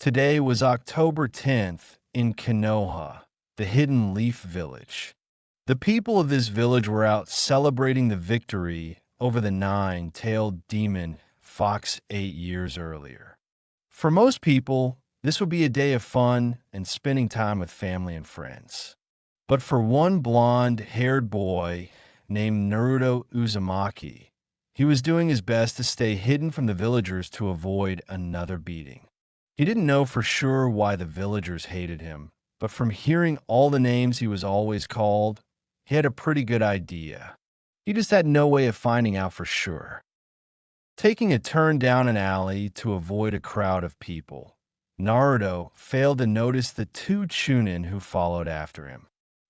Today was October 10th in Konoha, the Hidden Leaf Village. The people of this village were out celebrating the victory over the nine-tailed demon Fox 8 years earlier. For most people, this would be a day of fun and spending time with family and friends. But for one blonde-haired boy named Naruto Uzumaki, he was doing his best to stay hidden from the villagers to avoid another beating. He didn't know for sure why the villagers hated him, but from hearing all the names he was always called, he had a pretty good idea. He just had no way of finding out for sure. Taking a turn down an alley to avoid a crowd of people, Naruto failed to notice the two Chunin who followed after him.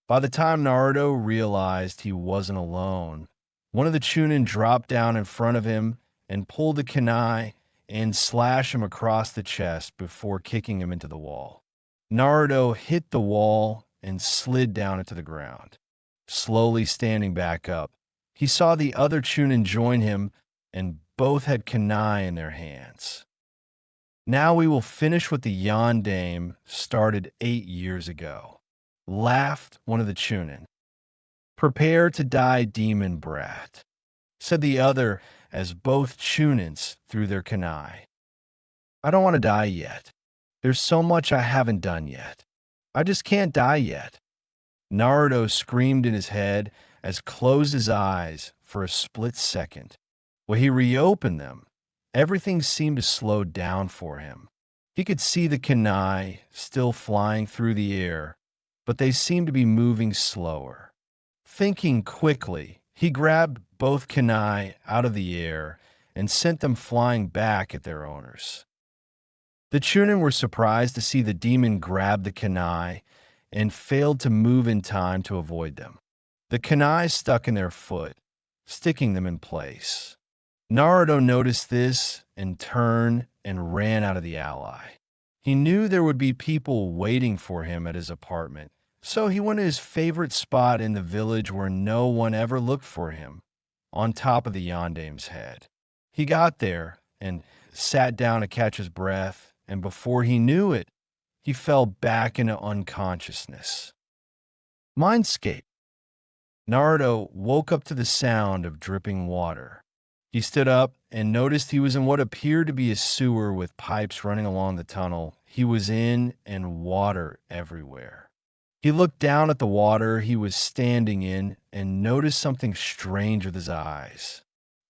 By the time Naruto realized he wasn't alone, one of the Chunin dropped down in front of him and pulled a kunai and slashed him across the chest before kicking him into the wall. Naruto hit the wall and slid down into the ground. Slowly standing back up, he saw the other Chunin join him, and both had kunai in their hands. Now we will finish what the Yondaime started 8 years ago, laughed one of the Chunin. Prepare to die, demon brat, said the other as both Chunins threw their kunai. I don't want to die yet. There's so much I haven't done yet. I just can't die yet. Naruto screamed in his head as closed his eyes for a split second. When he reopened them, everything seemed to slow down for him. He could see the kunai still flying through the air, but they seemed to be moving slower. Thinking quickly, he grabbed both kunai out of the air and sent them flying back at their owners. The Chunin were surprised to see the demon grab the kunai and failed to move in time to avoid them. The kunai stuck in their foot, sticking them in place. Naruto noticed this and turned and ran out of the alley. He knew there would be people waiting for him at his apartment, so he went to his favorite spot in the village where no one ever looked for him, on top of the Yondaime's head. He got there and sat down to catch his breath, and before he knew it, he fell back into unconsciousness. Mindscape. Naruto woke up to the sound of dripping water. He stood up and noticed he was in what appeared to be a sewer with pipes running along the tunnel he was in and water everywhere. He looked down at the water he was standing in and noticed something strange with his eyes.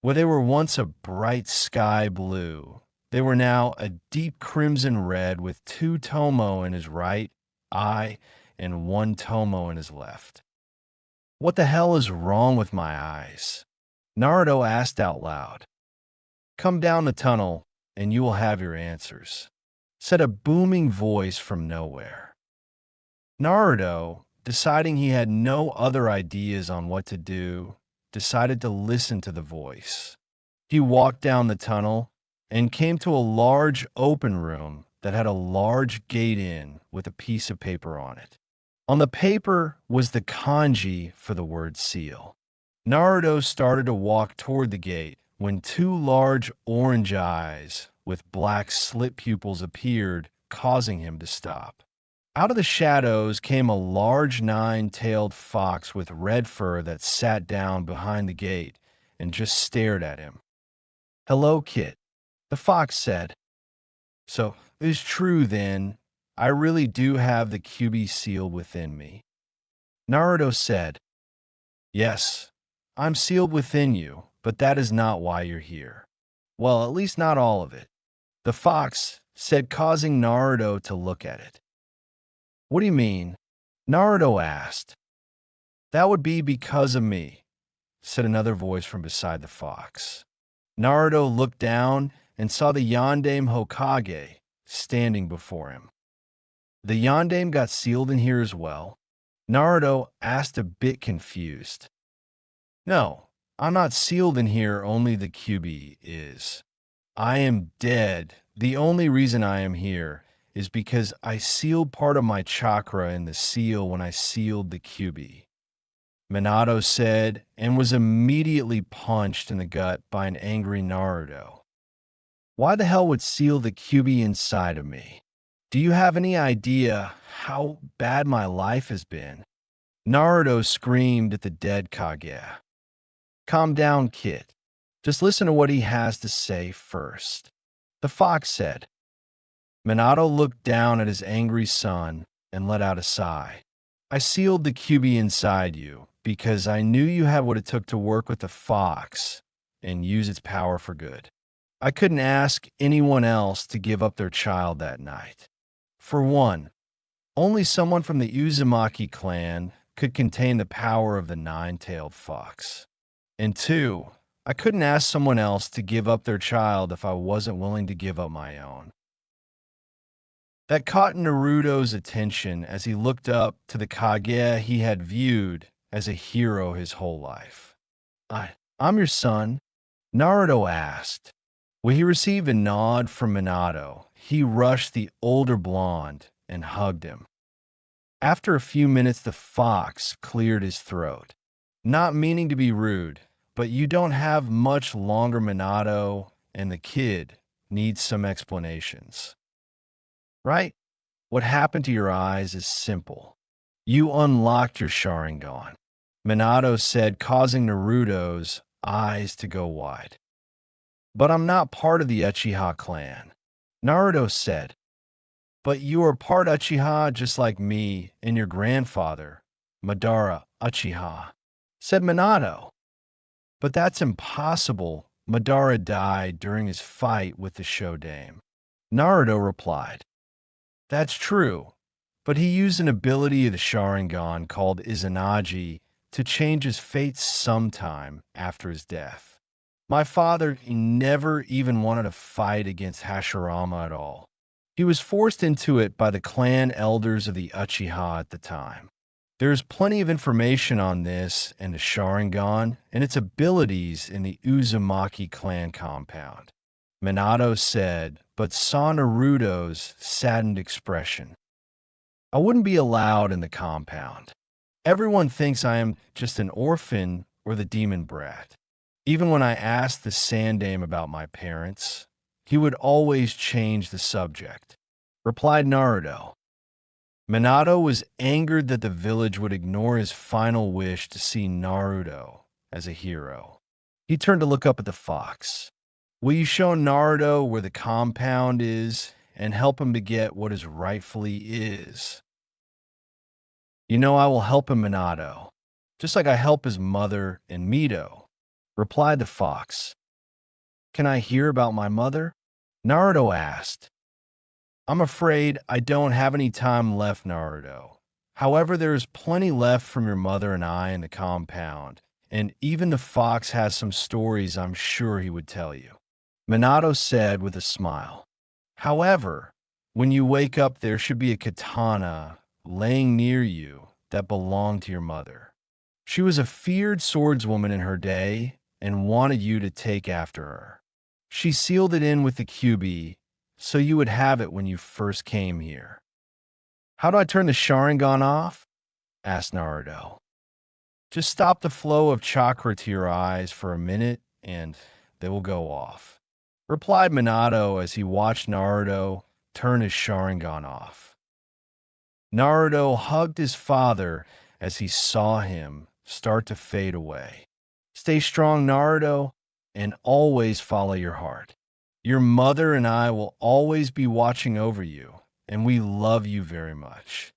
Where they were once a bright sky blue, they were now a deep crimson red with 2 tomo in his right eye and 1 tomo in his left. What the hell is wrong with my eyes? Naruto asked out loud. Come down the tunnel and you will have your answers, said a booming voice from nowhere. Naruto, deciding he had no other ideas on what to do, decided to listen to the voice. He walked down the tunnel and came to a large open room that had a large gate in with a piece of paper on it. On the paper was the kanji for the word seal. Naruto started to walk toward the gate when 2 large orange eyes with black slit pupils appeared, causing him to stop. Out of the shadows came a large 9-tailed fox with red fur that sat down behind the gate and just stared at him. Hello, kid, the fox said. So, it's true then, I really do have the QB sealed within me. Naruto said, Yes, I'm sealed within you, but that is not why you're here. Well, at least not all of it. The fox said, causing Naruto to look at it. What do you mean? Naruto asked. That would be because of me, said another voice from beside the fox. Naruto looked down and saw the Yondaime Hokage standing before him. The Yondaime got sealed in here as well? Naruto asked, a bit confused. No, I'm not sealed in here, only the QB is. I am dead. The only reason I am here is because I sealed part of my chakra in the seal when I sealed the QB. Minato said, and was immediately punched in the gut by an angry Naruto. Why the hell would seal the QB inside of me? Do you have any idea how bad my life has been? Naruto screamed at the dead Kage. Calm down, kid. Just listen to what he has to say first. The fox said. Minato looked down at his angry son and let out a sigh. I sealed the QB inside you because I knew you had what it took to work with the fox and use its power for good. I couldn't ask anyone else to give up their child that night. For one, only someone from the Uzumaki clan could contain the power of the nine-tailed fox. And two, I couldn't ask someone else to give up their child if I wasn't willing to give up my own. That caught Naruto's attention as he looked up to the Kage he had viewed as a hero his whole life. I'm your son, Naruto asked. When he received a nod from Minato, he rushed the older blonde and hugged him. After a few minutes, the fox cleared his throat. Not meaning to be rude, but you don't have much longer, Minato, and the kid needs some explanations. Right? What happened to your eyes is simple. You unlocked your Sharingan, Minato said, causing Naruto's eyes to go wide. But I'm not part of the Uchiha clan, Naruto said. But you are part Uchiha just like me and your grandfather, Madara Uchiha, said Minato. But that's impossible. Madara died during his fight with the Shodan. Naruto replied. That's true, but he used an ability of the Sharingan called Izanagi to change his fate sometime after his death. My father never even wanted to fight against Hashirama at all. He was forced into it by the clan elders of the Uchiha at the time. There's plenty of information on this and the Sharingan and its abilities in the Uzumaki clan compound, Minato said, but saw Naruto's saddened expression. I wouldn't be allowed in the compound. Everyone thinks I am just an orphan or the demon brat. Even when I asked the Sandaime about my parents, he would always change the subject, replied Naruto. Minato was angered that the village would ignore his final wish to see Naruto as a hero. He turned to look up at the fox. Will you show Naruto where the compound is and help him to get what is rightfully is? You know I will help him, Minato, just like I help his mother and Mito, replied the fox. Can I hear about my mother? Naruto asked. I'm afraid I don't have any time left, Naruto. However, there is plenty left from your mother and I in the compound, and even the fox has some stories I'm sure he would tell you, Minato said with a smile. However, when you wake up, there should be a katana laying near you that belonged to your mother. She was a feared swordswoman in her day and wanted you to take after her. She sealed it in with the QB so you would have it when you first came here. How do I turn the Sharingan off? Asked Naruto. Just stop the flow of chakra to your eyes for a minute and they will go off, replied Minato as he watched Naruto turn his Sharingan off. Naruto hugged his father as he saw him start to fade away. Stay strong, Naruto, and always follow your heart. Your mother and I will always be watching over you, and we love you very much,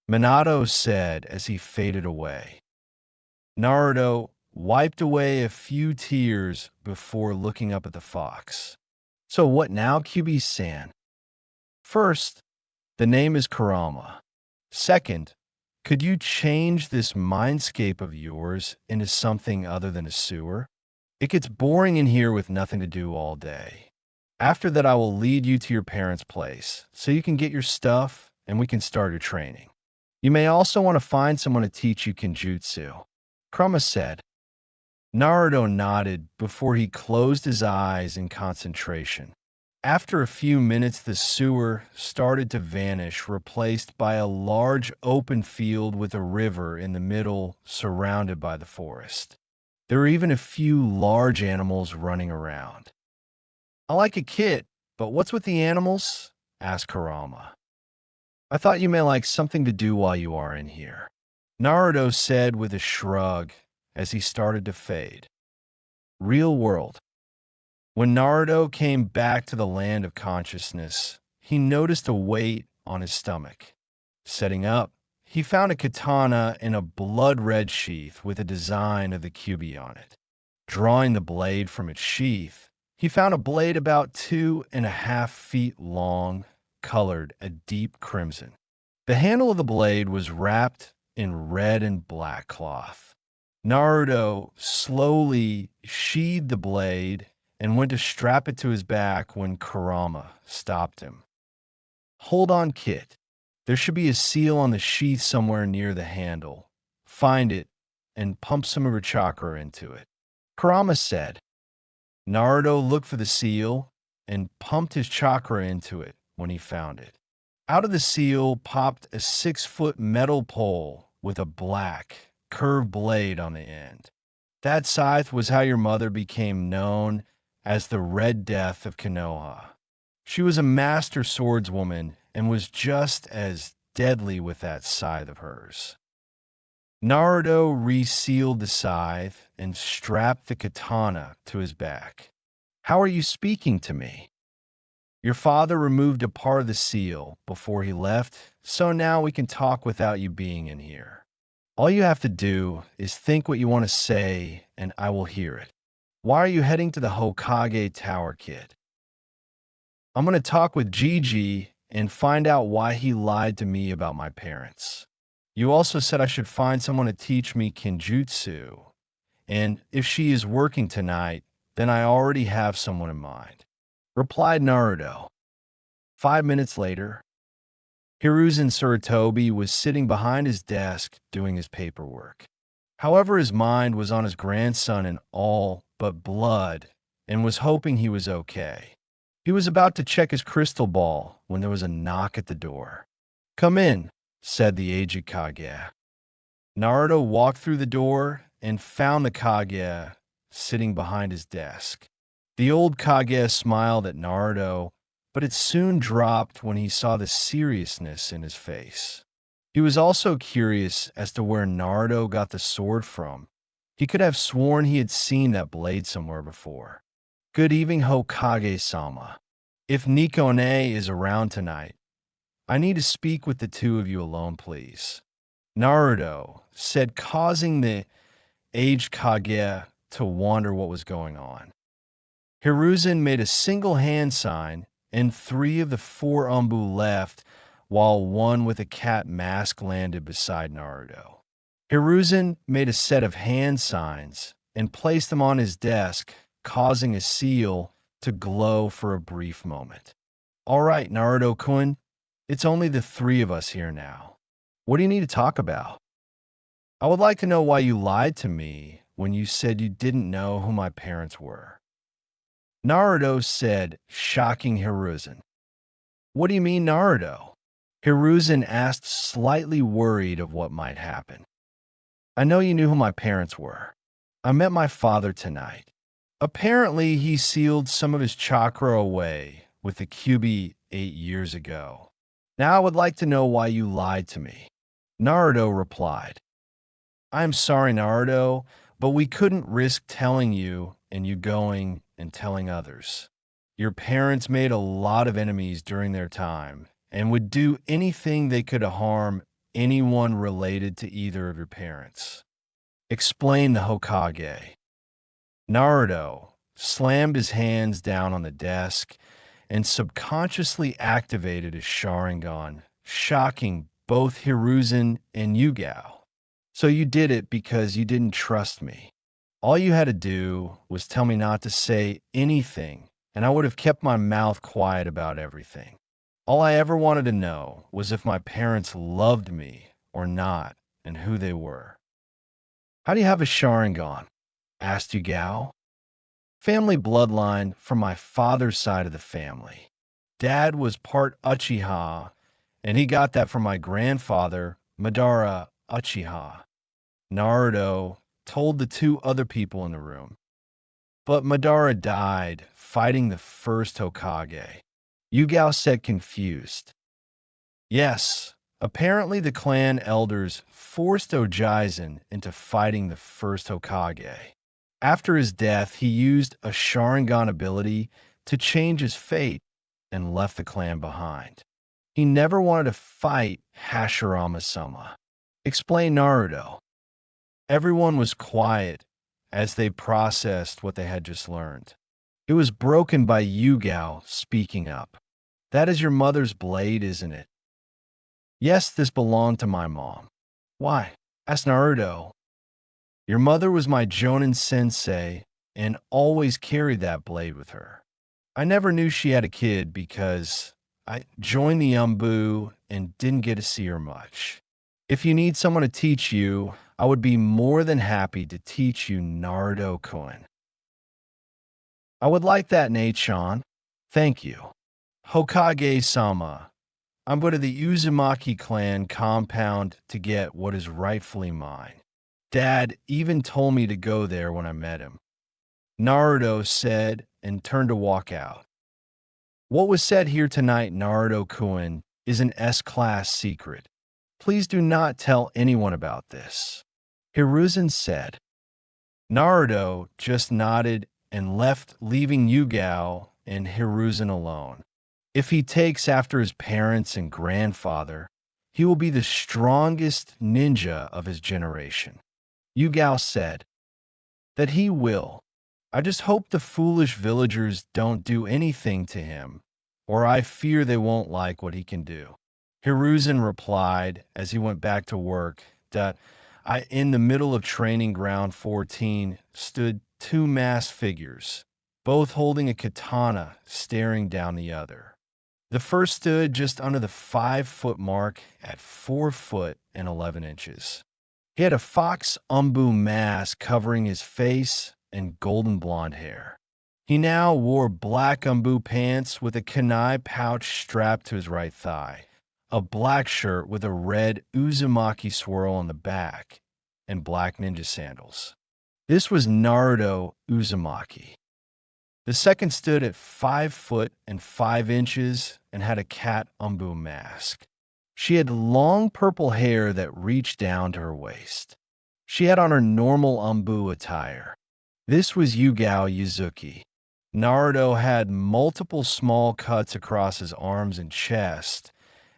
Minato said as he faded away. Naruto wiped away a few tears before looking up at the fox. So what now, QB-san? First, the name is Kurama. Second, could you change this mindscape of yours into something other than a sewer? It gets boring in here with nothing to do all day. After that, I will lead you to your parents' place so you can get your stuff and we can start your training. You may also want to find someone to teach you Kenjutsu, Kurama said. Naruto nodded before he closed his eyes in concentration. After a few minutes, the sewer started to vanish, replaced by a large open field with a river in the middle surrounded by the forest. There were even a few large animals running around. I like a kid, but what's with the animals? Asked Kurama. I thought you may like something to do while you are in here, Naruto said with a shrug as he started to fade. Real world. When Naruto came back to the land of consciousness, he noticed a weight on his stomach. Setting up, he found a katana in a blood-red sheath with a design of the Kyuubi on it. Drawing the blade from its sheath, he found a blade about 2.5 feet long, colored a deep crimson. The handle of the blade was wrapped in red and black cloth. Naruto slowly sheathed the blade and went to strap it to his back when Kurama stopped him. Hold on, kid. There should be a seal on the sheath somewhere near the handle. Find it and pump some of your chakra into it, Kurama said. Naruto looked for the seal and pumped his chakra into it when he found it. Out of the seal popped a 6-foot metal pole with a black, curved blade on the end. That scythe was how your mother became known as the Red Death of Konoha. She was a master swordswoman and was just as deadly with that scythe of hers. Naruto resealed the scythe and strapped the katana to his back. How are you speaking to me? Your father removed a part of the seal before he left, so now we can talk without you being in here. All you have to do is think what you want to say, and I will hear it. Why are you heading to the Hokage Tower, kid? I'm going to talk with Gigi and find out why he lied to me about my parents. You also said I should find someone to teach me Kenjutsu, and if she is working tonight, then I already have someone in mind, replied Naruto. 5 minutes later, Hiruzen Sarutobi was sitting behind his desk doing his paperwork. However, his mind was on his grandson in all but blood and was hoping he was okay. He was about to check his crystal ball when there was a knock at the door. Come in, said the aged Kage. Naruto walked through the door and found the Kage sitting behind his desk. The old Kage smiled at Naruto, but it soon dropped when he saw the seriousness in his face. He was also curious as to where Naruto got the sword from. He could have sworn he had seen that blade somewhere before. Good evening, Hokage-sama. If Nikone is around tonight, I need to speak with the two of you alone, please, Naruto said, causing the aged Kage to wonder what was going on. Hiruzen made a single hand sign, and 3 of the 4 Umbu left, while one with a cat mask landed beside Naruto. Hiruzen made a set of hand signs and placed them on his desk, causing a seal to glow for a brief moment. All right, Naruto-kun, it's only the 3 of us here now. What do you need to talk about? I would like to know why you lied to me when you said you didn't know who my parents were, Naruto said, shocking Hiruzen. What do you mean, Naruto? Hiruzen asked, slightly worried of what might happen. I know you knew who my parents were. I met my father tonight. Apparently, he sealed some of his chakra away with the Kyuubi 8 years ago. Now I would like to know why you lied to me, Naruto replied. I am sorry, Naruto, but we couldn't risk telling you and you going and telling others. Your parents made a lot of enemies during their time and would do anything they could to harm anyone related to either of your parents, explained the Hokage. Naruto slammed his hands down on the desk and subconsciously activated his Sharingan, shocking both Hiruzen and Yugao. So you did it because you didn't trust me. All you had to do was tell me not to say anything, and I would have kept my mouth quiet about everything. All I ever wanted to know was if my parents loved me or not, and who they were. How do you have a Sharingan? Asked Yugao. Family bloodline from my father's side of the family. Dad was part Uchiha, and he got that from my grandfather, Madara Uchiha, Naruto told the 2 other people in the room. But Madara died fighting the first Hokage, Yugao said, confused. Yes, apparently the clan elders forced Ojaizen into fighting the first Hokage. After his death, he used a Sharingan ability to change his fate and left the clan behind. He never wanted to fight Hashirama-sama. Explain Naruto. Everyone was quiet as they processed what they had just learned. It was broken by Yugao speaking up. That is your mother's blade, isn't it? Yes, this belonged to my mom. Why? Asked Naruto. Your mother was my Jonin sensei and always carried that blade with her. I never knew she had a kid because I joined the Umbu and didn't get to see her much. If you need someone to teach you, I would be more than happy to teach you Naruto-kun. I would like that, Nate-chan. Thank you. Hokage-sama, I'm going to the Uzumaki clan compound to get what is rightfully mine. Dad even told me to go there when I met him. Naruto said and turned to walk out. What was said here tonight, Naruto-kun, is an S-class secret. Please do not tell anyone about this. Hiruzen said. Naruto just nodded and left, leaving Yugao and Hiruzen alone. If he takes after his parents and grandfather, he will be the strongest ninja of his generation. Yugao said that he will. I just hope the foolish villagers don't do anything to him, or I fear they won't like what he can do. Hiruzen replied as he went back to work that in the middle of training ground 14 stood two masked figures, both holding a katana staring down the other. The first stood just under the 5-foot mark at 4 foot and 11 inches. He had a fox umbu mask covering his face and golden blonde hair. He now wore black umbu pants with a kunai pouch strapped to his right thigh, a black shirt with a red Uzumaki swirl on the back, and black ninja sandals. This was Naruto Uzumaki. The second stood at 5 foot and 5 inches and had a cat umbu mask. She had long purple hair that reached down to her waist. She had on her normal umbu attire. This was Yugao Yuzuki. Naruto had multiple small cuts across his arms and chest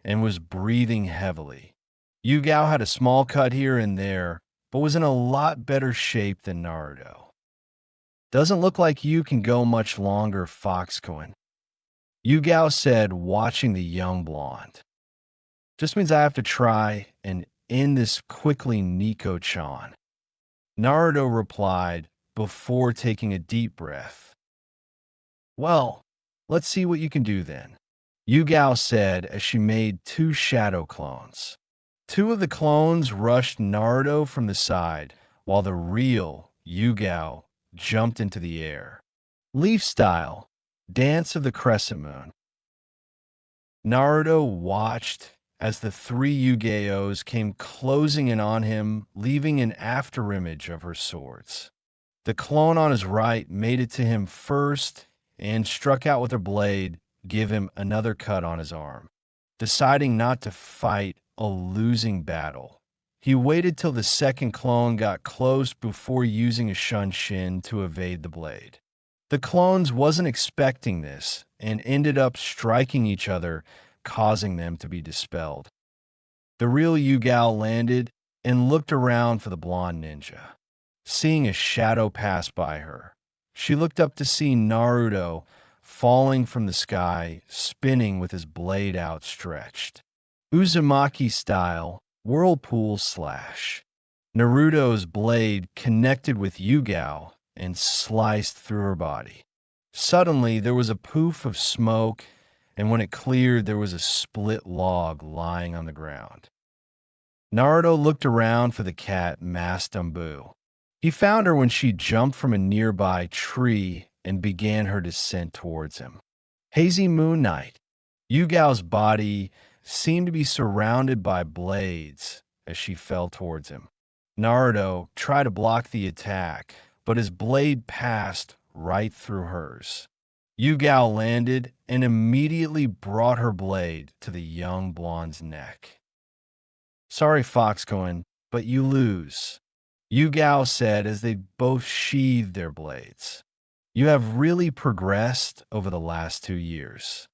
and was breathing heavily. Yugao had a small cut here and there, but was in a lot better shape than Naruto. Doesn't look like you can go much longer, Fox-kun, Yugao said, watching the young blonde. Just means I have to try and end this quickly, Nico-chan. Naruto replied before taking a deep breath. Well, let's see what you can do then, Yugao said as she made 2 shadow clones. 2 of the clones rushed Naruto from the side, while the real Yugao jumped into the air. Leaf style, Dance of the Crescent Moon. Naruto watched as the 3 Yugeos came closing in on him, leaving an afterimage of her swords. The clone on his right made it to him first and struck out with her blade, give him another cut on his arm. Deciding not to fight a losing battle, he waited till the second clone got close before using a shunshin to evade the blade. The clones wasn't expecting this and ended up striking each other, causing them to be dispelled. The real Yugao landed and looked around for the blonde ninja. Seeing a shadow pass by her, she looked up to see Naruto falling from the sky, spinning with his blade outstretched. Uzumaki style, whirlpool slash. Naruto's blade connected with Yugao and sliced through her body. Suddenly, there was a poof of smoke, and when it cleared, there was a split log lying on the ground. Naruto looked around for the cat masked umbu. He found her when she jumped from a nearby tree and began her descent towards him. Hazy moon night. Yugao's body seemed to be surrounded by blades as she fell towards him. Naruto tried to block the attack, but his blade passed right through hers. Yugao landed and immediately brought her blade to the young blonde's neck. "Sorry, Foxcoin, but you lose," Yugao said as they both sheathed their blades. "You have really progressed over the last 2 years.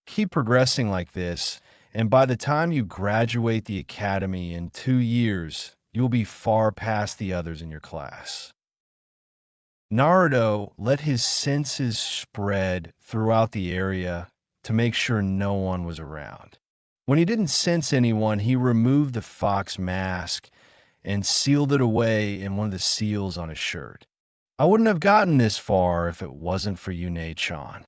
Keep progressing like this, and by the time you graduate the academy in 2 years, you'll be far past the others in your class." Naruto let his senses spread throughout the area to make sure no one was around. When he didn't sense anyone, he removed the fox mask and sealed it away in one of the seals on his shirt. "I wouldn't have gotten this far if it wasn't for you, Chan.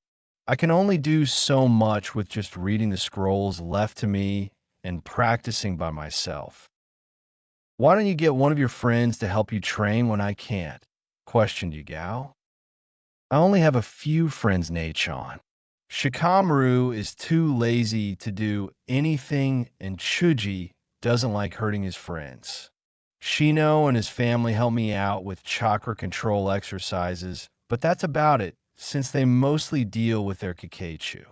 I can only do so much with just reading the scrolls left to me and practicing by myself. Why don't you get one of your friends to help you train when I can't?" questioned Yugao. "I only have a few friends, Chan. Shikamaru is too lazy to do anything, and Chuji doesn't like hurting his friends. Shino and his family help me out with chakra control exercises, but that's about it, since they mostly deal with their Kakeichu.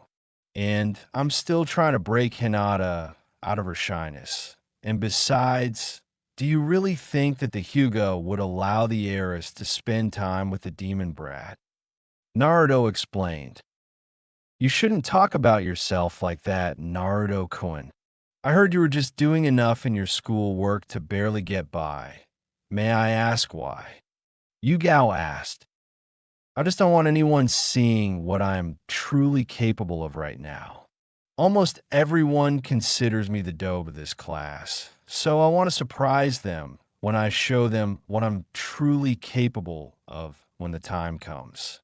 And I'm still trying to break Hinata out of her shyness. And besides, do you really think that the Hyuga would allow the heiress to spend time with the demon brat?" Naruto explained. "You shouldn't talk about yourself like that, Naruto-kun. I heard you were just doing enough in your school work to barely get by. May I ask why?" Yugao asked. "I just don't want anyone seeing what I'm truly capable of right now. Almost everyone considers me the dope of this class, so I want to surprise them when I show them what I'm truly capable of when the time comes.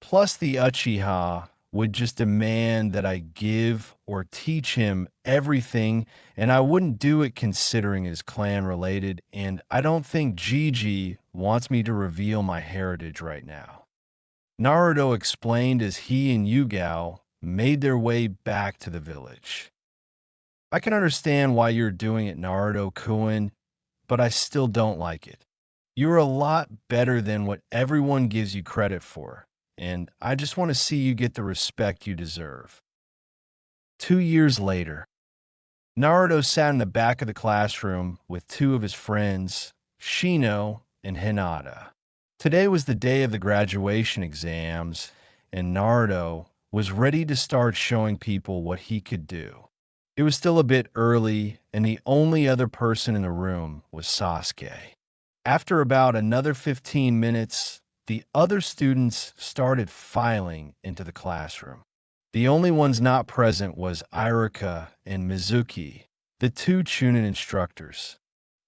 Plus, the Uchiha would just demand that I give or teach him everything, and I wouldn't do it considering his clan related, and I don't think Gigi wants me to reveal my heritage right now." Naruto explained as he and Yugao made their way back to the village. "I can understand why you're doing it, Naruto-kun, but I still don't like it. You're a lot better than what everyone gives you credit for, and I just want to see you get the respect you deserve." 2 years later, Naruto sat in the back of the classroom with two of his friends, Shino and Hinata. Today was the day of the graduation exams, and Naruto was ready to start showing people what he could do. It was still a bit early, and the only other person in the room was Sasuke. After about another 15 minutes, the other students started filing into the classroom. The only ones not present was Iruka and Mizuki, the two Chunin instructors.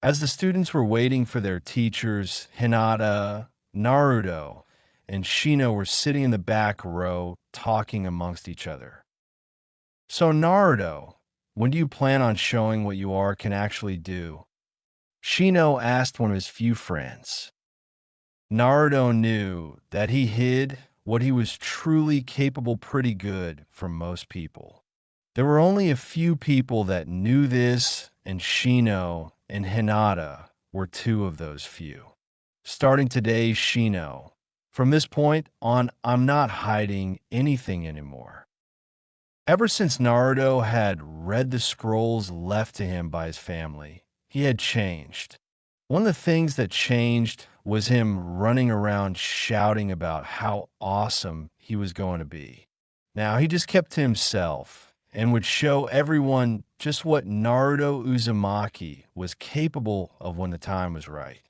As the students were waiting for their teachers, Hinata, Naruto, and Shino were sitting in the back row talking amongst each other. "So Naruto, when do you plan on showing what you can actually do?" Shino asked one of his few friends. Naruto knew that he hid what he was truly capable pretty good from most people. There were only a few people that knew this, and Shino and Hinata were two of those few. Starting today, Shino. From this point on, I'm not hiding anything anymore. Ever since Naruto had read the scrolls left to him by his family, he had changed. One of the things that changed was him running around shouting about how awesome he was going to be. Now, he just kept to himself and would show everyone just what Naruto Uzumaki was capable of when the time was right.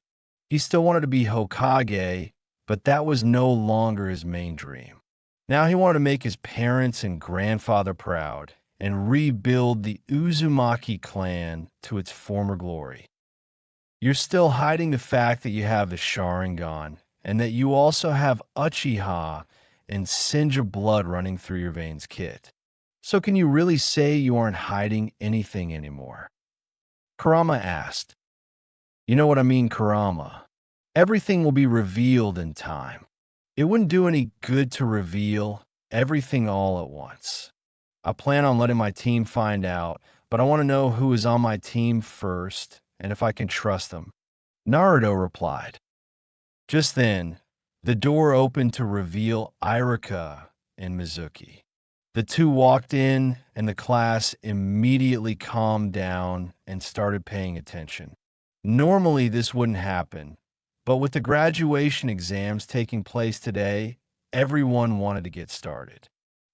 He still wanted to be Hokage, but that was no longer his main dream. Now he wanted to make his parents and grandfather proud and rebuild the Uzumaki clan to its former glory. You're still hiding the fact that you have the Sharingan and that you also have Uchiha and Senju blood running through your veins, kid. So can you really say you aren't hiding anything anymore?" Kurama asked. "You know what I mean, Kurama. Everything will be revealed in time. It wouldn't do any good to reveal everything all at once. I plan on letting my team find out, but I want to know who is on my team first and if I can trust them," Naruto replied. Just then, the door opened to reveal Iruka and Mizuki. The two walked in, and the class immediately calmed down and started paying attention. Normally, this wouldn't happen, but with the graduation exams taking place today, everyone wanted to get started.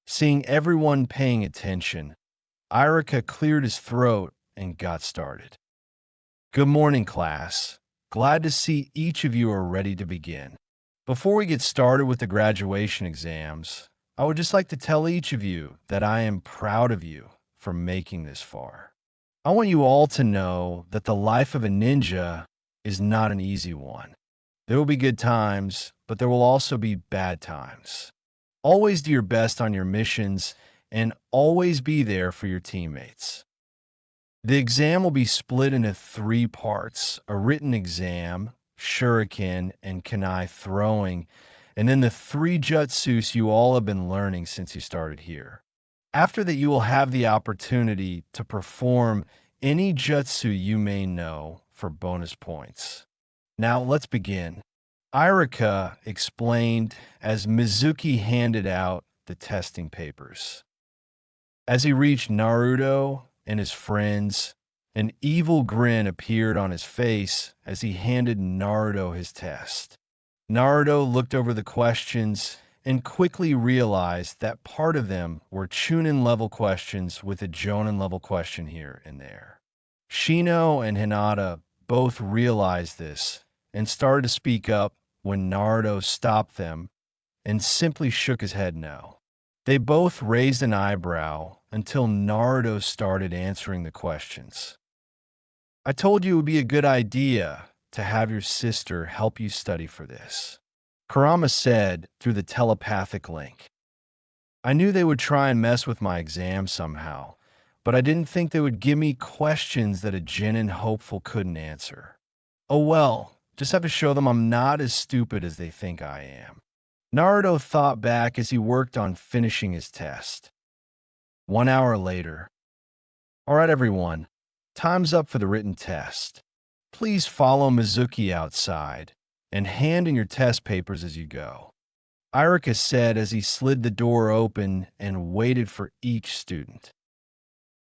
Seeing everyone paying attention, Irika cleared his throat and got started. Good morning, class. Glad to see each of you are ready to begin. Before we get started with the graduation exams, I would just like to tell each of you that I am proud of you for making this far. I want you all to know that the life of a ninja is not an easy one. There will be good times, but there will also be bad times. Always do your best on your missions and always be there for your teammates. The exam will be split into 3 parts: a written exam, shuriken, and kunai throwing, and then the 3 jutsus you all have been learning since you started here. After that, you will have the opportunity to perform any jutsu you may know for bonus points. Now, let's begin. Irika explained as Mizuki handed out the testing papers. As he reached Naruto and his friends, an evil grin appeared on his face as he handed Naruto his test. Naruto looked over the questions and quickly realized that part of them were Chunin-level questions with a Jonin-level question here and there. Shino and Hinata both realized this and started to speak up when Naruto stopped them and simply shook his head no. They both raised an eyebrow until Naruto started answering the questions. I told you it would be a good idea to have your sister help you study for this, Kurama said through the telepathic link. I knew they would try and mess with my exam somehow, but I didn't think they would give me questions that a genin hopeful couldn't answer. Oh well, just have to show them I'm not as stupid as they think I am. Naruto thought back as he worked on finishing his test. 1 hour later. All right, everyone. Time's up for the written test. Please follow Mizuki outside and hand in your test papers as you go, Irika said as he slid the door open and waited for each student.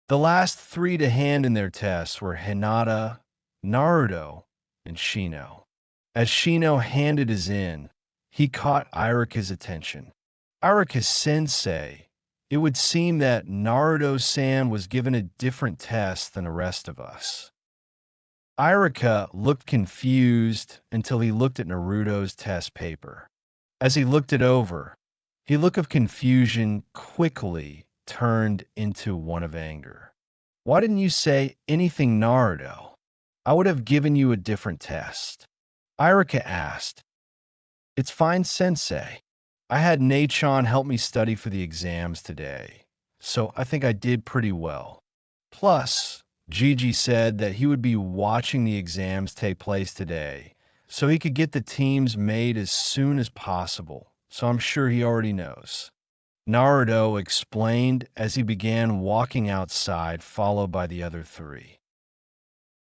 The last 3 to hand in their tests were Hinata, Naruto, and Shino. As Shino handed his in, he caught Irika's attention. Irika-sensei, it would seem that Naruto-san was given a different test than the rest of us. Irika looked confused until he looked at Naruto's test paper. As he looked it over, his look of confusion quickly turned into one of anger. Why didn't you say anything, Naruto? I would have given you a different test. Irika asked. It's fine, sensei. I had Nachon help me study for the exams today, so I think I did pretty well. Plus, Gigi said that he would be watching the exams take place today, so he could get the teams made as soon as possible, so I'm sure he already knows. Naruto explained as he began walking outside, followed by the other 3.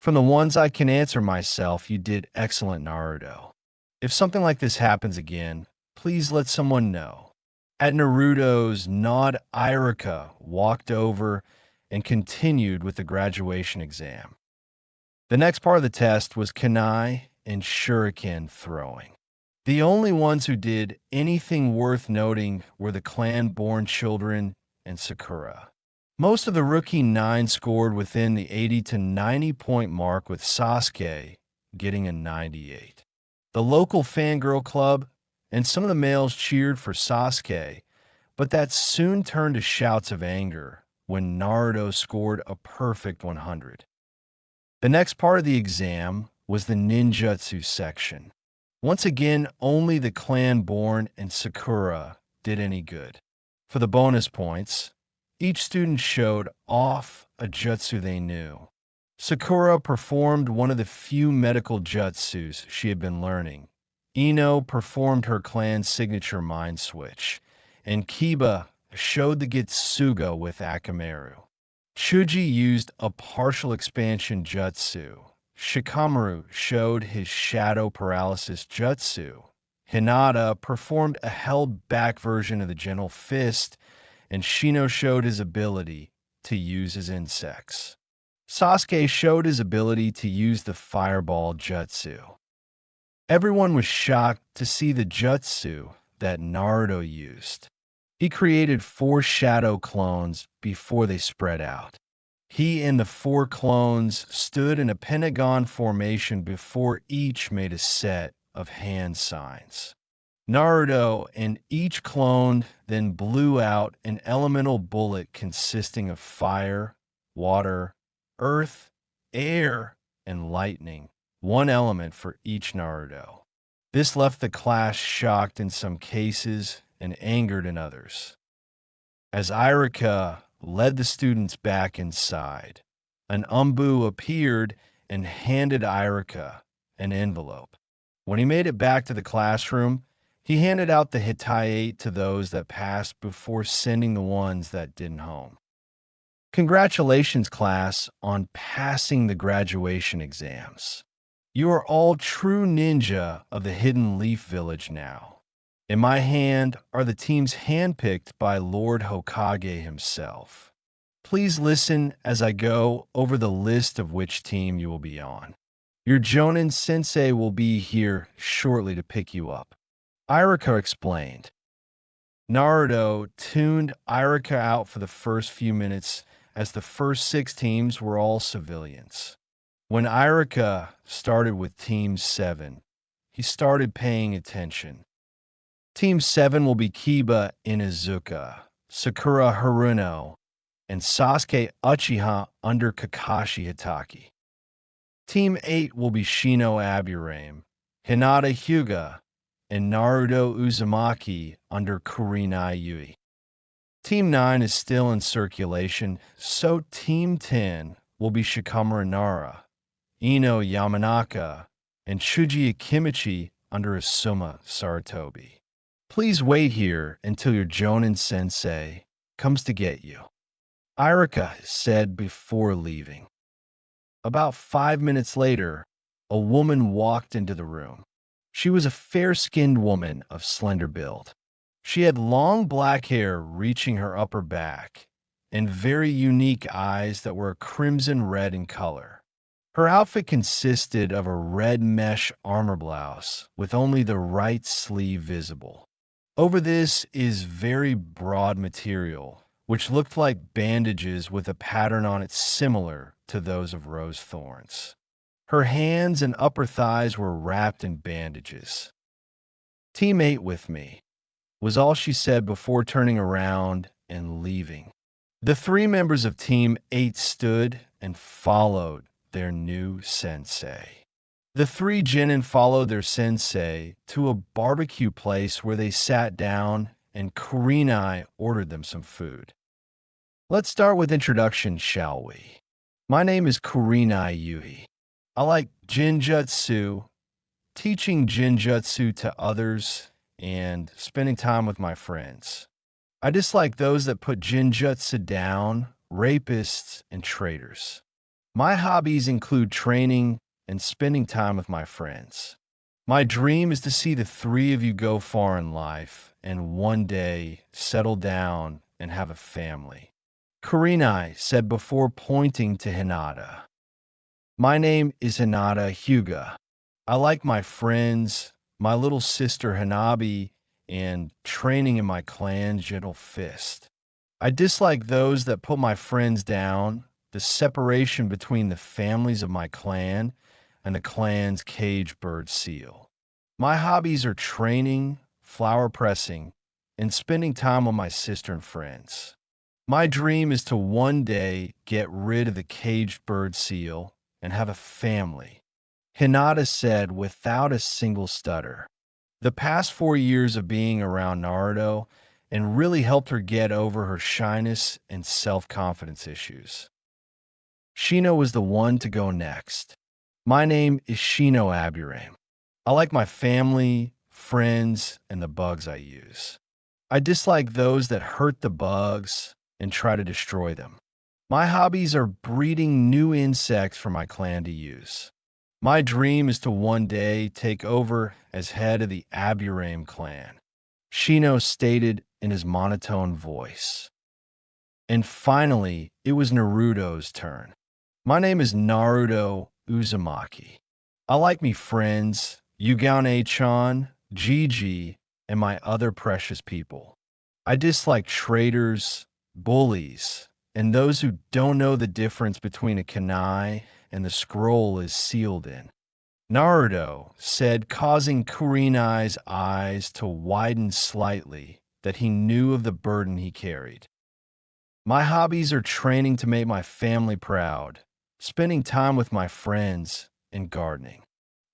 From the ones I can answer myself, you did excellent, Naruto. If something like this happens again, please let someone know. At Naruto's nod, Irika walked over and continued with the graduation exam. The next part of the test was kunai and shuriken throwing. The only ones who did anything worth noting were the clan-born children and Sakura. Most of the rookie 9 scored within the 80 to 90 point mark, with Sasuke getting a 98. The local fangirl club and some of the males cheered for Sasuke, but that soon turned to shouts of anger when Naruto scored a perfect 100. The next part of the exam was the ninjutsu section. Once again, only the clan-born and Sakura did any good. For the bonus points, each student showed off a jutsu they knew. Sakura performed one of the few medical jutsus she had been learning. Ino performed her clan's signature mind switch, and Kiba showed the Getsuga with Akamaru. Chuji used a partial expansion jutsu. Shikamaru showed his shadow paralysis jutsu. Hinata performed a held-back version of the gentle fist, and Shino showed his ability to use his insects. Sasuke showed his ability to use the fireball jutsu. Everyone was shocked to see the jutsu that Naruto used. He created 4 shadow clones before they spread out. He and the 4 clones stood in a pentagon formation before each made a set of hand signs. Naruto and each clone then blew out an elemental bullet consisting of fire, water, earth, air, and lightning, 1 element for each Naruto. This left the class shocked in some cases and angered in others. As Irika led the students back inside, an Umbu appeared and handed Irika an envelope. When he made it back to the classroom, he handed out the Hittite to those that passed before sending the ones that didn't home. Congratulations, class, on passing the graduation exams. You are all true ninja of the Hidden Leaf Village now. In my hand are the teams handpicked by Lord Hokage himself. Please listen as I go over the list of which team you will be on. Your Jonin sensei will be here shortly to pick you up. Irika explained. Naruto tuned Irika out for the first few minutes as the first 6 teams were all civilians. When Irika started with Team 7, he started paying attention. Team 7 will be Kiba Inuzuka, Sakura Haruno, and Sasuke Uchiha under Kakashi Hitaki. Team 8 will be Shino Aburame, Hinata Hyuga, and Naruto Uzumaki under Kurenai Yui. Team 9 is still in circulation, so Team 10 will be Shikamaru Nara, Ino Yamanaka, and Chuji Akimichi under Asuma Saratobi. Please wait here until your Jonin sensei comes to get you, Irika said before leaving. About 5 minutes later, a woman walked into the room. She was a fair-skinned woman of slender build. She had long black hair reaching her upper back and very unique eyes that were a crimson red in color. Her outfit consisted of a red mesh armor blouse with only the right sleeve visible. Over this is very broad material, which looked like bandages with a pattern on it similar to those of rose thorns. Her hands and upper thighs were wrapped in bandages. Team 8 with me, was all she said before turning around and leaving. The 3 members of Team 8 stood and followed their new sensei. The 3 Genin followed their sensei to a barbecue place where they sat down and Kurenai ordered them some food. Let's start with introduction, shall we? My name is Kurenai Yui. I like Jinjutsu, teaching Jinjutsu to others, and spending time with my friends. I dislike those that put Jinjutsu down, rapists, and traitors. My hobbies include training and spending time with my friends. My dream is to see the 3 of you go far in life and one day settle down and have a family. Kurenai said before pointing to Hinata. My name is Hinata Hyuga. I like my friends, my little sister Hanabi, and training in my clan's gentle fist. I dislike those that put my friends down, the separation between the families of my clan and the clan's cage bird seal. My hobbies are training, flower pressing, and spending time with my sister and friends. My dream is to one day get rid of the caged bird seal and have a family, Hinata said without a single stutter. The past 4 years of being around Naruto and really helped her get over her shyness and self-confidence issues. Shino was the one to go next. My name is Shino Aburame. I like my family, friends, and the bugs I use. I dislike those that hurt the bugs and try to destroy them. My hobbies are breeding new insects for my clan to use. My dream is to one day take over as head of the Aburame clan, Shino stated in his monotone voice. And finally, it was Naruto's turn. My name is Naruto Uzumaki. I like me friends, Yugane-chan, Gigi, and my other precious people. I dislike traitors, bullies, and those who don't know the difference between a kunai and the scroll is sealed in. Naruto said, causing Kurenai's eyes to widen slightly, that he knew of the burden he carried. My hobbies are training to make my family proud, spending time with my friends, and gardening.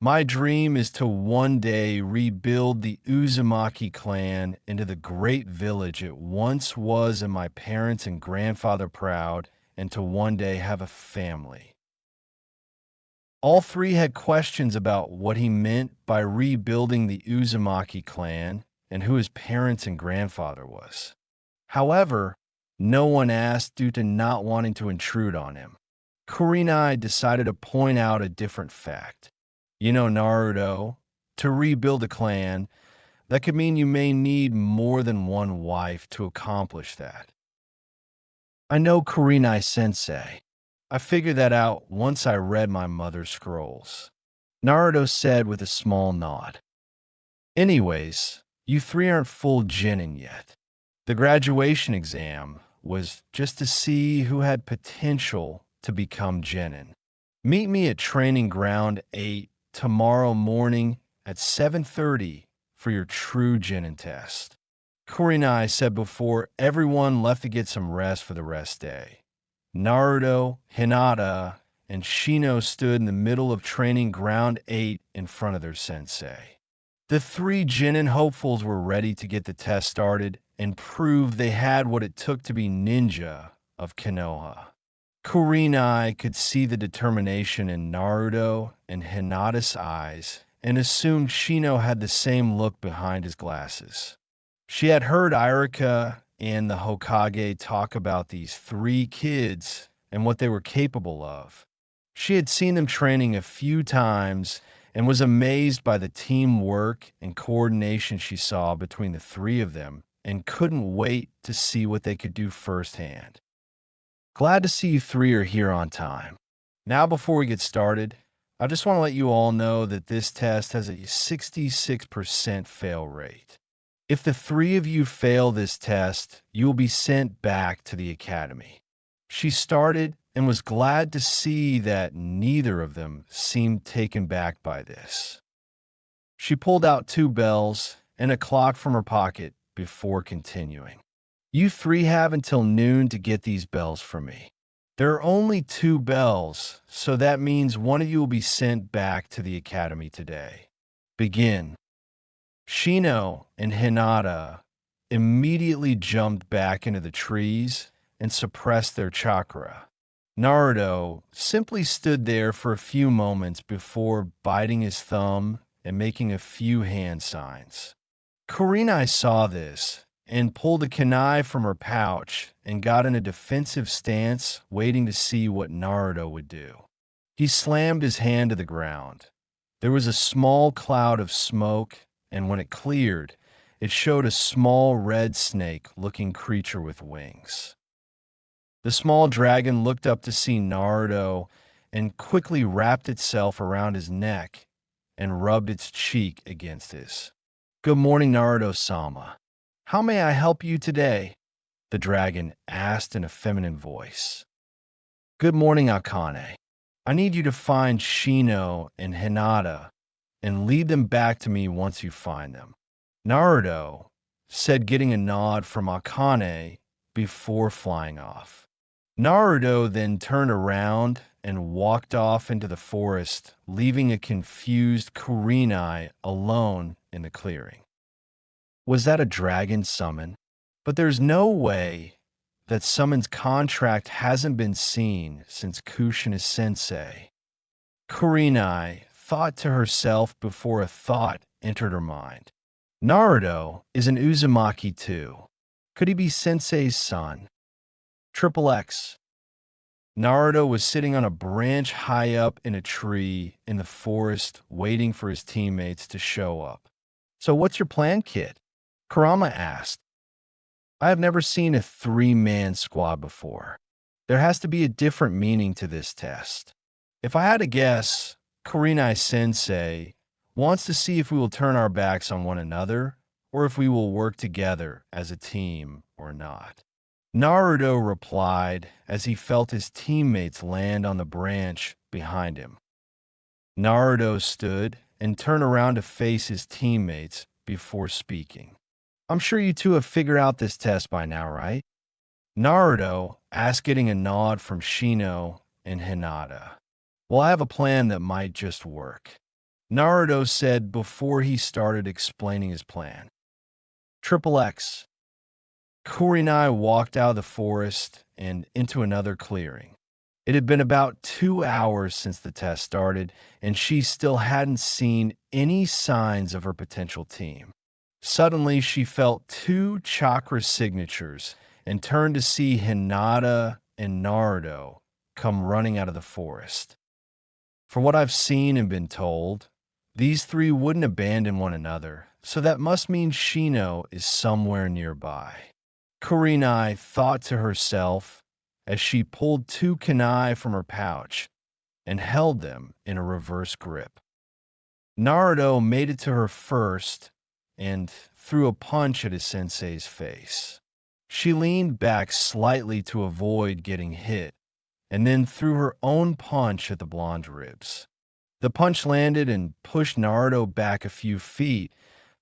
My dream is to one day rebuild the Uzumaki clan into the great village it once was, and my parents and grandfather proud, and to one day have a family. All three had questions about what he meant by rebuilding the Uzumaki clan and who his parents and grandfather was. However, no one asked due to not wanting to intrude on him. Kurenai decided to point out a different fact. You know, Naruto, to rebuild a clan, that could mean you may need more than one wife to accomplish that. I know, Kurenai-sensei. I figured that out once I read my mother's scrolls, Naruto said with a small nod. Anyways, you three aren't full genin yet. The graduation exam was just to see who had potential to become genin. Meet me at Training Ground 8 tomorrow morning at 7:30 for your true genin test. Kurenai said before everyone left to get some rest for the rest day. Naruto, Hinata, and Shino stood in the middle of Training Ground 8 in front of their sensei. The three genin hopefuls were ready to get the test started and prove they had what it took to be ninja of Konoha. Kurenai could see the determination in Naruto and Hinata's eyes and assumed Shino had the same look behind his glasses. She had heard Irika and the Hokage talk about these three kids and what they were capable of. She had seen them training a few times and was amazed by the teamwork and coordination she saw between the three of them and couldn't wait to see what they could do firsthand. Glad to see you three are here on time. Now, before we get started, I just want to let you all know that this test has a 66% fail rate. If the three of you fail this test, you will be sent back to the academy. She started and was glad to see that neither of them seemed taken back by this. She pulled out 2 bells and a clock from her pocket before continuing. You three have until noon to get these bells from me. There are only 2 bells, so that means one of you will be sent back to the academy today. Begin. Shino and Hinata immediately jumped back into the trees and suppressed their chakra. Naruto simply stood there for a few moments before biting his thumb and making a few hand signs. Kurenai saw this and pulled a kunai from her pouch and got in a defensive stance, waiting to see what Naruto would do. He slammed his hand to the ground. There was a small cloud of smoke, and when it cleared, it showed a small red snake-looking creature with wings. The small dragon looked up to see Naruto and quickly wrapped itself around his neck and rubbed its cheek against his. Good morning, Naruto-sama. How may I help you today? The dragon asked in a feminine voice. Good morning, Akane. I need you to find Shino and Hinata and lead them back to me once you find them. Naruto said, getting a nod from Akane before flying off. Naruto then turned around and walked off into the forest, leaving a confused Kurenai alone in the clearing. Was that a dragon summon? But there's no way that Summon's contract hasn't been seen since Kushina Sensei. Kurenai thought to herself before a thought entered her mind. Naruto is an Uzumaki too. Could he be Sensei's son? Triple X. Naruto was sitting on a branch high up in a tree in the forest, waiting for his teammates to show up. "So what's your plan, kid?" Kurama asked. "I have never seen a three-man squad before. There has to be a different meaning to this test. If I had to guess, Kurenai-sensei wants to see if we will turn our backs on one another or if we will work together as a team or not." Naruto replied as he felt his teammates land on the branch behind him. Naruto stood and turned around to face his teammates before speaking. "I'm sure you two have figured out this test by now, right?" Naruto asked, getting a nod from Shino and Hinata. "Well, I have a plan that might just work," Naruto said before he started explaining his plan. Triple X. Kurenai walked out of the forest and into another clearing. It had been about 2 hours since the test started, and she still hadn't seen any signs of her potential team. Suddenly, she felt two chakra signatures and turned to see Hinata and Naruto come running out of the forest. For what I've seen and been told, these three wouldn't abandon one another, so that must mean Shino is somewhere nearby. Kurenai thought to herself as she pulled two kunai from her pouch and held them in a reverse grip. Naruto made it to her first and threw a punch at his sensei's face. She leaned back slightly to avoid getting hit and then threw her own punch at the blonde's ribs. The punch landed and pushed Naruto back a few feet,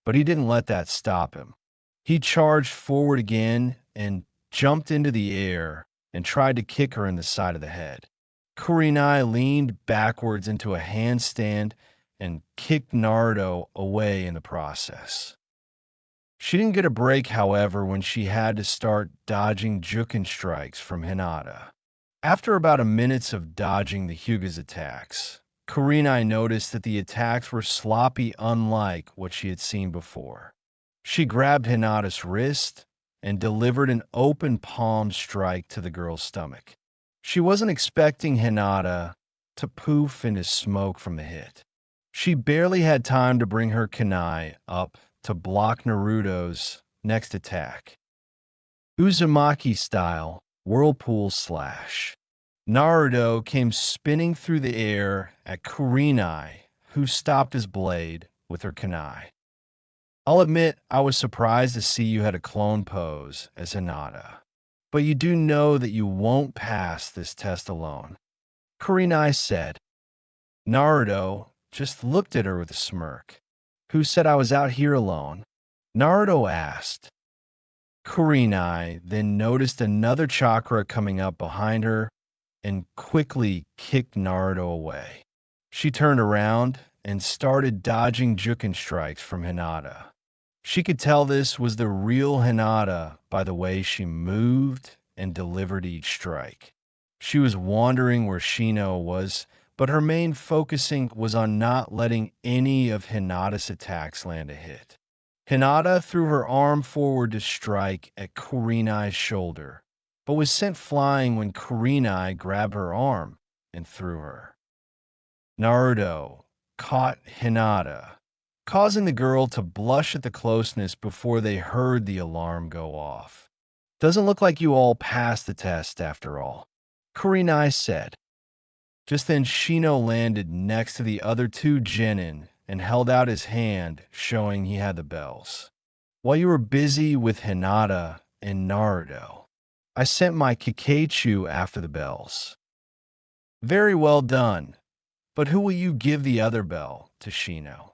but he didn't let that stop him. He charged forward again and jumped into the air and tried to kick her in the side of the head. Kurenai leaned backwards into a handstand and kicked Naruto away in the process. She didn't get a break, however, when she had to start dodging Juken strikes from Hinata. After about a minute of dodging the Hyuga's attacks, Kurenai noticed that the attacks were sloppy, unlike what she had seen before. She grabbed Hinata's wrist and delivered an open palm strike to the girl's stomach. She wasn't expecting Hinata to poof into smoke from the hit. She barely had time to bring her kunai up to block Naruto's next attack. Uzumaki style whirlpool slash. Naruto came spinning through the air at Kurenai, who stopped his blade with her kunai. "I'll admit I was surprised to see you had a clone pose as Hinata, but you do know that you won't pass this test alone," Kurenai said. Naruto just looked at her with a smirk. "Who said I was out here alone?" Naruto asked. Kurenai then noticed another chakra coming up behind her and quickly kicked Naruto away. She turned around and started dodging Juken strikes from Hinata. She could tell this was the real Hinata by the way she moved and delivered each strike. She was wondering where Shino was, but her main focusing was on not letting any of Hinata's attacks land a hit. Hinata threw her arm forward to strike at Kurenai's shoulder, but was sent flying when Kurenai grabbed her arm and threw her. Naruto caught Hinata, causing the girl to blush at the closeness before they heard the alarm go off. "Doesn't look like you all passed the test after all," Kurenai said. Just then Shino landed next to the other two genin and held out his hand, showing he had the bells. "While you were busy with Hinata and Naruto, I sent my Kikeichu after the bells." "Very well done. But who will you give the other bell to, Shino?"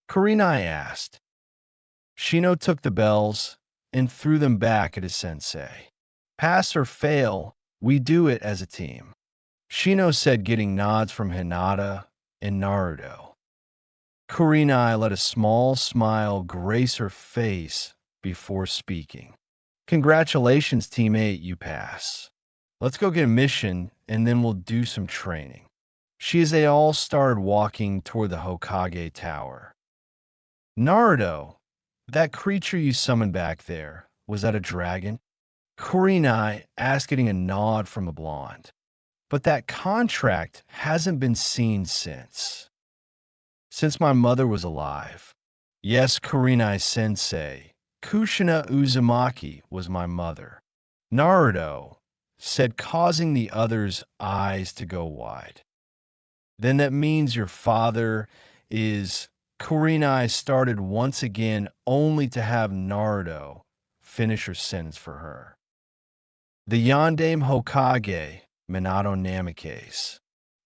Kurenai asked. Shino took the bells and threw them back at his sensei. "Pass or fail, we do it as a team," Shino said, getting nods from Hinata and Naruto. Kurenai let a small smile grace her face before speaking. "Congratulations, Team 8, you pass. Let's go get a mission, and then we'll do some training." As they all started walking toward the Hokage Tower. "Naruto, that creature you summoned back there, was that a dragon?" Kurenai asked, getting a nod from the blonde. but that contract hasn't been seen since my mother was alive. Yes, Kurenai-sensei, Kushina Uzumaki was my mother. Naruto said, causing the other's eyes to go wide. Then that means your father is... Kurenai started once again, only to have Naruto finish her sentence for her. The Yondaime Hokage, Minato Namikaze.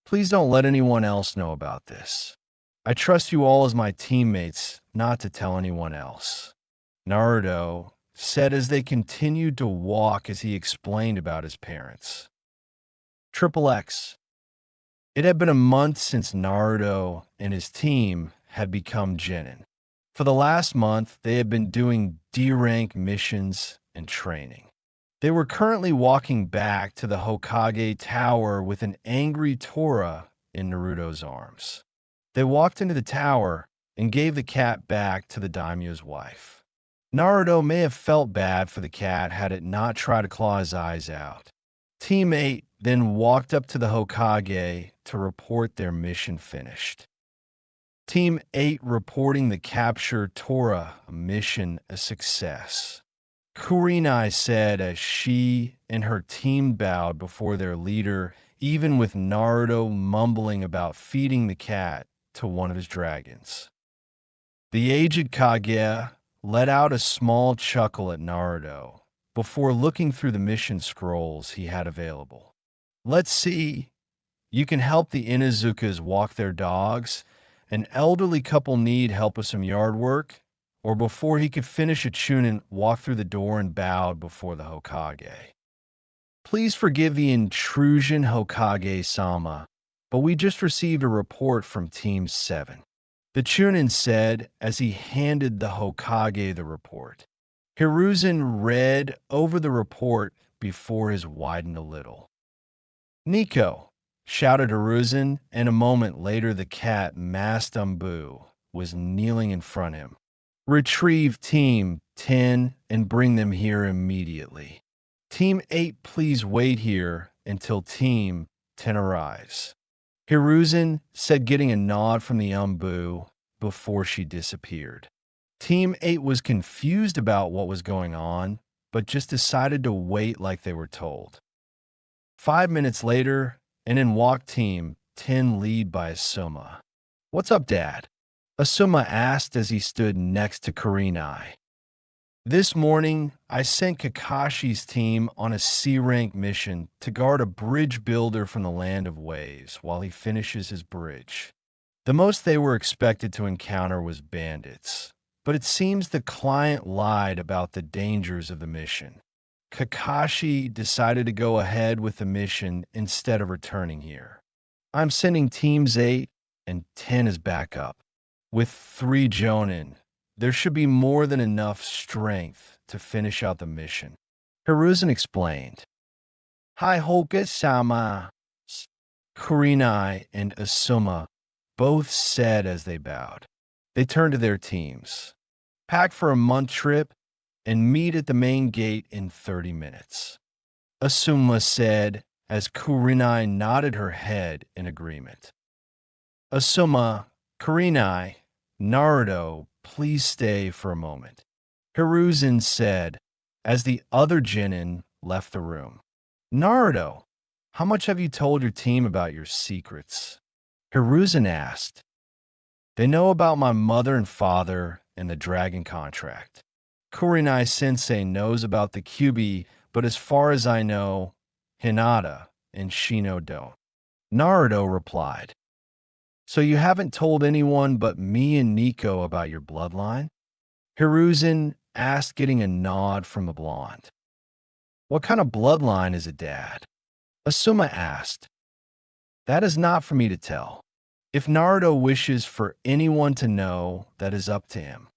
Please don't let anyone else know about this. I trust you all as my teammates not to tell anyone else. Naruto said as they continued to walk as he explained about his parents. Triple X. It had been a month since Naruto and his team had become Genin. For the last month, they had been doing D-rank missions and training. They were currently walking back to the Hokage Tower with an angry Tora in Naruto's arms. They walked into the tower and gave the cat back to the daimyo's wife. Naruto may have felt bad for the cat had it not tried to claw his eyes out. Team 8 then walked up to the Hokage to report their mission finished. Team 8 reporting the captured Tora mission a success. Kurenai said as she and her team bowed before their leader, even with Naruto mumbling about feeding the cat to one of his dragons. The aged Kage let out a small chuckle at Naruto before looking through the mission scrolls he had available. Let's see. You can help the Inuzukas walk their dogs. An elderly couple need help with some yard work. Or before he could finish a chunin, walked through the door and bowed before the Hokage. Please forgive the intrusion, Hokage-sama, but we just received a report from Team 7. The chunin said as he handed the Hokage the report. Hiruzen read over the report before his widened a little. Nico, shouted Hiruzen, and a moment later the cat Mastambu was kneeling in front of him. Retrieve Team 10 and bring them here immediately. Team 8, please wait here until Team 10 arrives. Hiruzen said, getting a nod from the Umbu before she disappeared. Team 8 was confused about what was going on, but just decided to wait like they were told. 5 minutes later, and in walked Team 10 lead by Asuma. What's up, Dad? Asuma asked as he stood next to Kurenai. This morning, I sent Kakashi's team on a C-rank mission to guard a bridge builder from the Land of Waves while he finishes his bridge. The most they were expected to encounter was bandits, but it seems the client lied about the dangers of the mission. Kakashi decided to go ahead with the mission instead of returning here. I'm sending Teams 8 and 10 as backup. With 3 Jonin, there should be more than enough strength to finish out the mission. Hiruzen explained. Hi, Hoka-sama. Kurenai and Asuma both said as they bowed. They turned to their teams. Pack for a month trip and meet at the main gate in 30 minutes. Asuma said as Kurenai nodded her head in agreement. Asuma, Kurenai, Naruto, please stay for a moment. Hiruzen said as the other Genin left the room. Naruto, how much have you told your team about your secrets? Hiruzen asked. They know about my mother and father and the dragon contract. Kurenai-sensei knows about the Kyuubi, but as far as I know, Hinata and Shino don't. Naruto replied. So you haven't told anyone but me and Nico about your bloodline? Hiruzen asked, getting a nod from the blonde. What kind of bloodline is it, Dad? Asuma asked. That is not for me to tell. If Naruto wishes for anyone to know, that is up to him.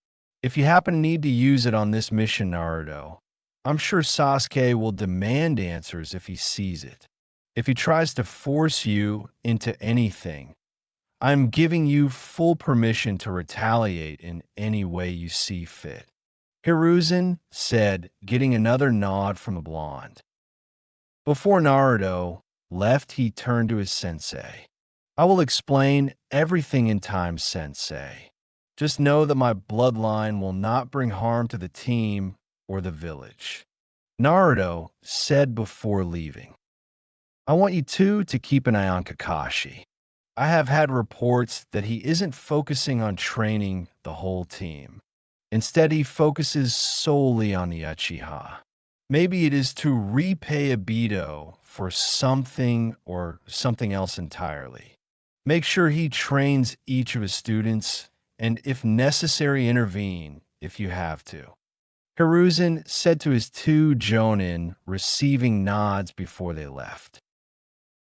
If you happen to need to use it on this mission, Naruto, I'm sure Sasuke will demand answers if he sees it. If he tries to force you into anything, I'm giving you full permission to retaliate in any way you see fit. Hiruzen said, getting another nod from the blonde. Before Naruto, Left, he turned to his sensei. I will explain everything in time, sensei. Just know that my bloodline will not bring harm to the team or the village. Naruto said before leaving. I want you two to keep an eye on Kakashi. I have had reports that he isn't focusing on training the whole team. Instead, he focuses solely on the Uchiha. Maybe it is to repay Obito for something or something else entirely. Make sure he trains each of his students, and if necessary, intervene if you have to. Hiruzen said to his two Jonin, receiving nods before they left.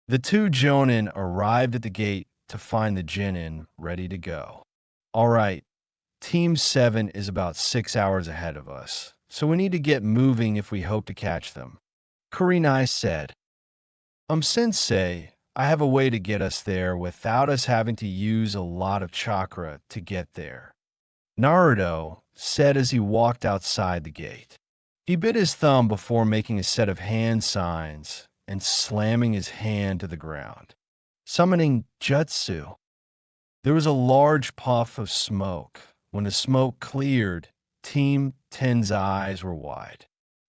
The two Jonin arrived at the gate to find the Genin ready to go. All right, Team 7 is about 6 hours ahead of us, so we need to get moving if we hope to catch them. Kurenai said, Sensei, I have a way to get us there without us having to use a lot of chakra to get there. Naruto said as he walked outside the gate. He bit his thumb before making a set of hand signs and slamming his hand to the ground, summoning Jutsu. There was a large puff of smoke. When the smoke cleared, Team 10's eyes were wide.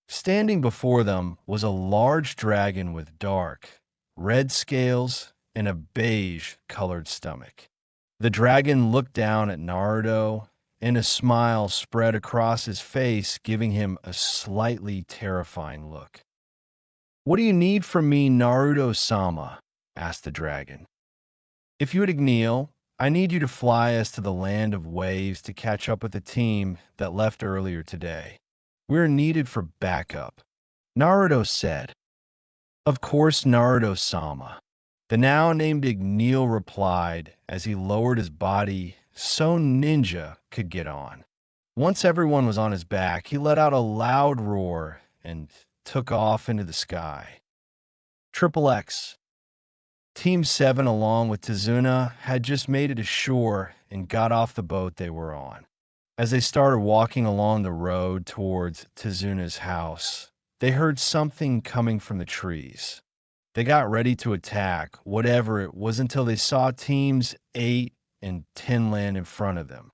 Standing before them was a large dragon with dark, red scales and a beige-colored stomach. The dragon looked down at Naruto, and a smile spread across his face, giving him a slightly terrifying look. What do you need from me, Naruto-sama? Asked the dragon. If you would kneel, I need you to fly us to the land of waves to catch up with the team that left earlier today. We're needed for backup. Naruto said. Of course, Naruto-sama. The now named Igneel replied as he lowered his body so Ninja could get on. Once everyone was on his back, he let out a loud roar and took off into the sky. Triple X. Team 7, along with Tazuna, had just made it ashore and got off the boat they were on. As they started walking along the road towards Tazuna's house, they heard something coming from the trees. They got ready to attack, whatever it was, until they saw teams 8 and 10 land in front of them.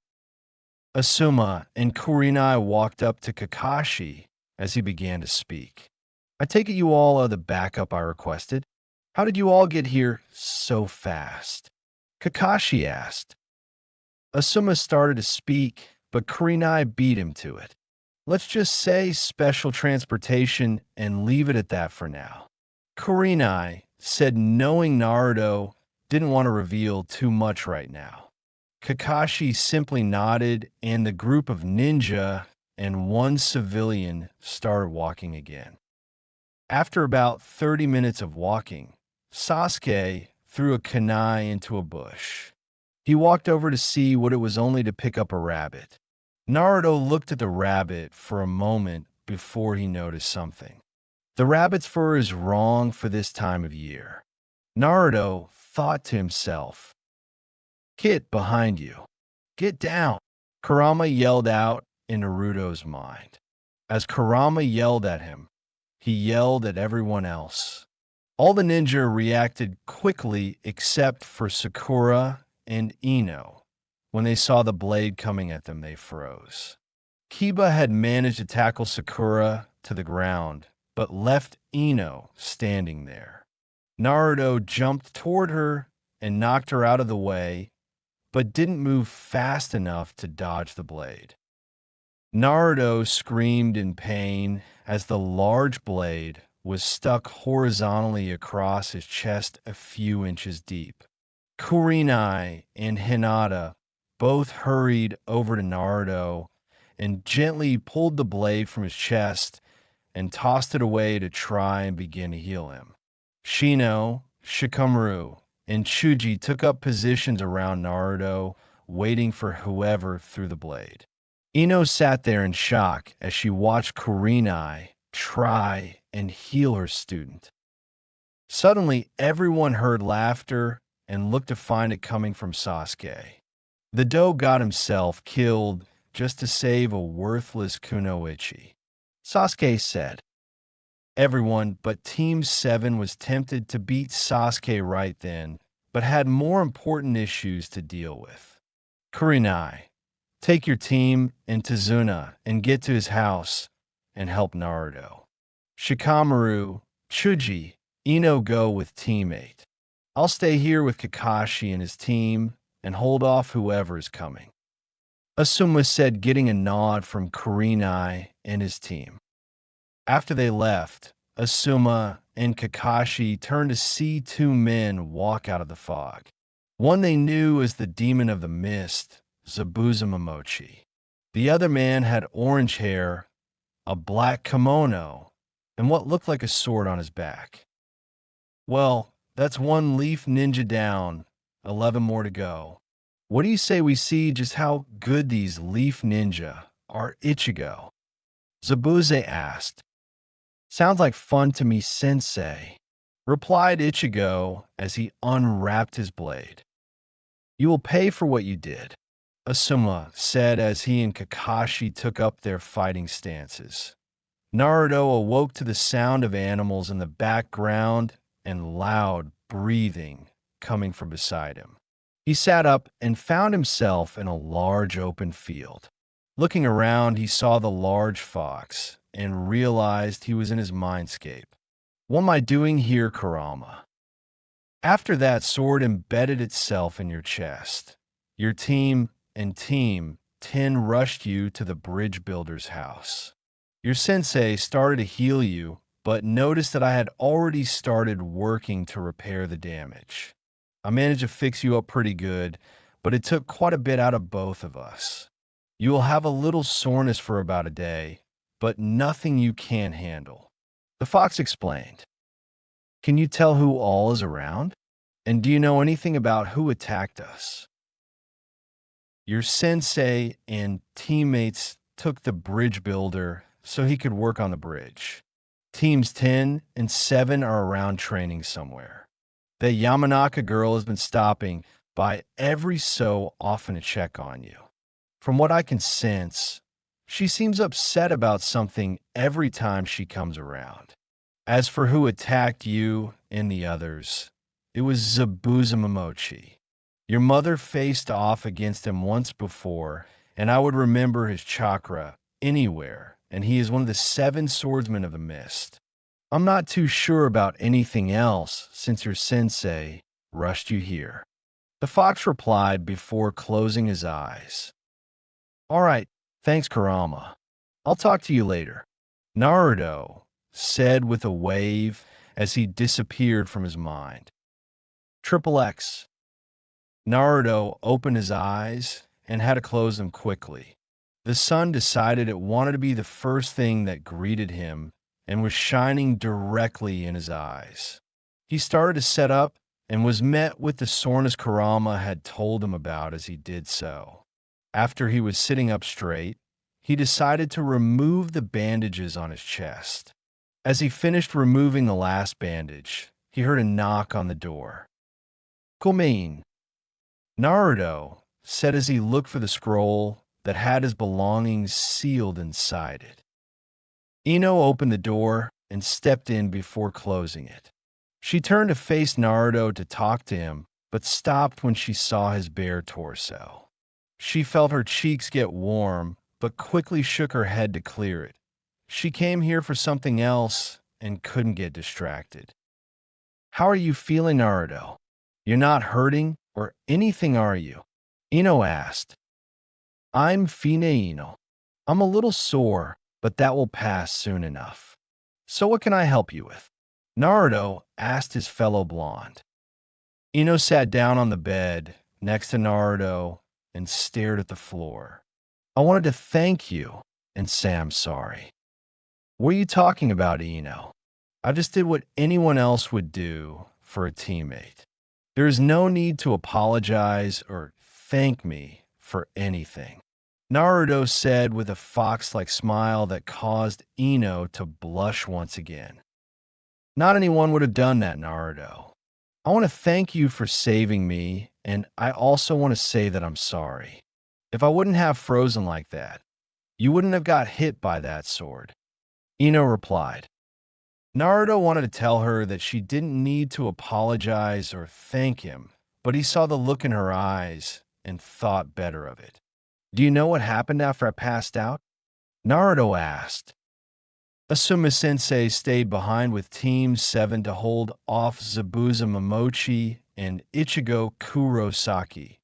Asuma and Kurenai walked up to Kakashi as he began to speak. I take it you all are the backup I requested. How did you all get here so fast? Kakashi asked. Asuma started to speak, but Kurenai beat him to it. Let's just say special transportation and leave it at that for now. Kurenai said, knowing Naruto didn't want to reveal too much right now. Kakashi simply nodded, and the group of ninja and one civilian started walking again. After about 30 minutes of walking, Sasuke threw a kunai into a bush. He walked over to see what it was, only to pick up a rabbit. Naruto looked at the rabbit for a moment before he noticed something. The rabbit's fur is wrong for this time of year. Naruto thought to himself, Kit, behind you. Get down. Kurama yelled out in Naruto's mind. As Kurama yelled at him, he yelled at everyone else. All the ninja reacted quickly except for Sakura and Ino. When they saw the blade coming at them, they froze. Kiba had managed to tackle Sakura to the ground, but left Ino standing there. Naruto jumped toward her and knocked her out of the way, but didn't move fast enough to dodge the blade. Naruto screamed in pain as the large blade was stuck horizontally across his chest a few inches deep. Kurenai and Hinata both hurried over to Naruto and gently pulled the blade from his chest and tossed it away to try and begin to heal him. Shino, Shikamaru, and Chuji took up positions around Naruto, waiting for whoever threw the blade. Ino sat there in shock as she watched Kurenai try and heal her student. Suddenly, everyone heard laughter and looked to find it coming from Sasuke. The doe got himself killed just to save a worthless kunoichi. Sasuke said, Everyone but Team 7 was tempted to beat Sasuke right then, but had more important issues to deal with. Kurenai, take your team and Tazuna and get to his house and help Naruto. Shikamaru, Chuji, Ino go with teammate. I'll stay here with Kakashi and his team and hold off whoever is coming. Asuma said, getting a nod from Kurenai and his team. After they left, Asuma and Kakashi turned to see two men walk out of the fog. One they knew as the demon of the mist, Zabuza Momochi. The other man had orange hair, a black kimono, and what looked like a sword on his back. Well, that's one leaf ninja down, 11 more to go. What do you say we see just how good these leaf ninja are, Ichigo? Zabuza asked. Sounds like fun to me, sensei, replied Ichigo as he unwrapped his blade. You will pay for what you did, Asuma said as he and Kakashi took up their fighting stances. Naruto awoke to the sound of animals in the background and loud breathing coming from beside him. He sat up and found himself in a large open field. Looking around, he saw the large fox and realized he was in his Mindscape. What am I doing here, Kurama? After that sword embedded itself in your chest, your team and Team 10 rushed you to the bridge builder's house. Your sensei started to heal you, but noticed that I had already started working to repair the damage. I managed to fix you up pretty good, but it took quite a bit out of both of us. You will have a little soreness for about a day, but nothing you can't handle. The fox explained. Can you tell who all is around? And do you know anything about who attacked us? Your sensei and teammates took the bridge builder so he could work on the bridge. Teams 10 and 7 are around training somewhere. The Yamanaka girl has been stopping by every so often to check on you. From what I can sense, she seems upset about something every time she comes around. As for who attacked you and the others, it was Zabuza Momochi. Your mother faced off against him once before, and I would remember his chakra anywhere, and he is one of the 7 swordsmen of the mist. I'm not too sure about anything else since your sensei rushed you here. The fox replied before closing his eyes. All right, thanks, Kurama. I'll talk to you later. Naruto said with a wave as he disappeared from his mind. Triple X. Naruto opened his eyes and had to close them quickly. The sun decided it wanted to be the first thing that greeted him and was shining directly in his eyes. He started to set up and was met with the soreness Kurama had told him about as he did so. After he was sitting up straight, he decided to remove the bandages on his chest. As he finished removing the last bandage, he heard a knock on the door. Komein, Naruto said as he looked for the scroll that had his belongings sealed inside it. Ino opened the door and stepped in before closing it. She turned to face Naruto to talk to him, but stopped when she saw his bare torso. She felt her cheeks get warm, but quickly shook her head to clear it. She came here for something else and couldn't get distracted. How are you feeling, Naruto? You're not hurting or anything, are you? Ino asked. I'm Fine Ino. I'm a little sore, but that will pass soon enough. So what can I help you with? Naruto asked his fellow blonde. Ino sat down on the bed next to Naruto and stared at the floor. I wanted to thank you and say I'm sorry. What are you talking about, Ino? I just did what anyone else would do for a teammate. There is no need to apologize or thank me for anything, Naruto said with a fox-like smile that caused Ino to blush once again. Not anyone would have done that, Naruto. I want to thank you for saving me, and I also want to say that I'm sorry. If I wouldn't have frozen like that, you wouldn't have got hit by that sword. Ino replied. Naruto wanted to tell her that she didn't need to apologize or thank him, but he saw the look in her eyes and thought better of it. Do you know what happened after I passed out? Naruto asked. Asuma-sensei stayed behind with Team 7 to hold off Zabuza Momochi and Ichigo Kurosaki,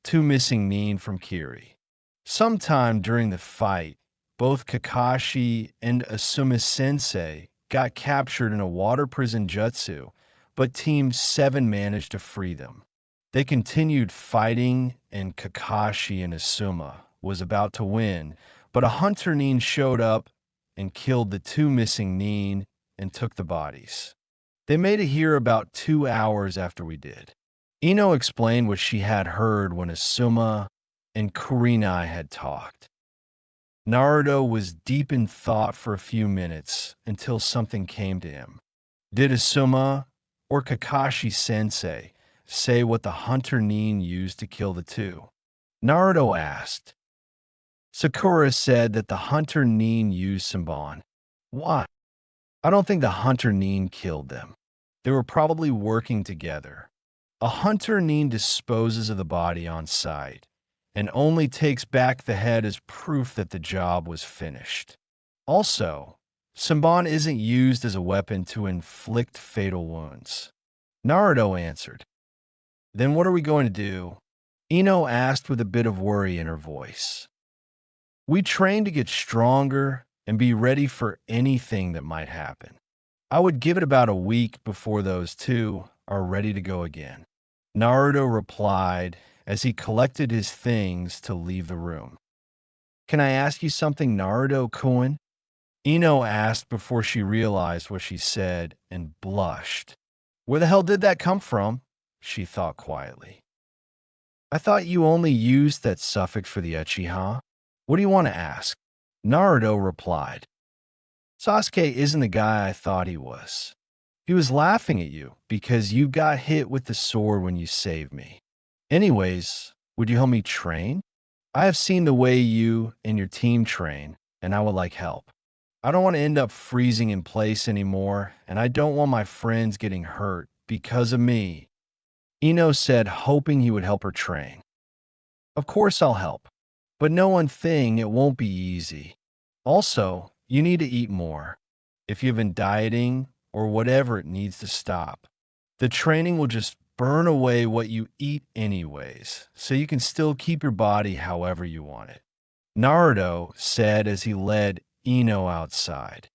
two missing nin from Kiri. Sometime during the fight, both Kakashi and Asuma-sensei got captured in a water prison jutsu, but Team 7 managed to free them. They continued fighting, and Kakashi and Asuma was about to win, but a hunter nin showed up and killed the two missing nin and took the bodies. They made it here about 2 hours after we did. Ino explained what she had heard when Asuma and Kurenai had talked. Naruto was deep in thought for a few minutes until something came to him. Did Asuma or Kakashi-sensei say what the hunter nin used to kill the two? Naruto asked. Sakura said that the hunter nin used Senbon. Why? I don't think the hunter nin killed them. They were probably working together. A hunter nin disposes of the body on site and only takes back the head as proof that the job was finished. Also, Senbon isn't used as a weapon to inflict fatal wounds. Naruto answered. Then what are we going to do? Ino asked with a bit of worry in her voice. We train to get stronger and be ready for anything that might happen. I would give it about a week before those two are ready to go again. Naruto replied as he collected his things to leave the room. Can I ask you something, Naruto-kun? Ino asked before she realized what she said and blushed. Where the hell did that come from? She thought quietly. I thought you only used that suffix for the Uchiha. What do you want to ask? Naruto replied. Sasuke isn't the guy I thought he was. He was laughing at you because you got hit with the sword when you saved me. Anyways, would you help me train? I have seen the way you and your team train, and I would like help. I don't want to end up freezing in place anymore, and I don't want my friends getting hurt because of me. Ino said, hoping he would help her train. Of course I'll help, but know one thing, it won't be easy. Also, you need to eat more. If you've been dieting or whatever, it needs to stop. The training will just burn away what you eat anyways, so you can still keep your body however you want it. Naruto said as he led Ino outside.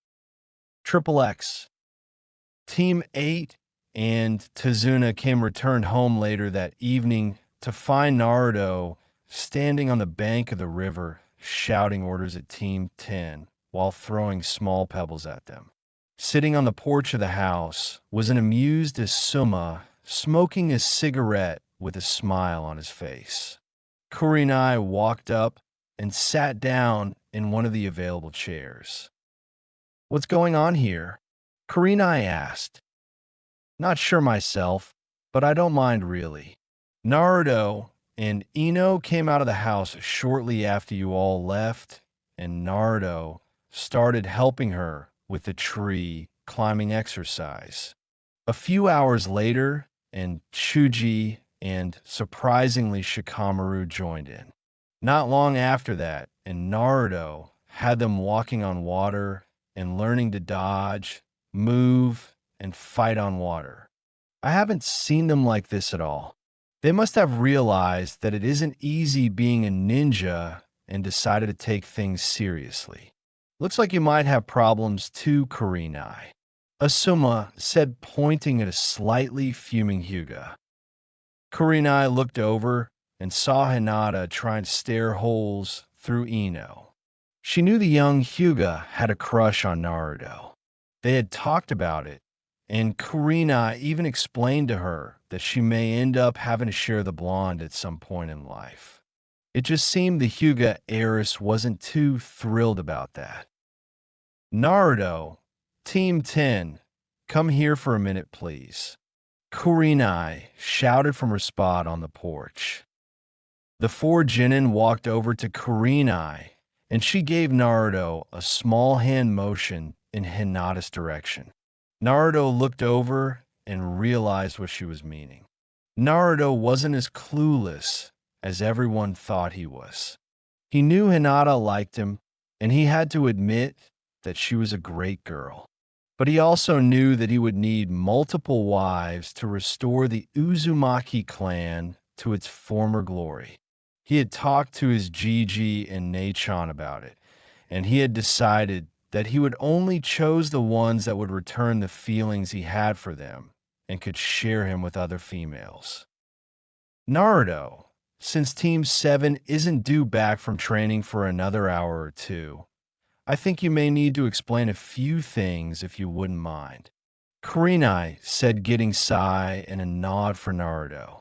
Triple X. Team 8 and Tazuna returned home later that evening to find Naruto standing on the bank of the river, shouting orders at Team 10 while throwing small pebbles at them. Sitting on the porch of the house was an amused Asuma, smoking a cigarette with a smile on his face. Kurenai walked up and sat down in one of the available chairs. What's going on here? Kurenai asked. Not sure myself, but I don't mind really. Naruto and Ino came out of the house shortly after you all left, and Naruto started helping her with the tree climbing exercise. A few hours later, and Chuji and surprisingly Shikamaru joined in. Not long after that, and Naruto had them walking on water and learning to dodge, move, and fight on water. I haven't seen them like this at all. They must have realized that it isn't easy being a ninja and decided to take things seriously. Looks like you might have problems too, Kurenai. Asuma said, pointing at a slightly fuming Hyuga. Kurenai looked over and saw Hinata trying to stare holes through Ino. She knew the young Hyuga had a crush on Naruto. They had talked about it, and Kurenai even explained to her that she may end up having to share the blonde at some point in life. It just seemed the Hyuga heiress wasn't too thrilled about that. Naruto, Team 10, come here for a minute, please. Kurenai shouted from her spot on the porch. The four genin walked over to Kurenai, and she gave Naruto a small hand motion in Hinata's direction. Naruto looked over and realized what she was meaning. Naruto wasn't as clueless as everyone thought he was. He knew Hinata liked him, and he had to admit that she was a great girl. But he also knew that he would need multiple wives to restore the Uzumaki clan to its former glory. He had talked to his Gigi and Neichan about it, and he had decided that he would only choose the ones that would return the feelings he had for them and could share him with other females. Naruto, since Team 7 isn't due back from training for another hour or two, I think you may need to explain a few things if you wouldn't mind. Kurenai said, getting sigh and a nod for Naruto.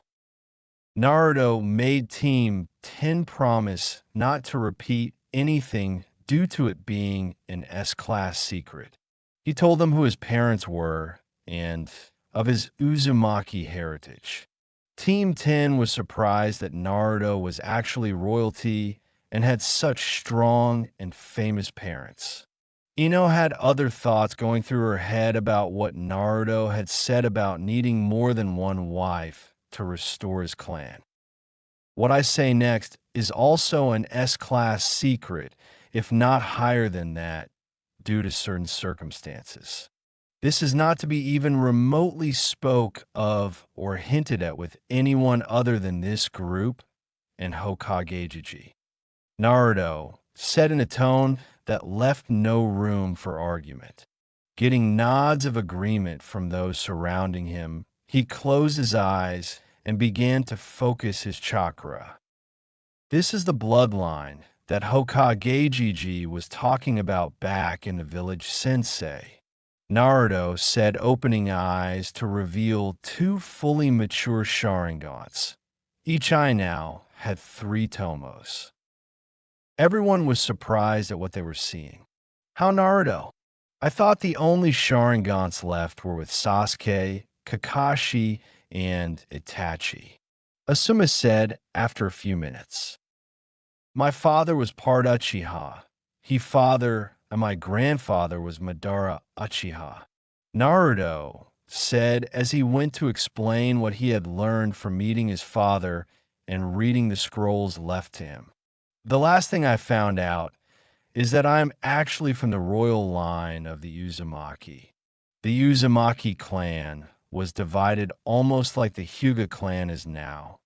Naruto made Team 10 promise not to repeat anything due to it being an S-class secret. He told them who his parents were and of his Uzumaki heritage. Team 10 was surprised that Naruto was actually royalty and had such strong and famous parents. Ino had other thoughts going through her head about what Naruto had said about needing more than one wife to restore his clan. What I say next is also an S-class secret, if not higher than that, due to certain circumstances. This is not to be even remotely spoke of or hinted at with anyone other than this group and Hokage. Naruto said in a tone that left no room for argument. Getting nods of agreement from those surrounding him, he closed his eyes and began to focus his chakra. This is the bloodline that Hokage was talking about back in the village sensei. Naruto said, opening eyes to reveal two fully mature Sharingans. Each eye now had 3 tomos. Everyone was surprised at what they were seeing. How Naruto? I thought the only Sharingans left were with Sasuke, Kakashi, and Itachi. Asuma said after a few minutes. My father was part Uchiha. And my grandfather was Madara Uchiha. Naruto said as he went to explain what he had learned from meeting his father and reading the scrolls left to him. The last thing I found out is that I am actually from the royal line of the Uzumaki. The Uzumaki clan was divided almost like the Hyuga clan is now,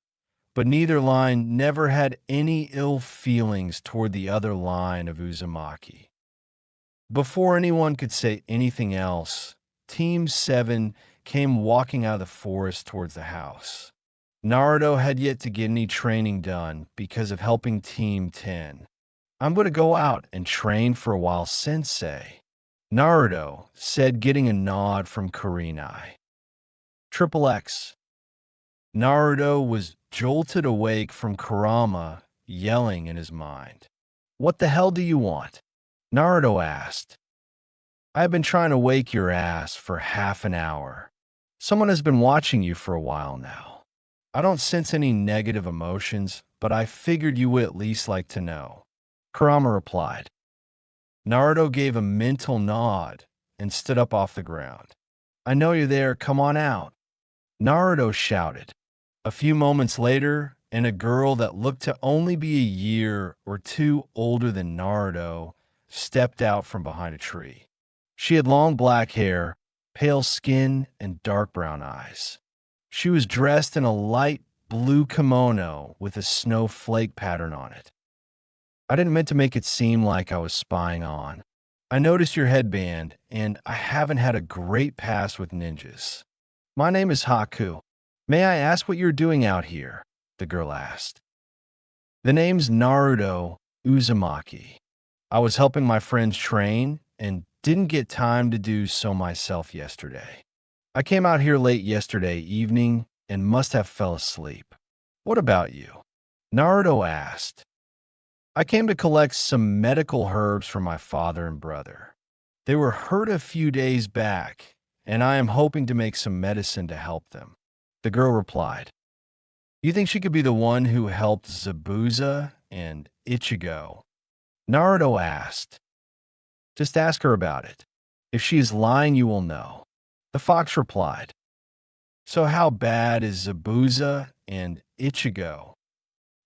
but neither line never had any ill feelings toward the other line of Uzumaki. Before anyone could say anything else, Team 7 came walking out of the forest towards the house. Naruto had yet to get any training done because of helping Team 10. I'm going to go out and train for a while, sensei, Naruto said, getting a nod from Kurenai. Triple X. Naruto was jolted awake from Kurama yelling in his mind. What the hell do you want? Naruto asked. I've been trying to wake your ass for half an hour. Someone has been watching you for a while now. I don't sense any negative emotions, but I figured you would at least like to know. Kurama replied. Naruto gave a mental nod and stood up off the ground. I know you're there, come on out. Naruto shouted. A few moments later, and a girl that looked to only be a year or 2 older than Naruto stepped out from behind a tree. She had long black hair, pale skin, and dark brown eyes. She was dressed in a light blue kimono with a snowflake pattern on it. I didn't mean to make it seem like I was spying on. I noticed your headband, and I haven't had a great past with ninjas. My name is Haku. May I ask what you're doing out here? The girl asked. The name's Naruto Uzumaki. I was helping my friends train and didn't get time to do so myself yesterday. I came out here late yesterday evening and must have fell asleep. What about you? Naruto asked. I came to collect some medical herbs for my father and brother. They were hurt a few days back, and I am hoping to make some medicine to help them. The girl replied. You think she could be the one who helped Zabuza and Ichigo? Naruto asked. Just ask her about it. If she is lying, you will know. The fox replied, "So how bad is Zabuza and Ichigo?"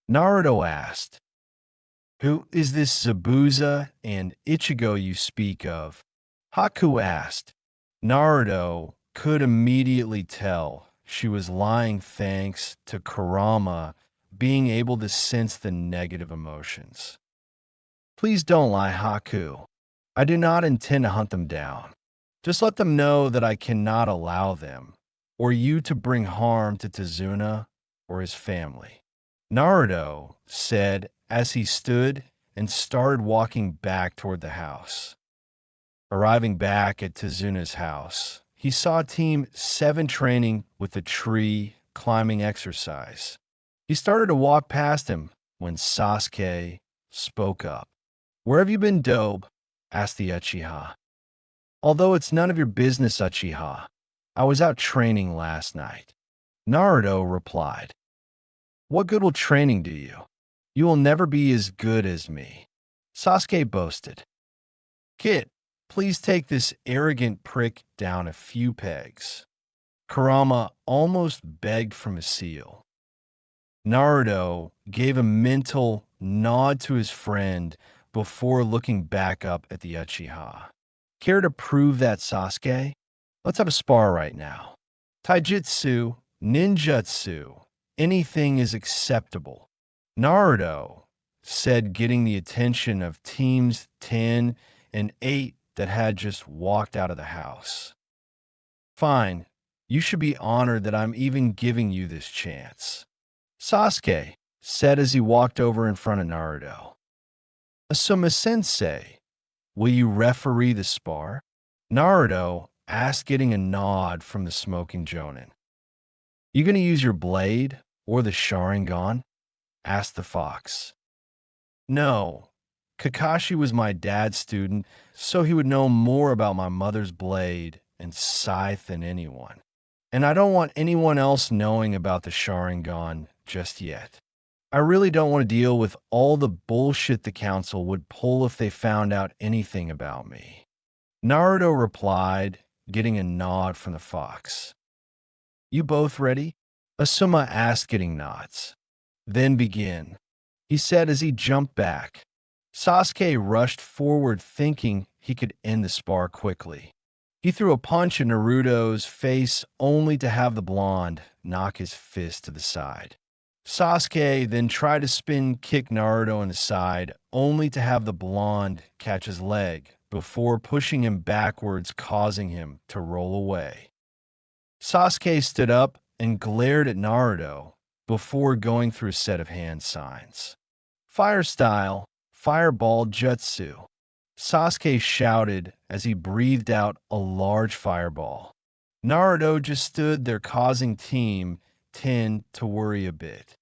Naruto asked, "Who is this Zabuza and Ichigo you speak of?" Haku asked. Naruto could immediately tell she was lying thanks to Kurama being able to sense the negative emotions. "Please don't lie, Haku. I do not intend to hunt them down. Just let them know that I cannot allow them, or you to bring harm to Tazuna or his family," Naruto said as he stood and started walking back toward the house. Arriving back at Tazuna's house, he saw Team 7 training with the tree climbing exercise. He started to walk past him when Sasuke spoke up. "Where have you been, Dobe?" asked the Uchiha. "Although it's none of your business, Uchiha. I was out training last night," Naruto replied. "What good will training do you? You will never be as good as me," Sasuke boasted. "Kid, please take this arrogant prick down a few pegs," Kurama almost begged from a seal. Naruto gave a mental nod to his friend before looking back up at the Uchiha. "Care to prove that, Sasuke? Let's have a spar right now. Taijutsu, ninjutsu, anything is acceptable," Naruto said, getting the attention of teams 10 and 8 that had just walked out of the house. "Fine, you should be honored that I'm even giving you this chance," Sasuke said as he walked over in front of Naruto. "Asuma-sensei, will you referee the spar?" Naruto asked, getting a nod from the smoking Jonin. "You gonna use your blade or the Sharingan?" asked the fox. "No. Kakashi was my dad's student, so he would know more about my mother's blade and scythe than anyone. And I don't want anyone else knowing about the Sharingan just yet. I really don't want to deal with all the bullshit the council would pull if they found out anything about me," Naruto replied, getting a nod from the fox. "You both ready?" Asuma asked, getting nods. "Then begin," he said as he jumped back. Sasuke rushed forward thinking he could end the spar quickly. He threw a punch in Naruto's face only to have the blonde knock his fist to the side. Sasuke then tried to spin kick Naruto in the side only to have the blonde catch his leg before pushing him backwards, causing him to roll away. Sasuke stood up and glared at Naruto before going through a set of hand signs. "Fire style, fireball jutsu," Sasuke shouted as he breathed out a large fireball. Naruto just stood there, causing Team 10 to worry a bit.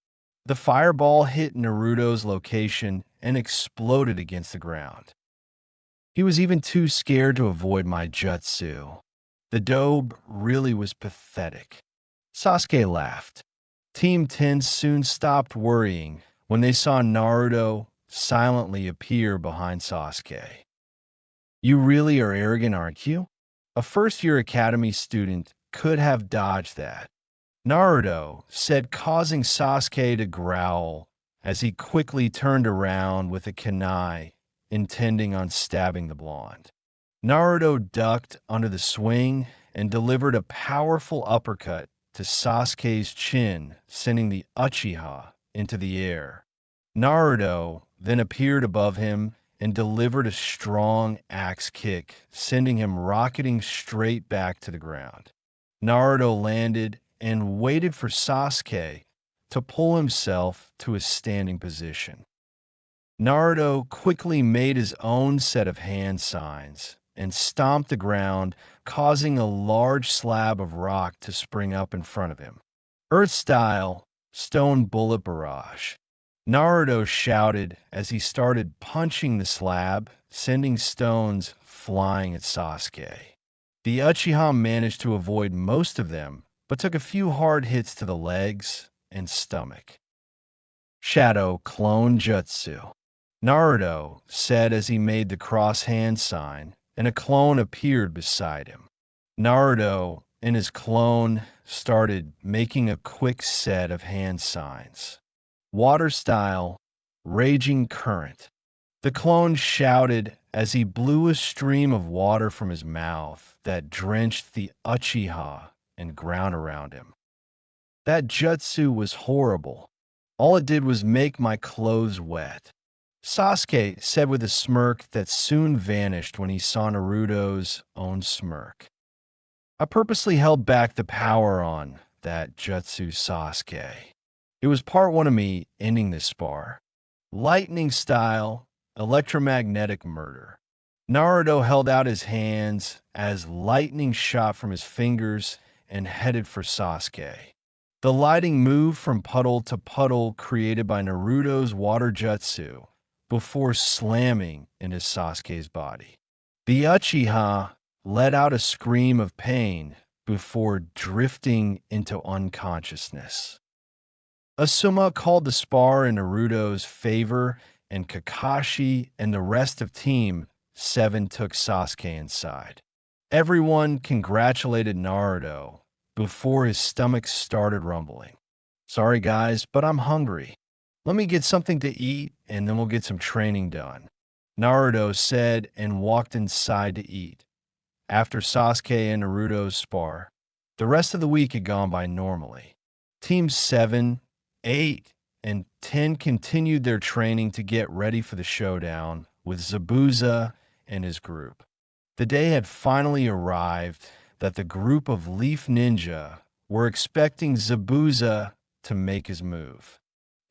The fireball hit Naruto's location and exploded against the ground. "He was even too scared to avoid my jutsu. The Dobe really was pathetic," Sasuke laughed. Team 10 soon stopped worrying when they saw Naruto silently appear behind Sasuke. "You really are arrogant, aren't you? A first-year academy student could have dodged that," Naruto said, causing Sasuke to growl as he quickly turned around with a kunai, intending on stabbing the blonde. Naruto ducked under the swing and delivered a powerful uppercut to Sasuke's chin, sending the Uchiha into the air. Naruto then appeared above him and delivered a strong axe kick, sending him rocketing straight back to the ground. Naruto landed and waited for Sasuke to pull himself to a standing position. Naruto quickly made his own set of hand signs and stomped the ground, causing a large slab of rock to spring up in front of him. "Earth style, stone bullet barrage," Naruto shouted as he started punching the slab, sending stones flying at Sasuke. The Uchiha managed to avoid most of them, but took a few hard hits to the legs and stomach. "Shadow clone jutsu," Naruto said as he made the cross hand sign, and a clone appeared beside him. Naruto and his clone started making a quick set of hand signs. Water style, raging current. The clone shouted as he blew a stream of water from his mouth that drenched the Uchiha and ground around him. That jutsu was horrible. All it did was make my clothes wet. Sasuke said with a smirk that soon vanished when he saw Naruto's own smirk. I purposely held back the power on that jutsu, Sasuke. It was part one of me ending this spar. Lightning style, electromagnetic murder. Naruto held out his hands as lightning shot from his fingers and headed for Sasuke. The lighting moved from puddle to puddle created by Naruto's water jutsu before slamming into Sasuke's body. The Uchiha let out a scream of pain before drifting into unconsciousness. Asuma called the spar in Naruto's favor, and Kakashi and the rest of Team 7 took Sasuke inside. Everyone congratulated Naruto before his stomach started rumbling. Sorry guys, but I'm hungry. Let me get something to eat and then we'll get some training done, Naruto said and walked inside to eat. After Sasuke and Naruto's spar, the rest of the week had gone by normally. Teams 7, 8, and 10 continued their training to get ready for the showdown with Zabuza and his group. The day had finally arrived that the group of Leaf Ninja were expecting Zabuza to make his move.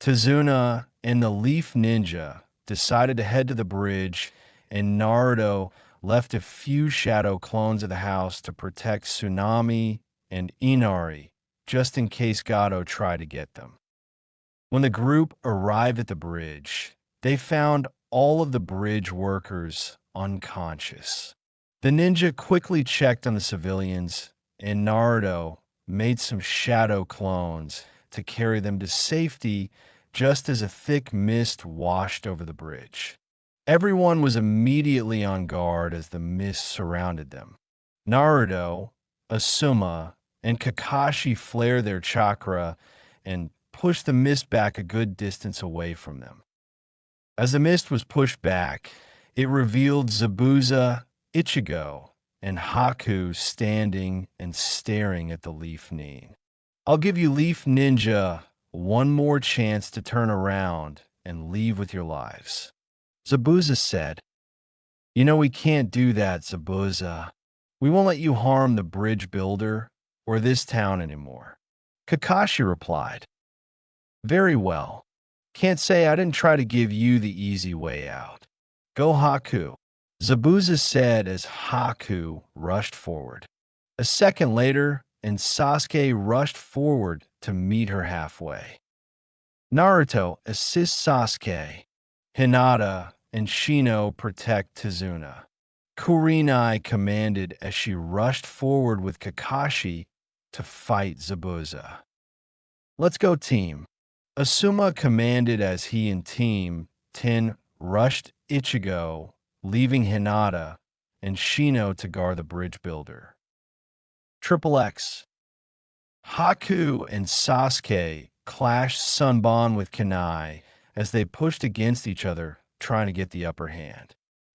Tazuna and the Leaf Ninja decided to head to the bridge, and Naruto left a few shadow clones of the house to protect Tsunami and Inari, just in case Gato tried to get them. When the group arrived at the bridge, they found all of the bridge workers unconscious. The ninja quickly checked on the civilians, and Naruto made some shadow clones to carry them to safety just as a thick mist washed over the bridge. Everyone was immediately on guard as the mist surrounded them. Naruto, Asuma, and Kakashi flared their chakra and pushed the mist back a good distance away from them. As the mist was pushed back, it revealed Zabuza, Ichigo, and Haku standing and staring at the Leaf Nin. I'll give you Leaf Ninja one more chance to turn around and leave with your lives, Zabuza said. You know we can't do that, Zabuza. We won't let you harm the bridge builder or this town anymore, Kakashi replied. Very well. Can't say I didn't try to give you the easy way out. Go Haku, Zabuza said as Haku rushed forward. A second later, and Sasuke rushed forward to meet her halfway. Naruto assists Sasuke. Hinata and Shino protect Tazuna. Kurenai commanded as she rushed forward with Kakashi to fight Zabuza. Let's go team. Asuma commanded as he and Team 10 rushed Ichigo, leaving Hinata and Shino to guard the bridge builder. Triple X. Haku and Sasuke clashed Sunban with Kunai as they pushed against each other, trying to get the upper hand.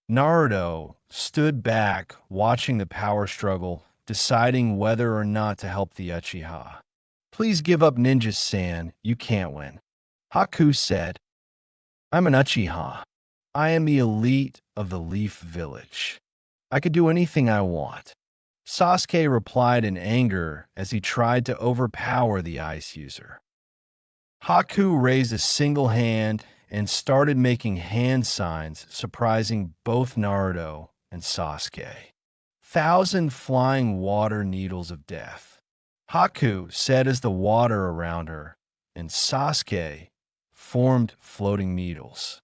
Naruto stood back, watching the power struggle, deciding whether or not to help the Uchiha. Please give up Ninja-san, you can't win, Haku said. I'm an Uchiha. I am the elite of the Leaf Village. I could do anything I want, Sasuke replied in anger as he tried to overpower the ice user. Haku raised a single hand and started making hand signs, surprising both Naruto and Sasuke. 1,000 flying water needles of death, Haku said as the water around her and Sasuke formed floating needles.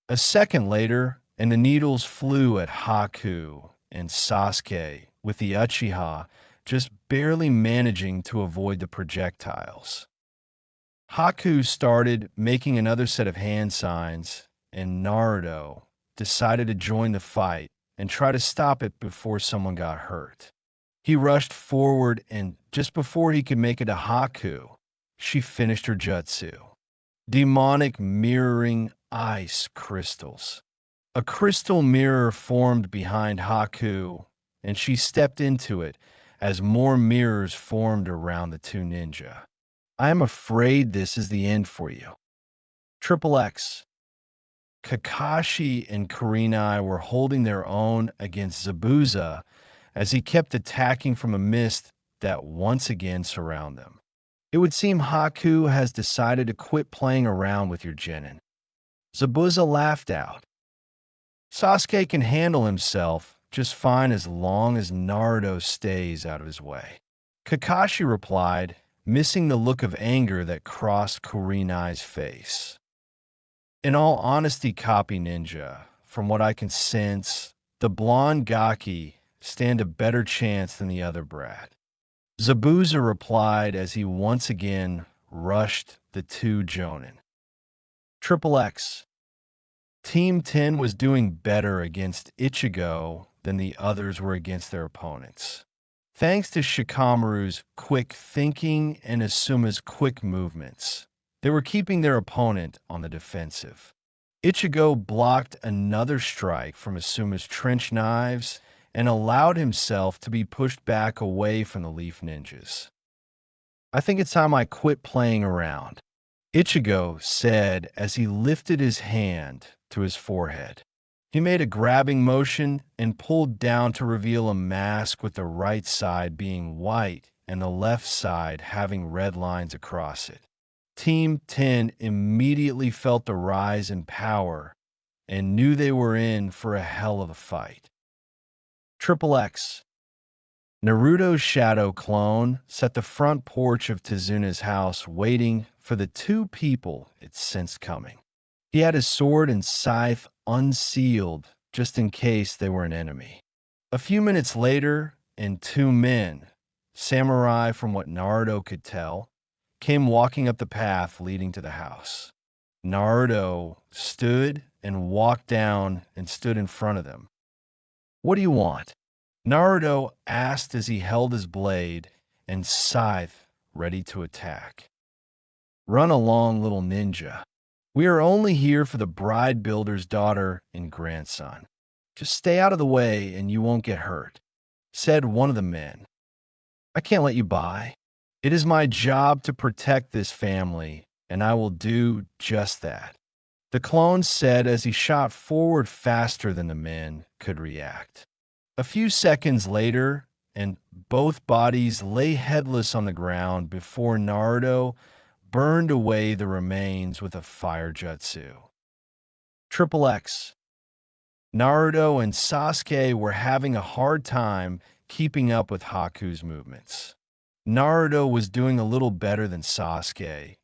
A second later, and the needles flew at Haku and Sasuke, with the Uchiha just barely managing to avoid the projectiles. Haku started making another set of hand signs, and Naruto decided to join the fight and try to stop it before someone got hurt. He rushed forward, and just before he could make it to Haku, she finished her jutsu. Demonic mirroring ice crystals. A crystal mirror formed behind Haku, and she stepped into it as more mirrors formed around the two ninja. I am afraid this is the end for you. Triple X. Kakashi and Kurenai were holding their own against Zabuza as he kept attacking from a mist that once again surrounded them. It would seem Haku has decided to quit playing around with your genin. Zabuza laughed out. Sasuke can handle himself just fine as long as Naruto stays out of his way. Kakashi replied, missing the look of anger that crossed Kurenai's face. In all honesty, Copy Ninja, from what I can sense, the blonde Gaki stand a better chance than the other brat. Zabuza replied as he once again rushed the two Jonin. Triple X. Team 10 was doing better against Ichigo than the others were against their opponents. Thanks to Shikamaru's quick thinking and Asuma's quick movements, they were keeping their opponent on the defensive. Ichigo blocked another strike from Asuma's trench knives and allowed himself to be pushed back away from the Leaf Ninjas. I think it's time I quit playing around, Ichigo said as he lifted his hand to his forehead. He made a grabbing motion and pulled down to reveal a mask with the right side being white and the left side having red lines across it. Team 10 immediately felt the rise in power and knew they were in for a hell of a fight. Triple X. Naruto's shadow clone sat the front porch of Tezuna's house waiting for the two people it sensed coming. He had his sword and scythe unsealed just in case they were an enemy. A few minutes later, and two men, samurai from what Naruto could tell, came walking up the path leading to the house. Naruto stood and walked down and stood in front of them. What do you want? Naruto asked as he held his blade and scythe ready to attack. Run along, little ninja. We are only here for the bride builder's daughter and grandson. Just stay out of the way and you won't get hurt, said one of the men. I can't let you by. It is my job to protect this family, and I will do just that, the clone said as he shot forward faster than the men could react. A few seconds later, and both bodies lay headless on the ground before Naruto burned away the remains with a fire jutsu. Triple X. Naruto and Sasuke were having a hard time keeping up with Haku's movements. Naruto was doing a little better than Sasuke,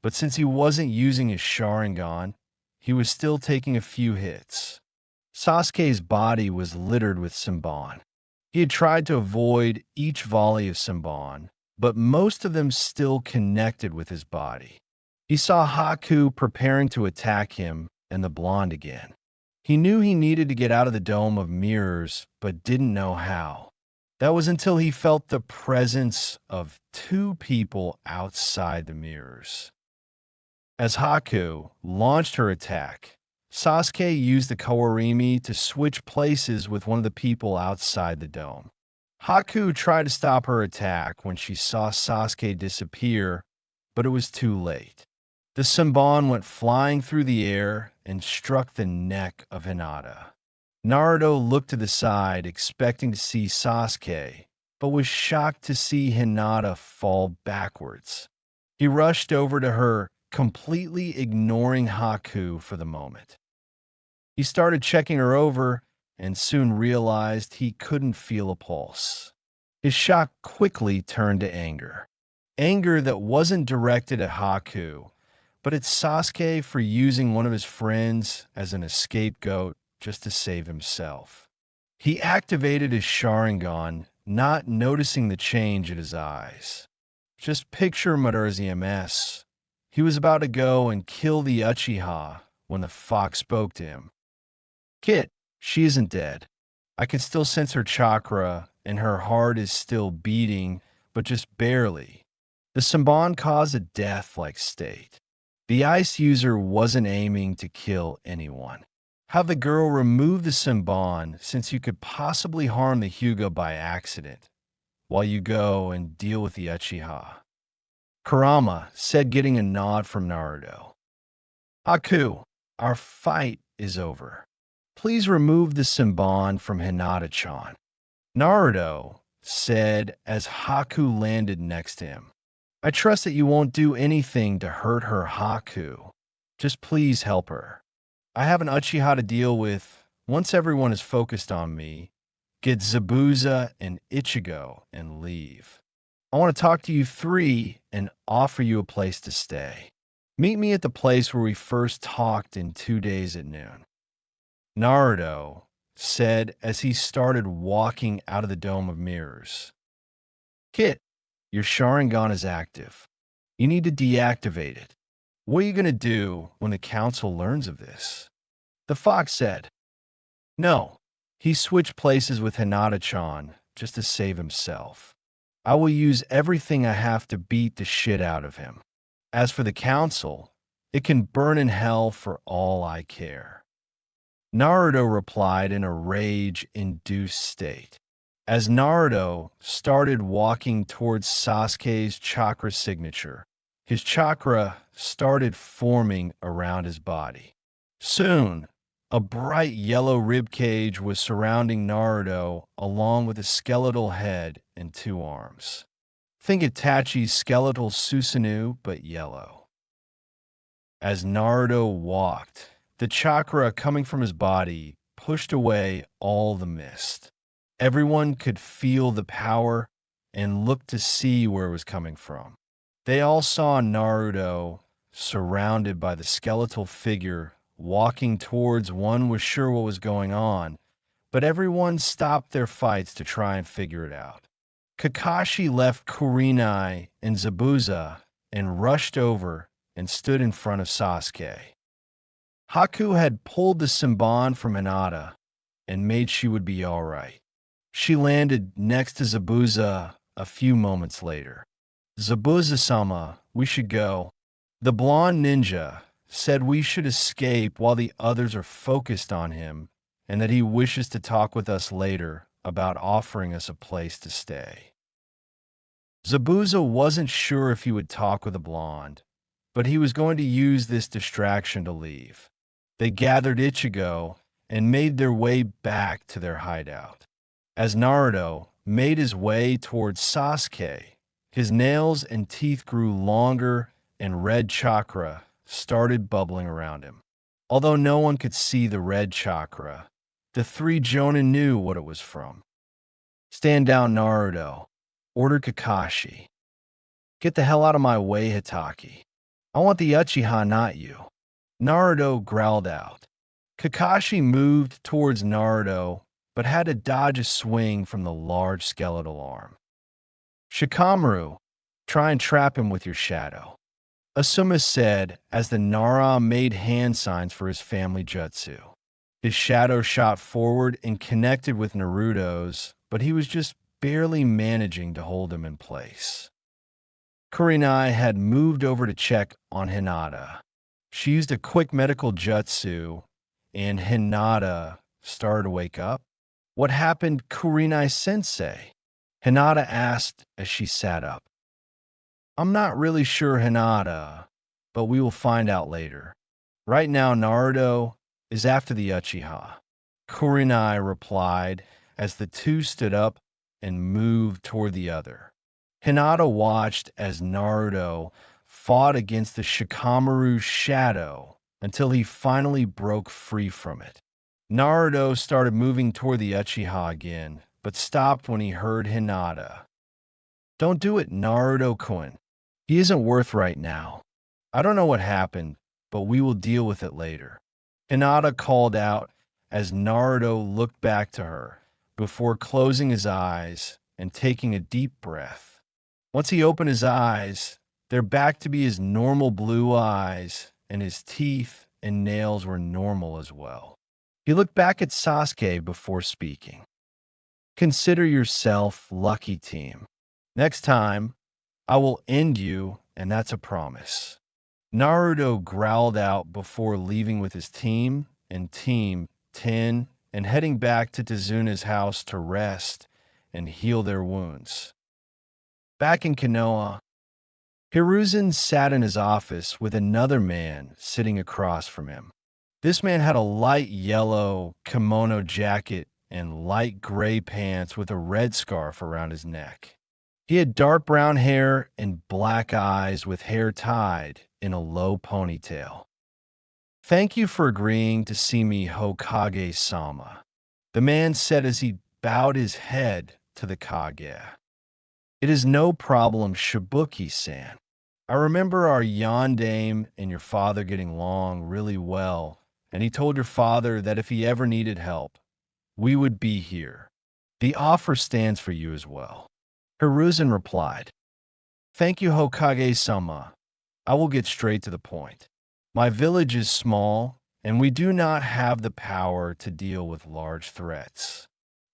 but since he wasn't using his Sharingan, he was still taking a few hits. Sasuke's body was littered with Senbon. He had tried to avoid each volley of Senbon, but most of them still connected with his body. He saw Haku preparing to attack him and the blonde again. He knew he needed to get out of the dome of mirrors, but didn't know how. That was until he felt the presence of two people outside the mirrors. As Haku launched her attack, Sasuke used the Kawarimi to switch places with one of the people outside the dome. Haku tried to stop her attack when she saw Sasuke disappear, but it was too late. The Senbon went flying through the air and struck the neck of Hinata. Naruto looked to the side, expecting to see Sasuke, but was shocked to see Hinata fall backwards. He rushed over to her, completely ignoring Haku for the moment. He started checking her over and soon realized he couldn't feel a pulse. His shock quickly turned to anger. Anger that wasn't directed at Haku, but at Sasuke for using one of his friends as an scapegoat just to save himself. He activated his Sharingan, not noticing the change in his eyes. Just picture Madara MS. He was about to go and kill the Uchiha when the fox spoke to him. Kid, she isn't dead. I can still sense her chakra, and her heart is still beating, but just barely. The Samban caused a death-like state. The ice user wasn't aiming to kill anyone. Have the girl remove the Samban since you could possibly harm the Hyuga by accident, while you go and deal with the Uchiha. Kurama said, getting a nod from Naruto. Haku, our fight is over. Please remove the Samban from Hinata-chan. Naruto said as Haku landed next to him. I trust that you won't do anything to hurt her, Haku. Just please help her. I have an Uchiha to deal with. Once everyone is focused on me, get Zabuza and Ichigo and leave. I want to talk to you three and offer you a place to stay. Meet me at the place where we first talked in 2 days at noon. Naruto said as he started walking out of the Dome of Mirrors. Kit, your Sharingan is active. You need to deactivate it. What are you going to do when the council learns of this? The fox said. No, he switched places with Hinata-chan just to save himself. I will use everything I have to beat the shit out of him. As for the council, it can burn in hell for all I care. Naruto replied in a rage-induced state. As Naruto started walking towards Sasuke's chakra signature, his chakra started forming around his body. Soon, a bright yellow ribcage was surrounding Naruto along with a skeletal head and 2 arms. Think Itachi's skeletal Susanoo, but yellow. As Naruto walked, the chakra coming from his body pushed away all the mist. Everyone could feel the power and looked to see where it was coming from. They all saw Naruto surrounded by the skeletal figure walking towards one was sure what was going on, but everyone stopped their fights to try and figure it out. Kakashi left Kurenai and Zabuza and rushed over and stood in front of Sasuke. Haku had pulled the Samban from Hinata and made she would be all right. She landed next to Zabuza a few moments later. Zabuza-sama, we should go. The blonde ninja said we should escape while the others are focused on him and that he wishes to talk with us later about offering us a place to stay. Zabuza wasn't sure if he would talk with the blonde, but he was going to use this distraction to leave. They gathered Ichigo and made their way back to their hideout. As Naruto made his way towards Sasuke, his nails and teeth grew longer and red chakra started bubbling around him. Although no one could see the red chakra, the 3 Jonin knew what it was from. Stand down, Naruto, ordered Kakashi. Get the hell out of my way, Hitaki. I want the Uchiha, not you. Naruto growled out. Kakashi moved towards Naruto, but had to dodge a swing from the large skeletal arm. Shikamaru, try and trap him with your shadow, Asuma said as the Nara made hand signs for his family jutsu. His shadow shot forward and connected with Naruto's, but he was just barely managing to hold him in place. Kurenai had moved over to check on Hinata. She used a quick medical jutsu, and Hinata started to wake up. What happened, Kurenai-sensei? Hinata asked as she sat up. I'm not really sure, Hinata, but we will find out later. Right now, Naruto is after the Uchiha. Kurenai replied as the two stood up and moved toward the other. Hinata watched as Naruto fought against the Shikamaru's shadow until he finally broke free from it. Naruto started moving toward the Uchiha again, but stopped when he heard Hinata. Don't do it, Naruto-kun. He isn't worth right now. I don't know what happened, but we will deal with it later. Hinata called out as Naruto looked back to her before closing his eyes and taking a deep breath. Once he opened his eyes, they're back to be his normal blue eyes, and his teeth and nails were normal as well. He looked back at Sasuke before speaking. Consider yourself lucky, team. Next time, I will end you, and that's a promise. Naruto growled out before leaving with his team and Team 10 and heading back to Tazuna's house to rest and heal their wounds. Back in Konoha, Hiruzen sat in his office with another man sitting across from him. This man had a light yellow kimono jacket and light gray pants with a red scarf around his neck. He had dark brown hair and black eyes with hair tied in a low ponytail. Thank you for agreeing to see me, Hokage-sama, the man said as he bowed his head to the Kage. It is no problem, Shibuki-san. I remember our yondaime and your father getting along really well, and he told your father that if he ever needed help, we would be here. The offer stands for you as well. Hiruzen replied, Thank you, Hokage-sama. I will get straight to the point. My village is small, and we do not have the power to deal with large threats.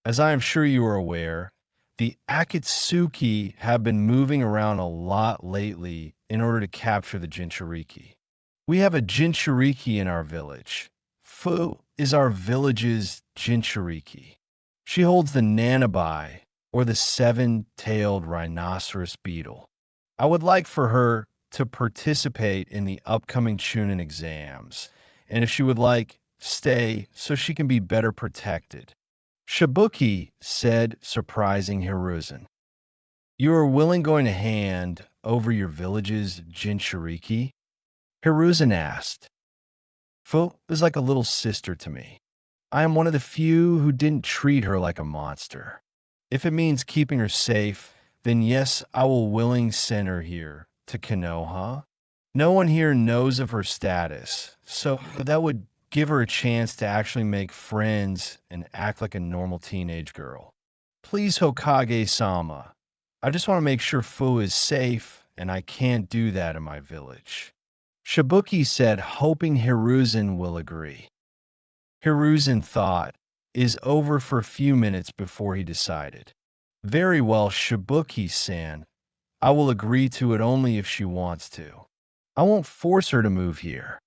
As I am sure you are aware, the Akatsuki have been moving around a lot lately in order to capture the Jinchuriki. We have a Jinchuriki in our village. Fu is our village's Jinchuriki. She holds the Nanabai, or the seven-tailed rhinoceros beetle. I would like for her to participate in the upcoming Chunin exams, and if she would like, stay so she can be better protected. Shibuki said, surprising Hiruzen. You are willing going to hand over your village's Jinchuriki? Hiruzen asked. Fu is like a little sister to me. I am one of the few who didn't treat her like a monster. If it means keeping her safe, then yes, I will willingly send her here to Konoha. No one here knows of her status, so that would give her a chance to actually make friends and act like a normal teenage girl. Please, Hokage-sama, I just want to make sure Fu is safe, and I can't do that in my village. Shibuki said, hoping Hiruzen will agree. Hiruzen thought is over for a few minutes before he decided. Very well, Shibuki-san. I will agree to it only if she wants to. I won't force her to move here.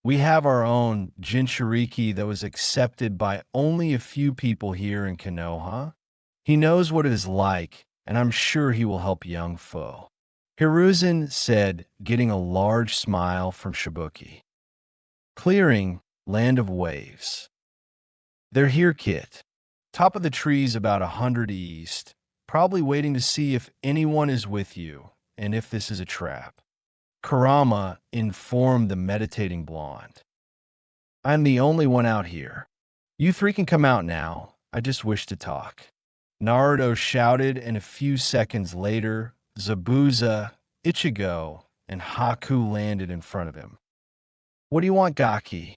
We have our own Jinchuriki that was accepted by only a few people here in Konoha. He knows what it is like, and I'm sure he will help young Fu. Hiruzen said, getting a large smile from Shibuki. Clearing, land of waves. They're here, Kit. Top of the trees about 100 east, probably waiting to see if anyone is with you, and if this is a trap. Kurama informed the meditating blonde. I'm the only one out here. You three can come out now. I just wish to talk. Naruto shouted, and a few seconds later, Zabuza, Ichigo, and Haku landed in front of him. What do you want, Gaki?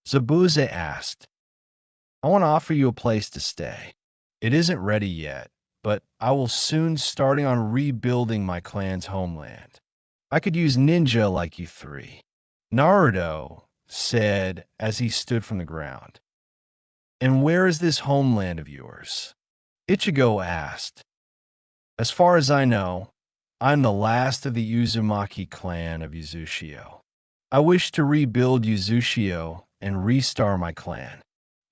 Zabuza asked. I want to offer you a place to stay. It isn't ready yet, but I will soon starting on rebuilding my clan's homeland. I could use ninja like you three. Naruto said as he stood from the ground. And where is this homeland of yours? Ichigo asked. As far as I know, I'm the last of the Uzumaki clan of Uzushio. I wish to rebuild Uzushio and restart my clan.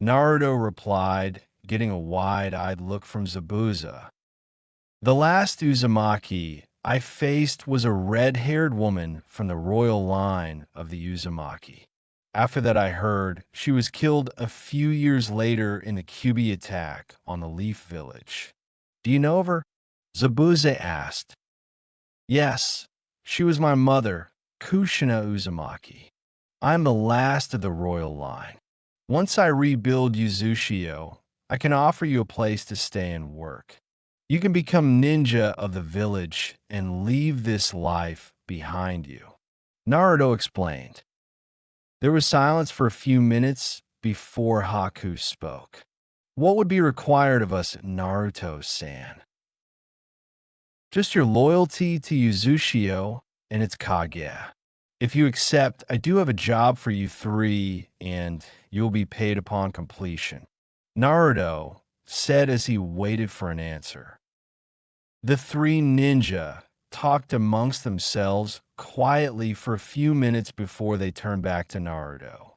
Naruto replied, getting a wide-eyed look from Zabuza. The last Uzumaki I faced was a red-haired woman from the royal line of the Uzumaki. After that, I heard she was killed a few years later in the Kyuubi attack on the Leaf Village. Do you know of her? Zabuza asked. Yes, she was my mother, Kushina Uzumaki. I'm the last of the royal line. Once I rebuild Uzushio, I can offer you a place to stay and work. You can become ninja of the village and leave this life behind you. Naruto explained. There was silence for a few minutes before Haku spoke. What would be required of us, Naruto-san? Just your loyalty to Uzushio and its Kage. If you accept, I do have a job for you three, and you will be paid upon completion. Naruto said as he waited for an answer. The three ninja talked amongst themselves quietly for a few minutes before they turned back to Naruto.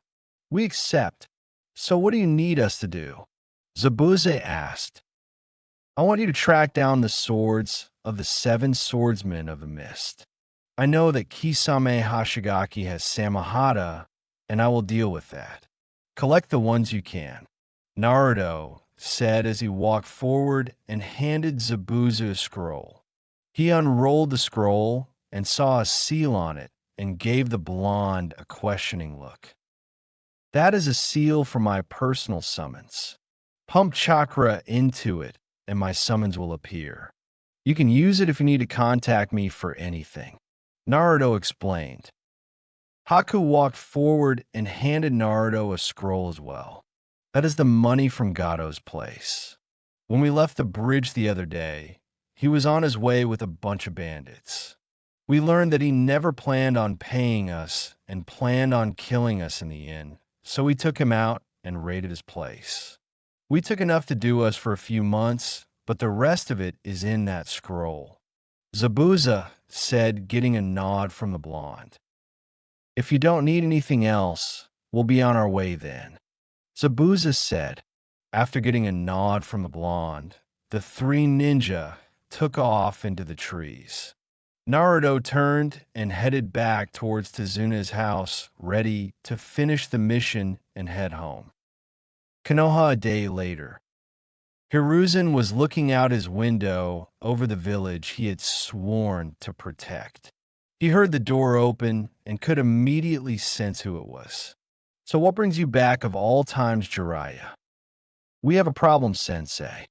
We accept. So what do you need us to do? Zabuza asked. I want you to track down the swords of the seven swordsmen of the mist. I know that Kisame Hashigaki has Samahata, and I will deal with that. Collect the ones you can. Naruto said as he walked forward and handed Zabuza a scroll. He unrolled the scroll and saw a seal on it and gave the blonde a questioning look. That is a seal for my personal summons. Pump chakra into it and my summons will appear. You can use it if you need to contact me for anything. Naruto explained. Haku walked forward and handed Naruto a scroll as well. That is the money from Gato's place. When we left the bridge the other day, he was on his way with a bunch of bandits. We learned that he never planned on paying us and planned on killing us in the end, so we took him out and raided his place. We took enough to do us for a few months, but the rest of it is in that scroll. Zabuza said, getting a nod from the blonde. If you don't need anything else, we'll be on our way then. Zabuza said. After getting a nod from the blonde, the three ninja took off into the trees. Naruto turned and headed back towards Tezuna's house, ready to finish the mission and head home. Konoha a day later. Hiruzen was looking out his window over the village he had sworn to protect. He heard the door open and could immediately sense who it was. So what brings you back of all times, Jiraiya? We have a problem, Sensei.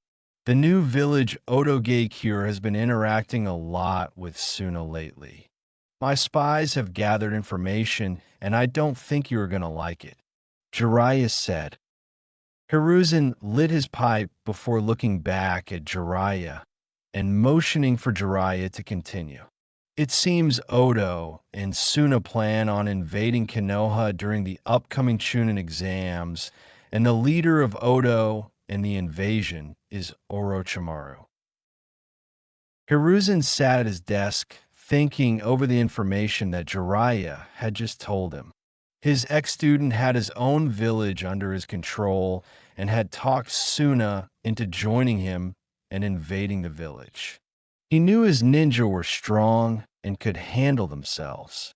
The new village Otoge Cure has been interacting a lot with Susanoo lately. My spies have gathered information, and I don't think you are going to like it. Jiraiya said. Hiruzen lit his pipe before looking back at Jiraiya and motioning for Jiraiya to continue. It seems Odo and Susanoo plan on invading Konoha during the upcoming Chunin exams, and the leader of Odo and the invasion is Orochimaru. Hiruzen sat at his desk, thinking over the information that Jiraiya had just told him. His ex-student had his own village under his control and had talked Susanoo into joining him and invading the village. He knew his ninja were strong and could handle themselves.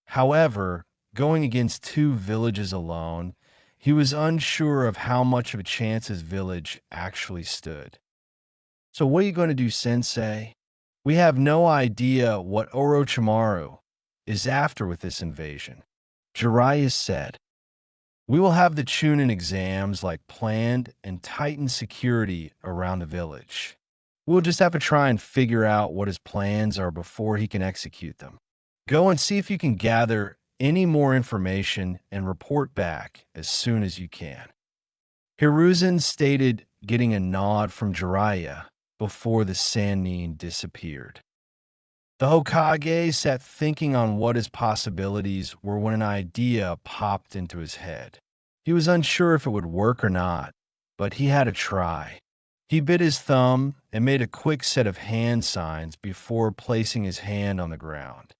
However, going against two villages alone, he was unsure of how much of a chance his village actually stood. So what are you going to do, Sensei? We have no idea what Orochimaru is after with this invasion. Jiraiya said, we will have the Chunin exams like planned and tighten security around the village. We'll just have to try and figure out what his plans are before he can execute them. Go and see if you can gather any more information and report back as soon as you can. Hiruzen stated, getting a nod from Jiraiya before the Sannin disappeared. The Hokage sat thinking on what his possibilities were when an idea popped into his head. He was unsure if it would work or not, but he had to try. He bit his thumb and made a quick set of hand signs before placing his hand on the ground,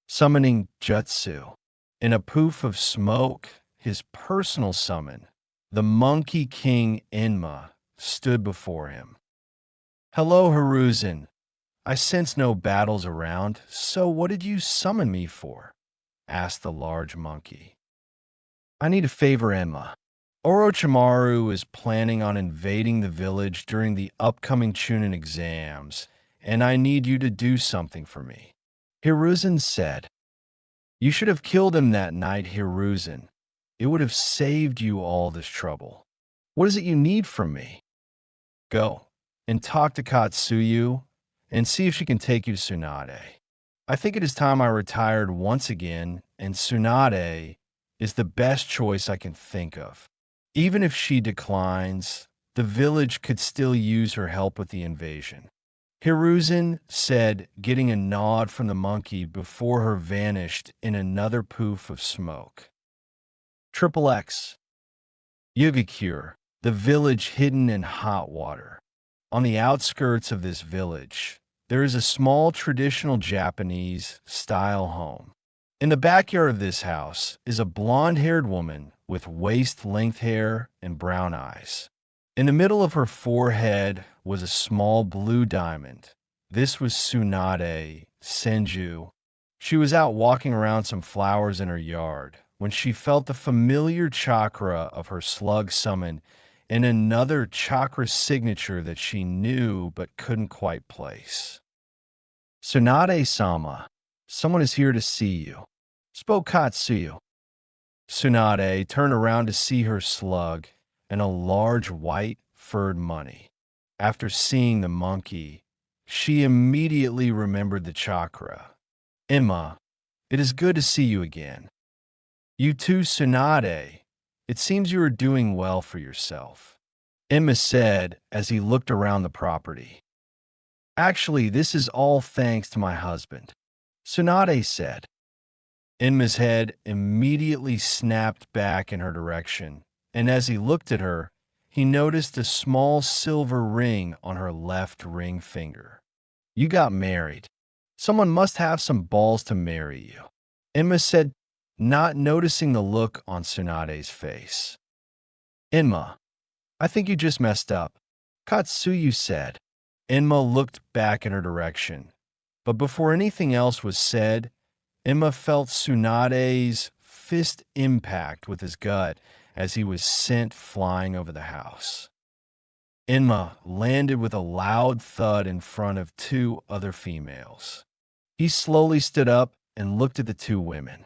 summoning Jutsu. In a poof of smoke, his personal summon, the Monkey King Enma, stood before him. Hello, Hiruzen. I sense no battles around, so what did you summon me for? Asked the large monkey. I need a favor, Enma. Orochimaru is planning on invading the village during the upcoming Chunin exams, and I need you to do something for me. Hiruzen said. You should have killed him that night, Hiruzen. It would have saved you all this trouble. What is it you need from me? Go and talk to Katsuyu and see if she can take you to Tsunade. I think it is time I retired once again, and Tsunade is the best choice I can think of. Even if she declines, the village could still use her help with the invasion. Hiruzen said, getting a nod from the monkey before her vanished in another poof of smoke. Triple X. Yugikure, the village hidden in hot water. On the outskirts of this village, there is a small traditional Japanese-style home. In the backyard of this house is a blonde-haired woman with waist-length hair and brown eyes. In the middle of her forehead was a small blue diamond. This was Tsunade Senju. She was out walking around some flowers in her yard when she felt the familiar chakra of her slug summon and another chakra signature that she knew but couldn't quite place. Tsunade-sama, someone is here to see you, spoke Katsuyu. Tsunade turned around to see her slug and a large white furred money. After seeing the monkey, she immediately remembered the chakra. Emma, it is good to see you again. You too, Tsunade. It seems you are doing well for yourself, Emma said as he looked around the property. Actually, this is all thanks to my husband, Tsunade said. Emma's head immediately snapped back in her direction, and as he looked at her, he noticed a small silver ring on her left ring finger. You got married. Someone must have some balls to marry you, Emma said, not noticing the look on Tsunade's face. Emma, I think you just messed up, Katsuyu said. Emma looked back in her direction, but before anything else was said, Emma felt Tsunade's fist impact with his gut as he was sent flying over the house. Emma landed with a loud thud in front of two other females. He slowly stood up and looked at the two women.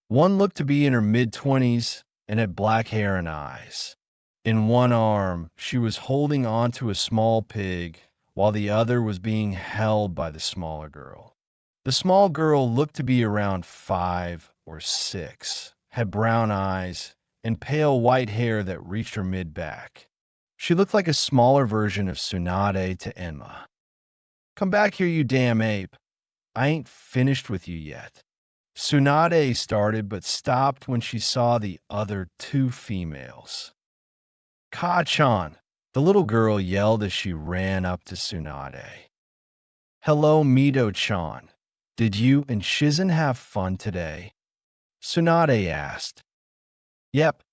One looked to be in her mid-20s and had black hair and eyes. In one arm, she was holding onto a small pig, while the other was being held by the smaller girl. The small girl looked to be around 5 or 6, had brown eyes, and pale white hair that reached her mid-back. She looked like a smaller version of Tsunade to Emma. Come back here, you damn ape. I ain't finished with you yet. Tsunade started but stopped when she saw the other two females. Ka-chan, the little girl yelled as she ran up to Tsunade. Hello, Mito-chan. Did you and Shizen have fun today? Tsunade asked. Yep,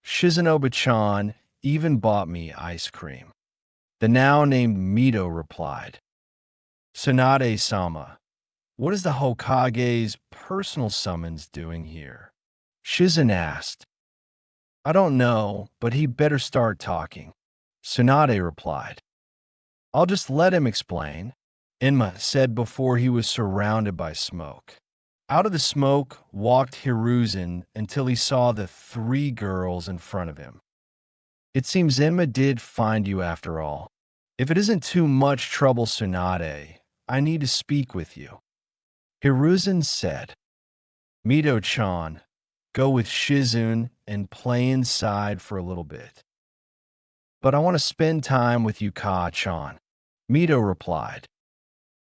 Shizanobu-chan even bought me ice cream. The now named Mito replied. Tsunade-sama, what is the Hokage's personal summons doing here? Shizen asked. I don't know, but he better start talking. Tsunade replied. I'll just let him explain, Enma said before he was surrounded by smoke. Out of the smoke walked Hiruzen until he saw the 3 girls in front of him. It seems Enma did find you after all. If it isn't too much trouble, Tsunade, I need to speak with you. Hiruzen said, Mito-chan, go with Shizun and play inside for a little bit. But I want to spend time with you, Ka-chan. Mito replied.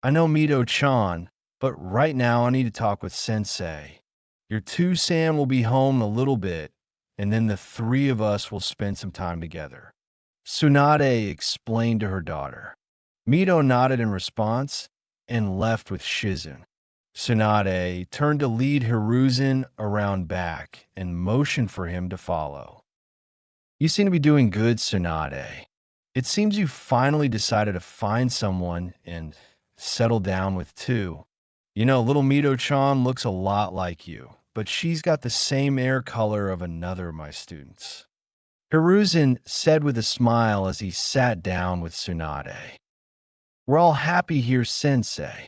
I know Mito-chan, but right now I need to talk with Sensei. Your 2-san will be home in a little bit, and then the 3 of us will spend some time together. Tsunade explained to her daughter. Mito nodded in response and left with Shizun. Tsunade turned to lead Hiruzen around back and motioned for him to follow. You seem to be doing good, Tsunade. It seems you finally decided to find someone and settle down with 2. You know, little Mito-chan looks a lot like you, but she's got the same hair color of another of my students. Hiruzen said with a smile as he sat down with Tsunade. We're all happy here, Sensei.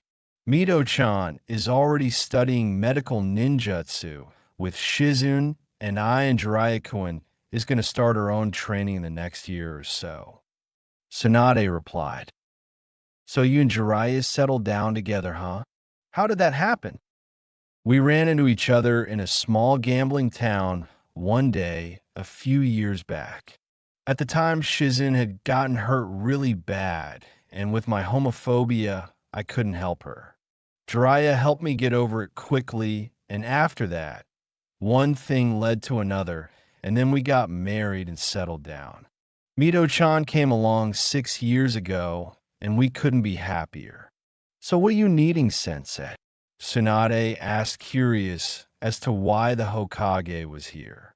Mito-chan is already studying medical ninjutsu with Shizun, and I and Jiraiya-kun is going to start our own training in the next year or so. Tsunade replied. So you and Jiraiya settled down together, huh? How did that happen? We ran into each other in a small gambling town one day a few years back. At the time, Shizun had gotten hurt really bad, and with my homophobia, I couldn't help her. Jiraiya helped me get over it quickly, and after that, one thing led to another, and then we got married and settled down. Mito-chan came along 6 years ago, and we couldn't be happier. So what are you needing, Sensei? Tsunade asked, curious as to why the Hokage was here.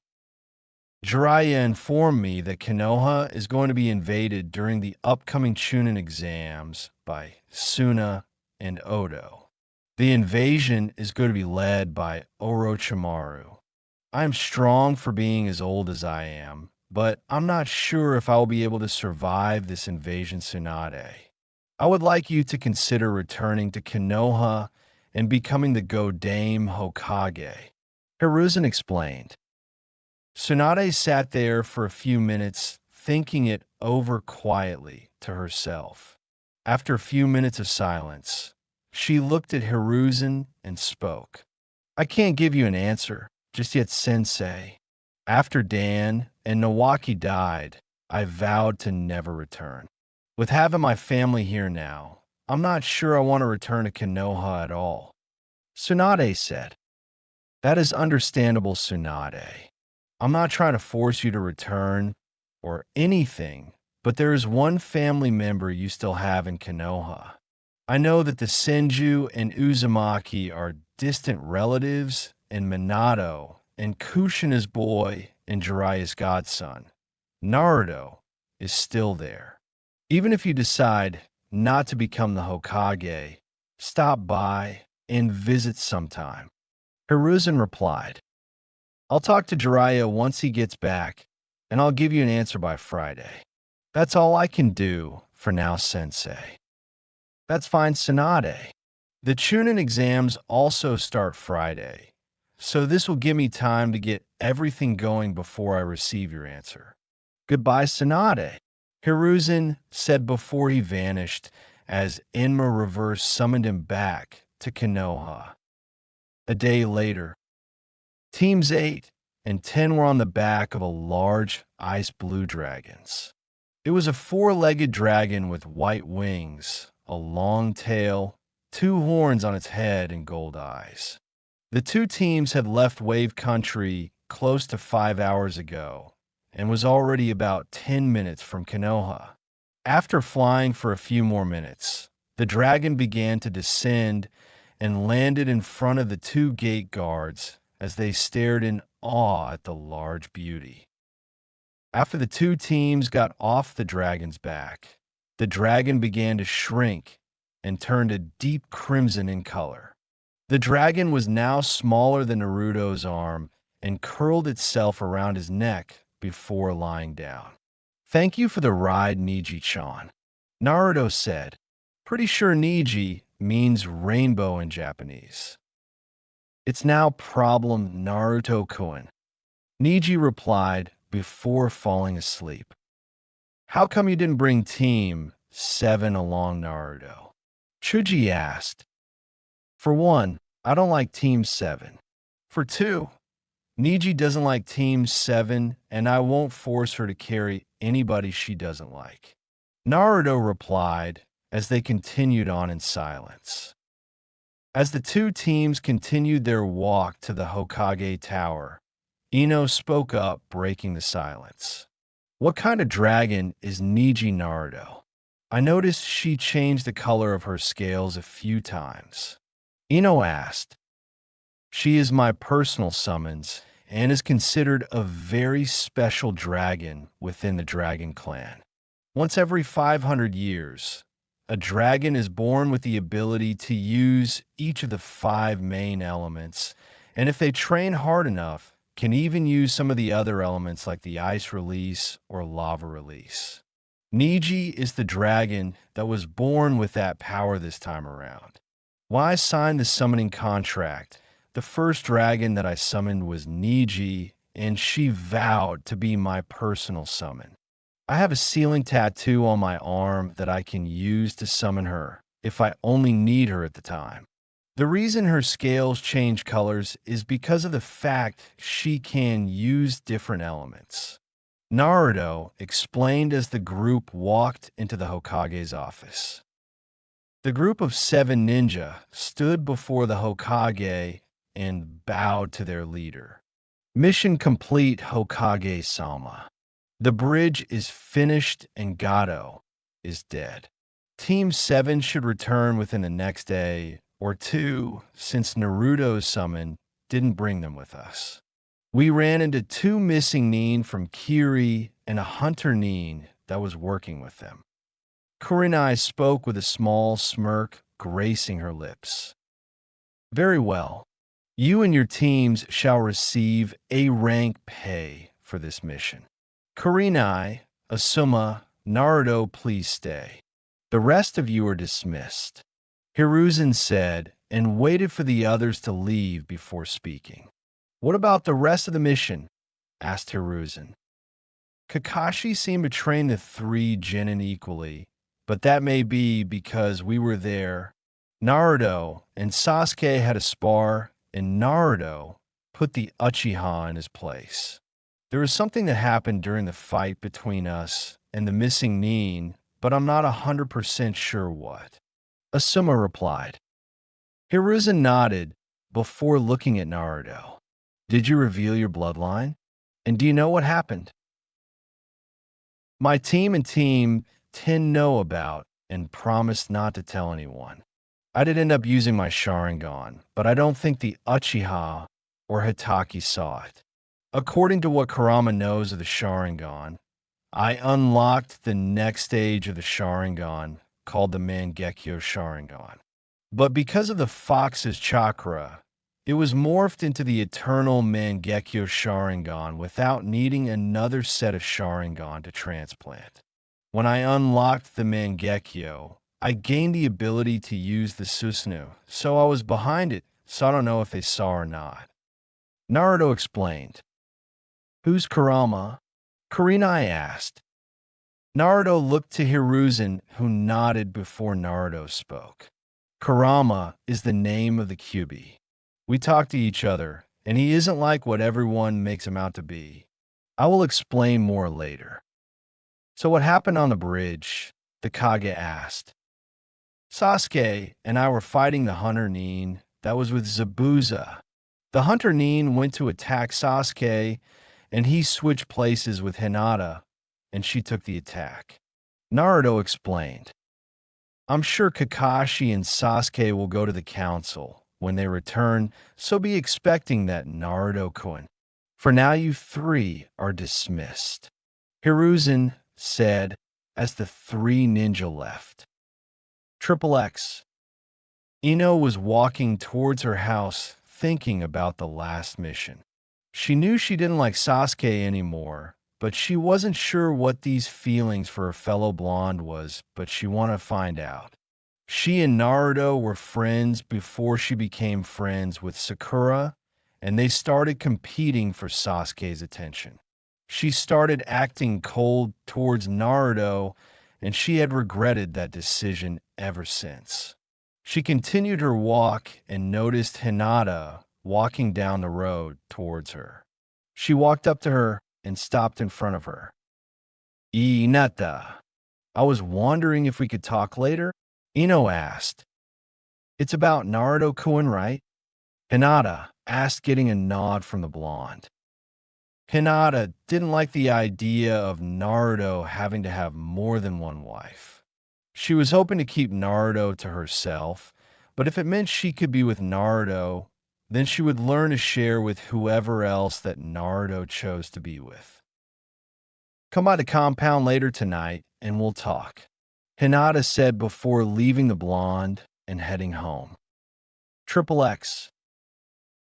Jiraiya informed me that Konoha is going to be invaded during the upcoming Chunin exams by Suna and Odo. The invasion is going to be led by Orochimaru. I am strong for being as old as I am, but I'm not sure if I will be able to survive this invasion, Tsunade. I would like you to consider returning to Konoha and becoming the Godame Hokage. Hiruzen explained. Tsunade sat there for a few minutes, thinking it over quietly to herself. After a few minutes of silence, she looked at Hiruzen and spoke. I can't give you an answer just yet, Sensei. After Dan and Nawaki died, I vowed to never return. With having my family here now, I'm not sure I want to return to Konoha at all. Tsunade said. That is understandable, Tsunade. I'm not trying to force you to return or anything, but there is one family member you still have in Konoha. I know that the Senju and Uzumaki are distant relatives, and Minato and Kushina's boy and Jiraiya's godson, Naruto, is still there. Even if you decide not to become the Hokage, stop by and visit sometime. Hiruzen replied, I'll talk to Jiraiya once he gets back, and I'll give you an answer by Friday. That's all I can do for now, Sensei. That's fine, Tsunade. The Chunin exams also start Friday, so this will give me time to get everything going before I receive your answer. Goodbye, Tsunade, Hiruzen said before he vanished as Enma Reverse summoned him back to Konoha. A day later, Teams 8 and 10 were on the back of a large ice blue dragons. It was a four-legged dragon with white wings, a long tail, two horns on its head, and gold eyes. The two teams had left Wave Country close to 5 hours ago and was already about 10 minutes from Konoha. After flying for a few more minutes, the dragon began to descend and landed in front of the two gate guards as they stared in awe at the large beauty. After the two teams got off the dragon's back, the dragon began to shrink and turned a deep crimson in color. The dragon was now smaller than Naruto's arm and curled itself around his neck before lying down. Thank you for the ride, Niji-chan, Naruto said. Pretty sure Niji means rainbow in Japanese. It's now problem Naruto-kun, Niji replied before falling asleep. How come you didn't bring Team 7 along, Naruto? Chuji asked. For one, I don't like Team 7. For two, Niji doesn't like Team 7, and I won't force her to carry anybody she doesn't like. Naruto replied as they continued on in silence. As the two teams continued their walk to the Hokage Tower, Ino spoke up, breaking the silence. What kind of dragon is Niji, Naruto? I noticed she changed the color of her scales a few times. Ino asked. She is my personal summons and is considered a very special dragon within the Dragon Clan. Once every 500 years, a dragon is born with the ability to use each of the 5 main elements, and if they train hard enough, can even use some of the other elements like the ice release or lava release. Niji is the dragon that was born with that power this time around. When I signed the summoning contract, the first dragon that I summoned was Niji, and she vowed to be my personal summon. I have a ceiling tattoo on my arm that I can use to summon her if I only need her at the time. The reason her scales change colors is because of the fact she can use different elements. Naruto explained as the group walked into the Hokage's office. The group of 7 ninja stood before the Hokage and bowed to their leader. Mission complete, Hokage-sama. The bridge is finished and Gato is dead. Team 7 should return within the next day or two, since Naruto's summon didn't bring them with us. We ran into 2 missing nin from Kiri and a hunter nin that was working with them. Kurenai spoke with a small smirk gracing her lips. Very well. You and your teams shall receive A-rank pay for this mission. Kurenai, Asuma, Naruto, please stay. The rest of you are dismissed. Hiruzen said and waited for the others to leave before speaking. What about the rest of the mission? Asked Hiruzen. Kakashi seemed to train the 3 genin equally, but that may be because we were there. Naruto and Sasuke had a spar, and Naruto put the Uchiha in his place. There was something that happened during the fight between us and the missing nin, but I'm not 100% sure what. Asuma replied. Hiruzen nodded before looking at Naruto. Did you reveal your bloodline? And do you know what happened? My team and Team 10 know about and promised not to tell anyone. I did end up using my Sharingan, but I don't think the Uchiha or Hitaki saw it. According to what Kurama knows of the Sharingan, I unlocked the next stage of the Sharingan, called the Mangekyo Sharingan. But because of the fox's chakra, it was morphed into the eternal Mangekyo Sharingan without needing another set of Sharingan to transplant. When I unlocked the Mangekyo, I gained the ability to use the Susanoo, so I was behind it, so I don't know if they saw or not. Naruto explained. Who's Kurama? Kurenai asked. Naruto looked to Hiruzen, who nodded before Naruto spoke. Kurama is the name of the Kyuubi. We talk to each other, and he isn't like what everyone makes him out to be. I will explain more later. So what happened on the bridge? The Kage asked. Sasuke and I were fighting the hunter nin that was with Zabuza. The hunter nin went to attack Sasuke, and he switched places with Hinata, and she took the attack. Naruto explained. I'm sure Kakashi and Sasuke will go to the council when they return, so be expecting that, Naruto-kun. For now, you 3 are dismissed. Hiruzen said as the 3 ninja left. Triple X. Ino was walking towards her house thinking about the last mission. She knew she didn't like Sasuke anymore, but she wasn't sure what these feelings for her fellow blonde was, but she wanted to find out. She and Naruto were friends before she became friends with Sakura, and they started competing for Sasuke's attention. She started acting cold towards Naruto, and she had regretted that decision ever since. She continued her walk and noticed Hinata walking down the road towards her. She walked up to her and stopped in front of her. Hinata, I was wondering if we could talk later? Ino asked. It's about Naruto-kun, right? Hinata asked, getting a nod from the blonde. Hinata didn't like the idea of Naruto having to have more than one wife. She was hoping to keep Naruto to herself, but if it meant she could be with Naruto, then she would learn to share with whoever else that Naruto chose to be with. Come by the compound later tonight and we'll talk, Hinata said before leaving the blonde and heading home. Triple X.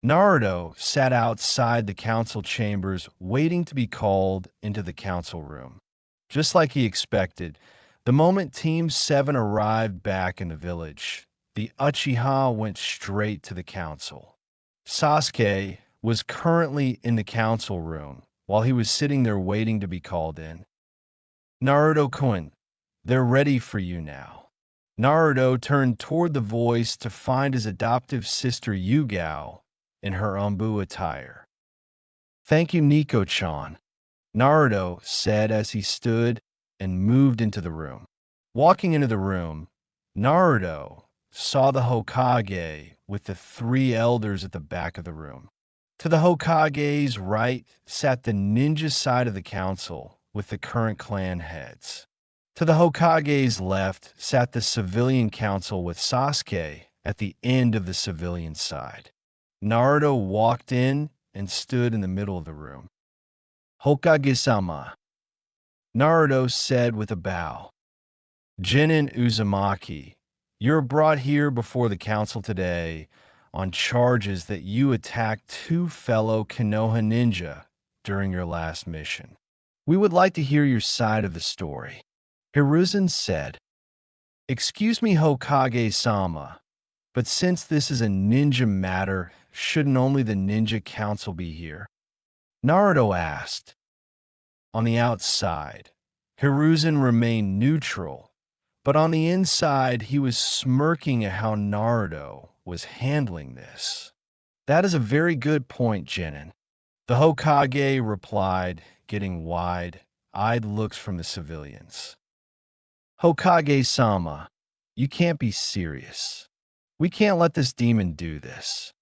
Naruto sat outside the council chambers waiting to be called into the council room. Just like he expected, the moment Team 7 arrived back in the village, the Uchiha went straight to the council. Sasuke was currently in the council room while he was sitting there waiting to be called in. Naruto-kun, they're ready for you now. Naruto turned toward the voice to find his adoptive sister Yugao in her Anbu attire. Thank you, Nico-chan. Naruto said as he stood and moved into the room. Walking into the room, Naruto saw the Hokage with the three elders at the back of the room. To the Hokage's right sat the ninja side of the council with the current clan heads. To the Hokage's left sat the civilian council with Sasuke at the end of the civilian side. Naruto walked in and stood in the middle of the room. Hokage-sama, Naruto said with a bow. Jinin Uzumaki, you're brought here before the council today on charges that you attacked two fellow Konoha ninja during your last mission. We would like to hear your side of the story. Hiruzen said, Excuse me, Hokage-sama, but since this is a ninja matter, shouldn't only the ninja council be here? Naruto asked. On the outside, Hiruzen remained neutral, but on the inside he was smirking at how Naruto was handling this. That is a very good point, Jinin. The Hokage replied, getting wide-eyed looks from the civilians. Hokage-sama, you can't be serious. We can't let this demon do this.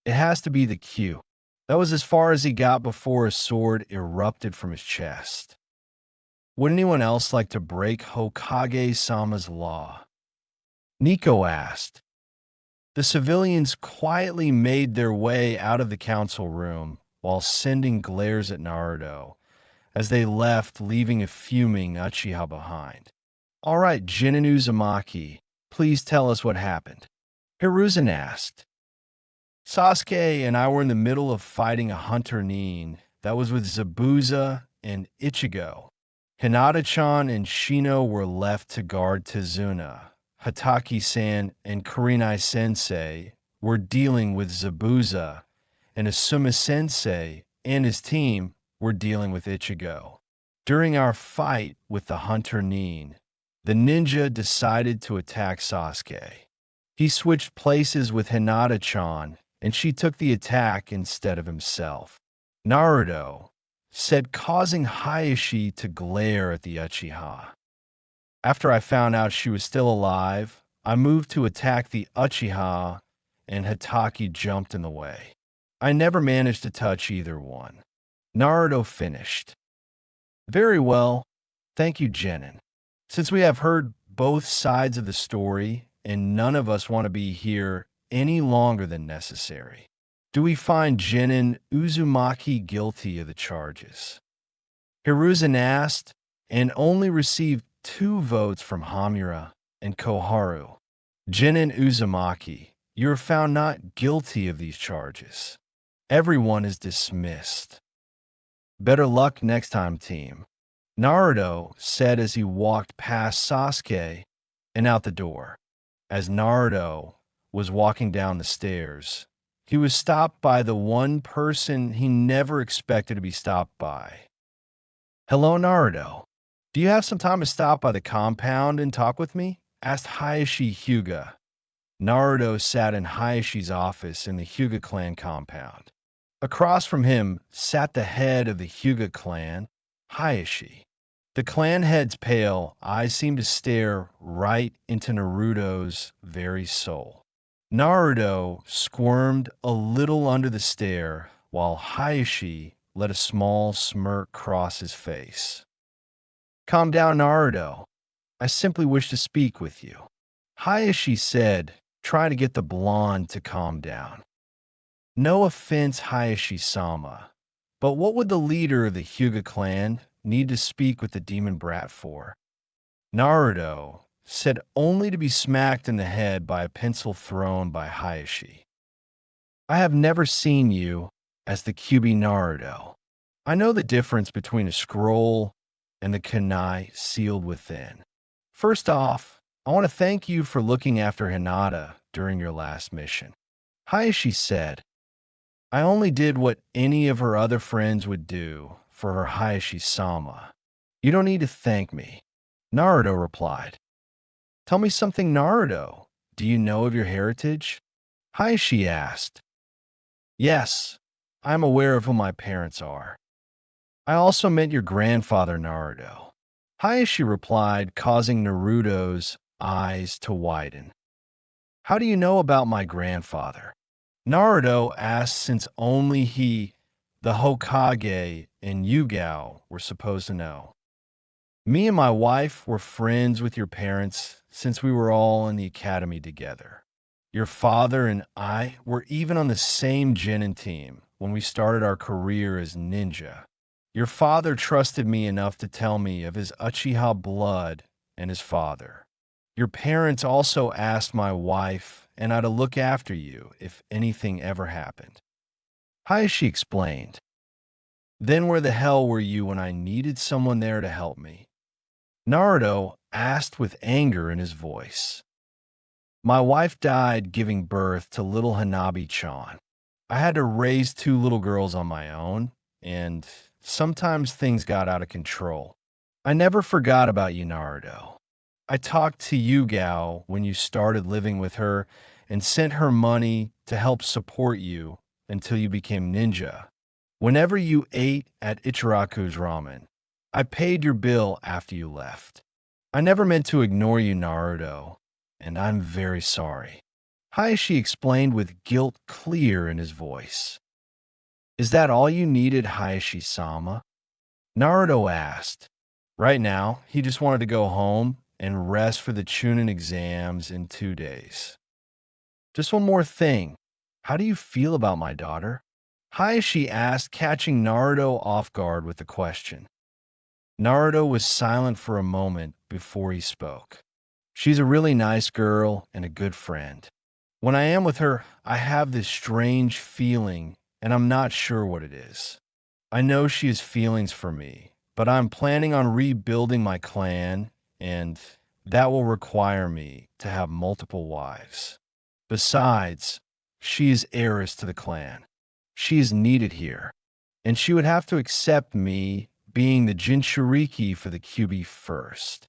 It has to be the Q. That was as far as he got before a sword erupted from his chest. Would anyone else like to break Hokage-sama's law? Nico asked. The civilians quietly made their way out of the council room while sending glares at Naruto as they left, leaving a fuming Uchiha behind. All right, Jinin Uzumaki, please tell us what happened. Hiruzen asked. Sasuke and I were in the middle of fighting a hunter nin that was with Zabuza and Ichigo. Hinata-chan and Shino were left to guard Tizuna. Hataki-san and Kurenai-sensei were dealing with Zabuza, and Asuma-sensei and his team were dealing with Ichigo. During our fight with the hunter nin, the ninja decided to attack Sasuke. He switched places with Hinata-chan, and she took the attack instead of himself. Naruto said, causing Hayashi to glare at the Uchiha. After I found out she was still alive, I moved to attack the Uchiha, and Hataki jumped in the way. I never managed to touch either one. Naruto finished. Very well. Thank you, Jinin. Since we have heard both sides of the story, and none of us want to be here any longer than necessary, do we find Jinin Uzumaki guilty of the charges? Hiruzen asked, and only received 2 votes from Hamura and Koharu. Jinin Uzumaki, you are found not guilty of these charges. Everyone is dismissed. Better luck next time, team. Naruto said as he walked past Sasuke and out the door. As Naruto was walking down the stairs, he was stopped by the one person he never expected to be stopped by. Hello, Naruto. Do you have some time to stop by the compound and talk with me? Asked Hayashi Hyuga. Naruto sat in Hayashi's office in the Hyuga clan compound. Across from him sat the head of the Hyuga clan, Hayashi. The clan head's pale eyes seemed to stare right into Naruto's very soul. Naruto squirmed a little under the stare, while Hayashi let a small smirk cross his face. Calm down, Naruto. I simply wish to speak with you, Hayashi said, trying to get the blonde to calm down. No offense, Hayashi-sama, but what would the leader of the Hyuga clan need to speak with the demon brat for? Naruto said, only to be smacked in the head by a pencil thrown by Hayashi. I have never seen you as the Kyuubi Naruto. I know the difference between a scroll and the kunai sealed within. First off, I want to thank you for looking after Hinata during your last mission. Hayashi said, I only did what any of her other friends would do for her Hayashi-sama. You don't need to thank me. Naruto replied. Tell me something, Naruto. Do you know of your heritage? Hayashi asked. Yes, I am aware of who my parents are. I also meant your grandfather, Naruto. Hayashi replied, causing Naruto's eyes to widen. How do you know about my grandfather? Naruto asked since only he, the Hokage, and Yugao were supposed to know. Me and my wife were friends with your parents since we were all in the academy together. Your father and I were even on the same Genin team when we started our career as ninja. Your father trusted me enough to tell me of his Uchiha blood and his father. Your parents also asked my wife and I to look after you if anything ever happened. Hayashi explained. Then where the hell were you when I needed someone there to help me? Naruto asked with anger in his voice. My wife died giving birth to little Hanabi-chan. I had to raise two little girls on my own, and sometimes things got out of control. I never forgot about you, Naruto. I talked to Yugao when you started living with her and sent her money to help support you until you became ninja. Whenever you ate at Ichiraku's ramen, I paid your bill after you left. I never meant to ignore you, Naruto, and I'm very sorry. Hayashi explained with guilt clear in his voice. Is that all you needed, Hayashi-sama? Naruto asked. Right now, he just wanted to go home and rest for the Chunin exams in 2 days. Just one more thing. How do you feel about my daughter? Hayashi asked, catching Naruto off guard with the question. Naruto was silent for a moment before he spoke. She's a really nice girl and a good friend. When I am with her, I have this strange feeling, and I'm not sure what it is. I know she has feelings for me, but I'm planning on rebuilding my clan, and that will require me to have multiple wives. Besides, she is heiress to the clan. She is needed here, and she would have to accept me being the Jinchuriki for the QB first.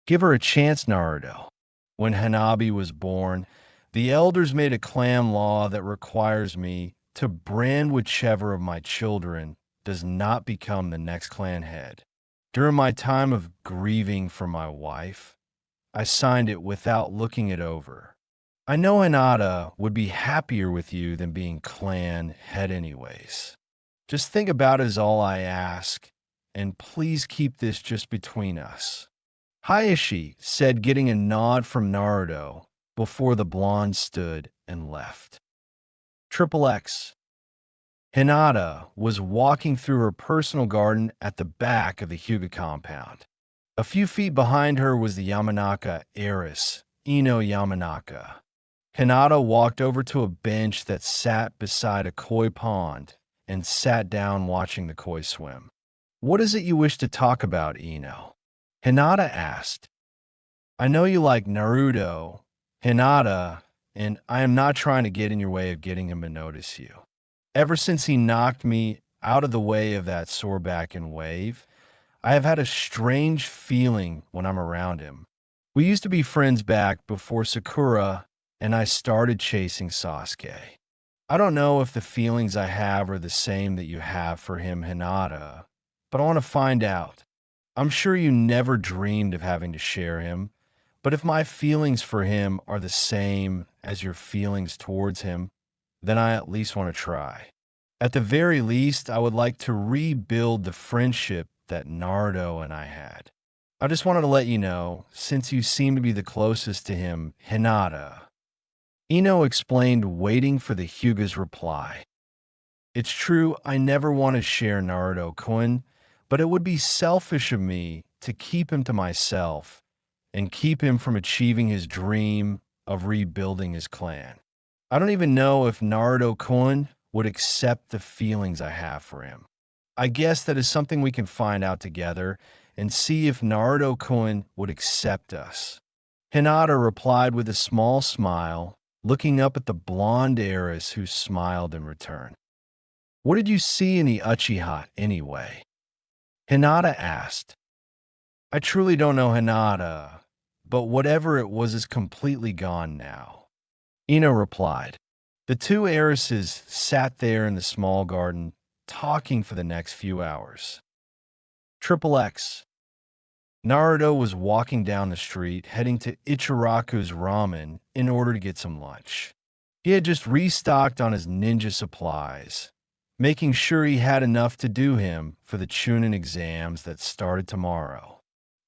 Give her a chance, Naruto. When Hanabi was born, the elders made a clan law that requires me to brand whichever of my children does not become the next clan head. During my time of grieving for my wife, I signed it without looking it over. I know Hinata would be happier with you than being clan head anyways. Just think about it is all I ask, and please keep this just between us. Hayashi said, getting a nod from Naruto before the blonde stood and left. Triple X. Hinata was walking through her personal garden at the back of the Hyuga compound. A few feet behind her was the Yamanaka heiress, Ino Yamanaka. Hinata walked over to a bench that sat beside a koi pond and sat down watching the koi swim. What is it you wish to talk about, Ino? Hinata asked. I know you like Naruto, Hinata, and I am not trying to get in your way of getting him to notice you. Ever since he knocked me out of the way of that sore back and wave, I have had a strange feeling when I'm around him. We used to be friends back before Sakura and I started chasing Sasuke. I don't know if the feelings I have are the same that you have for him, Hinata, but I want to find out. I'm sure you never dreamed of having to share him, but if my feelings for him are the same as your feelings towards him, then I at least want to try. At the very least, I would like to rebuild the friendship that Naruto and I had. I just wanted to let you know, since you seem to be the closest to him, Hinata. Ino explained, waiting for the Hyuga's reply. It's true, I never want to share Naruto-kun, but it would be selfish of me to keep him to myself and keep him from achieving his dream of rebuilding his clan. I don't even know if Naruto-kun would accept the feelings I have for him. I guess that is something we can find out together and see if Naruto-kun would accept us. Hinata replied with a small smile, looking up at the blonde heiress who smiled in return. What did you see in the Uchiha anyway? Hinata asked. I truly don't know, Hinata, but whatever it was is completely gone now. Ino replied. The two heiresses sat there in the small garden, talking for the next few hours. Triple X. Naruto was walking down the street, heading to Ichiraku's Ramen in order to get some lunch. He had just restocked on his ninja supplies, making sure he had enough to do him for the Chunin exams that started tomorrow.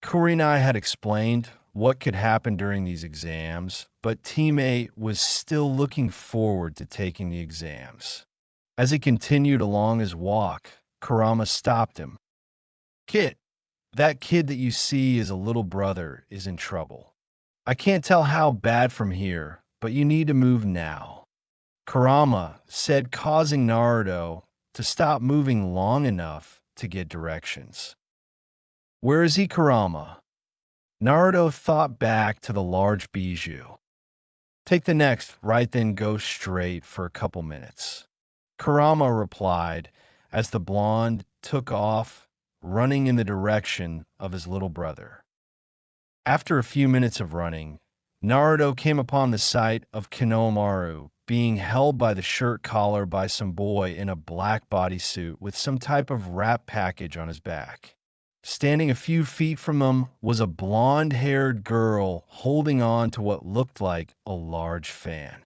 Kurenai had explained what could happen during these exams, but Team 8 was still looking forward to taking the exams. As he continued along his walk, Kurama stopped him. "Kid, that kid that you see as a little brother is in trouble. I can't tell how bad from here, but you need to move now," Kurama said, causing Naruto to stop moving long enough to get directions. "Where is he, Kurama?" Naruto thought back to the large bijou. "Take the next right, then go straight for a couple minutes," Kurama replied as the blonde took off, running in the direction of his little brother. After a few minutes of running, Naruto came upon the sight of Konohamaru being held by the shirt collar by some boy in a black bodysuit with some type of wrap package on his back. Standing a few feet from him was a blonde-haired girl holding on to what looked like a large fan.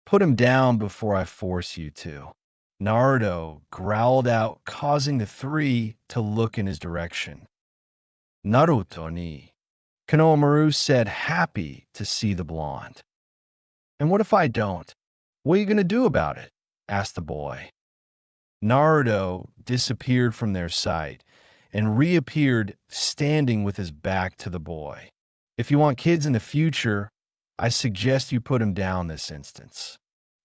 "Put him down before I force you to," Naruto growled out, causing the three to look in his direction. "Naruto ni," Konohamaru said, happy to see the blonde. "And what if I don't? What are you going to do about it?" asked the boy. Naruto disappeared from their sight and reappeared standing with his back to the boy. "If you want kids in the future, I suggest you put him down this instance.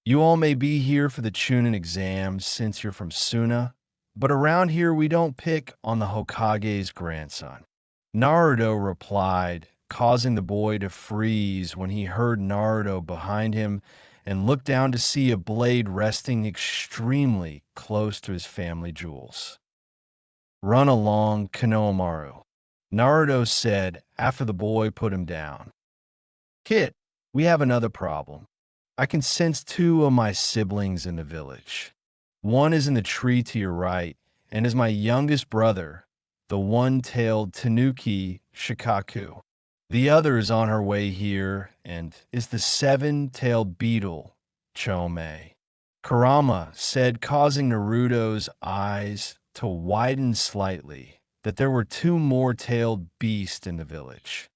You all may be here for the Chunin exams since you're from Suna, but around here we don't pick on the Hokage's grandson," Naruto replied, causing the boy to freeze when he heard Naruto behind him and looked down to see a blade resting extremely close to his family jewels. "Run along, Konohamaru," Naruto said after the boy put him down. "Kid, we have another problem. I can sense two of my siblings in the village. One is in the tree to your right and is my youngest brother, the one-tailed Tanuki Shikaku. The other is on her way here and is the seven-tailed beetle, Chome," Kurama said, causing Naruto's eyes to widen slightly, that there were two more tailed beasts in the village.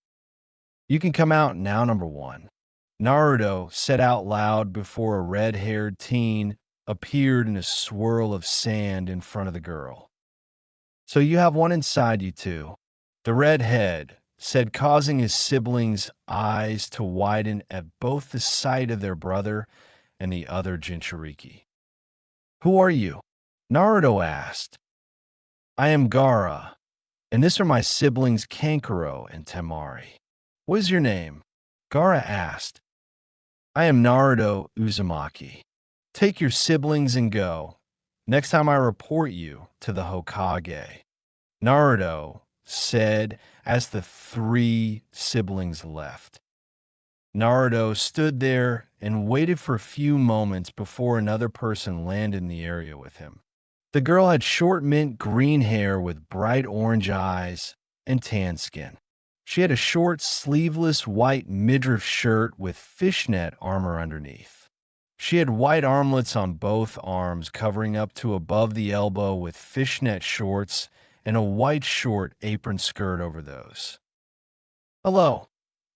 "You can come out now, number one," Naruto said out loud before a red-haired teen appeared in a swirl of sand in front of the girl. "So you have one inside you two," the redhead said, causing his siblings' eyes to widen at both the sight of their brother and the other Jinchuriki. "Who are you?" Naruto asked. "I am Gaara, and this are my siblings Kankuro and Temari." "What is your name?" Gaara asked. "I am Naruto Uzumaki. Take your siblings and go. Next time I report you to the Hokage," Naruto said as the three siblings left. Naruto stood there and waited for a few moments before another person landed in the area with him. The girl had short mint green hair with bright orange eyes and tan skin. She had a short sleeveless white midriff shirt with fishnet armor underneath. She had white armlets on both arms covering up to above the elbow with fishnet shorts and a white short apron skirt over those. "Hello,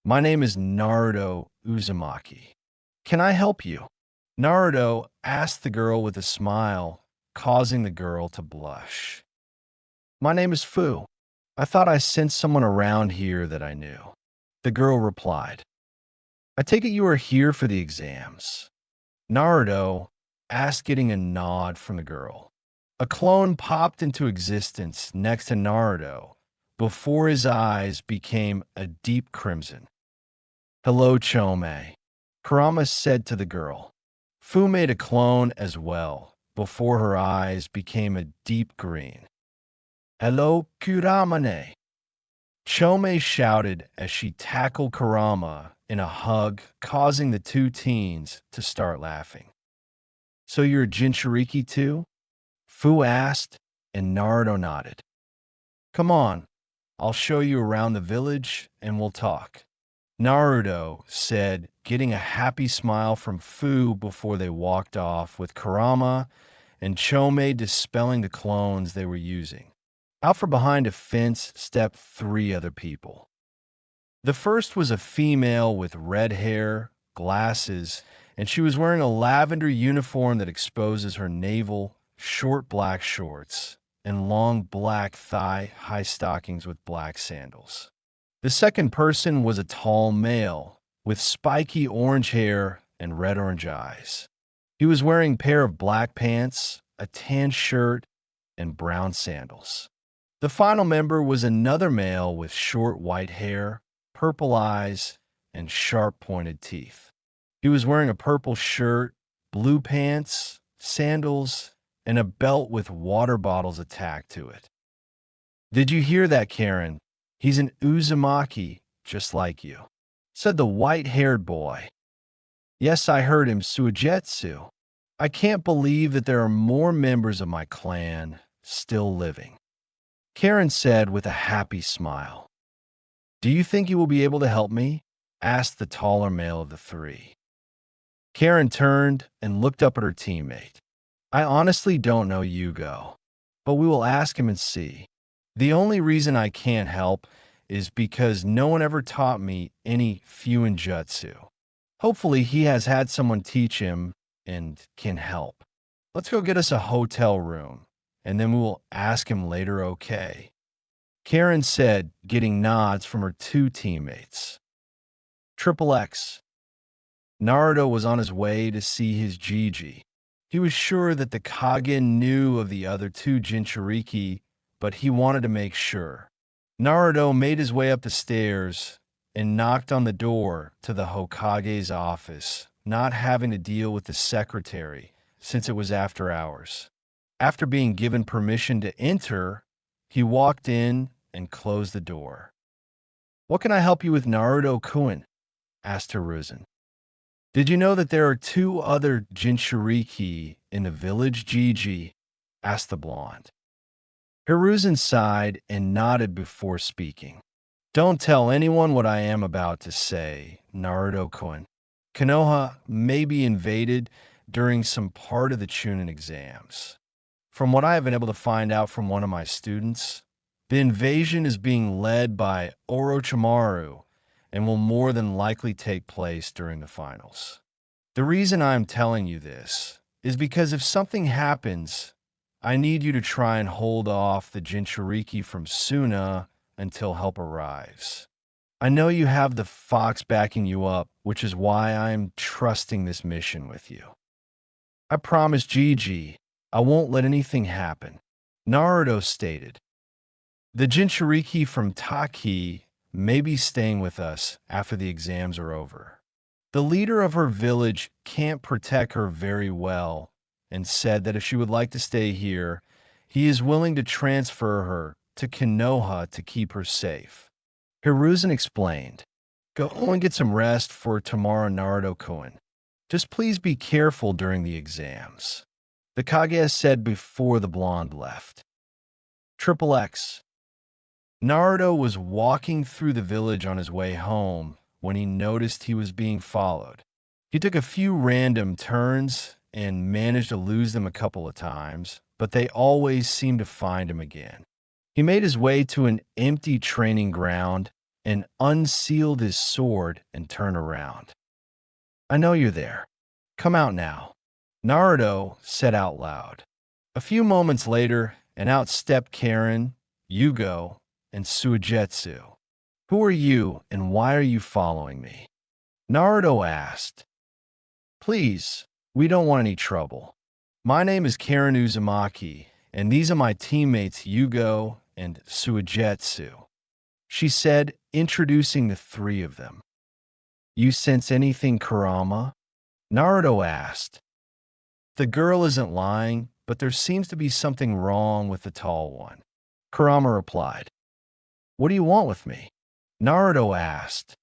my name is Naruto Uzumaki. Can I help you?" Naruto asked the girl with a smile, causing the girl to blush. "My name is Fu. I thought I sensed someone around here that I knew," the girl replied. "I take it you are here for the exams?" Naruto asked, getting a nod from the girl. A clone popped into existence next to Naruto before his eyes became a deep crimson. "Hello, Chome," Kurama said to the girl. Fu made a clone as well before her eyes became a deep green. "Hello, Kuramane," Chome shouted as she tackled Kurama in a hug, causing the two teens to start laughing. "So you're a Jinchuriki too?" Fu asked, and Naruto nodded. Come on, I'll show you around the village and we'll talk, Naruto said, getting a happy smile from Fu before they walked off, with Kurama and Chome dispelling the clones they were using. Out from behind a fence stepped three other people. The first was a female with red hair, glasses, and she was wearing a lavender uniform that exposes her navel, short black shorts, and long black thigh-high stockings with black sandals. The second person was a tall male with spiky orange hair and red-orange eyes. He was wearing a pair of black pants, a tan shirt, and brown sandals. The final member was another male with short white hair, purple eyes, and sharp-pointed teeth. He was wearing a purple shirt, blue pants, sandals, and a belt with water bottles attached to it. Did you hear that, Karen? He's an Uzumaki, just like you, said the white-haired boy. Yes, I heard him, Suigetsu. I can't believe that there are more members of my clan still living, Karen said with a happy smile. Do you think you will be able to help me? Asked the taller male of the three. Karen turned and looked up at her teammate. I honestly don't know Yugo, but we will ask him and see. The only reason I can't help is because no one ever taught me any Fuinjutsu. Hopefully he has had someone teach him and can help. Let's go get us a hotel room, and then we will ask him later, okay? Karen said, getting nods from her two teammates. Triple X. Naruto was on his way to see his Gigi. He was sure that the Kage knew of the other two Jinchuriki, but he wanted to make sure. Naruto made his way up the stairs and knocked on the door to the Hokage's office, not having to deal with the secretary since it was after hours. After being given permission to enter, he walked in and closed the door. What can I help you with, Naruto-kun? Asked Hiruzen. Did you know that there are two other Jinchuriki in the village, Gigi? Asked the blonde. Hiruzen sighed and nodded before speaking. Don't tell anyone what I am about to say, Naruto-kun. Konoha may be invaded during some part of the Chunin exams. From what I have been able to find out from one of my students, the invasion is being led by Orochimaru and will more than likely take place during the finals. The reason I'm telling you this is because if something happens, I need you to try and hold off the Jinchuriki from Suna until help arrives. I know you have the Fox backing you up, which is why I'm trusting this mission with you. I promise, Gigi, I won't let anything happen, Naruto stated. The Jinchuriki from Taki may be staying with us after the exams are over. The leader of her village can't protect her very well and said that if she would like to stay here, he is willing to transfer her to Konoha to keep her safe. Hiruzen explained, Go and get some rest for tomorrow, Naruto-kun. Just please be careful during the exams, the Kage said before the blonde left. Triple X. Naruto was walking through the village on his way home when he noticed he was being followed. He took a few random turns and managed to lose them a couple of times, but they always seemed to find him again. He made his way to an empty training ground and unsealed his sword and turned around. I know you're there. Come out now, Naruto said out loud. A few moments later, and out stepped Karen, Yugo, and Suigetsu. Who are you and why are you following me? Naruto asked. Please, we don't want any trouble. My name is Karen Uzumaki, and these are my teammates Yugo and Suigetsu, she said, introducing the three of them. You sense anything, Kurama? Naruto asked. The girl isn't lying, but there seems to be something wrong with the tall one, Kurama replied. What do you want with me? Naruto asked.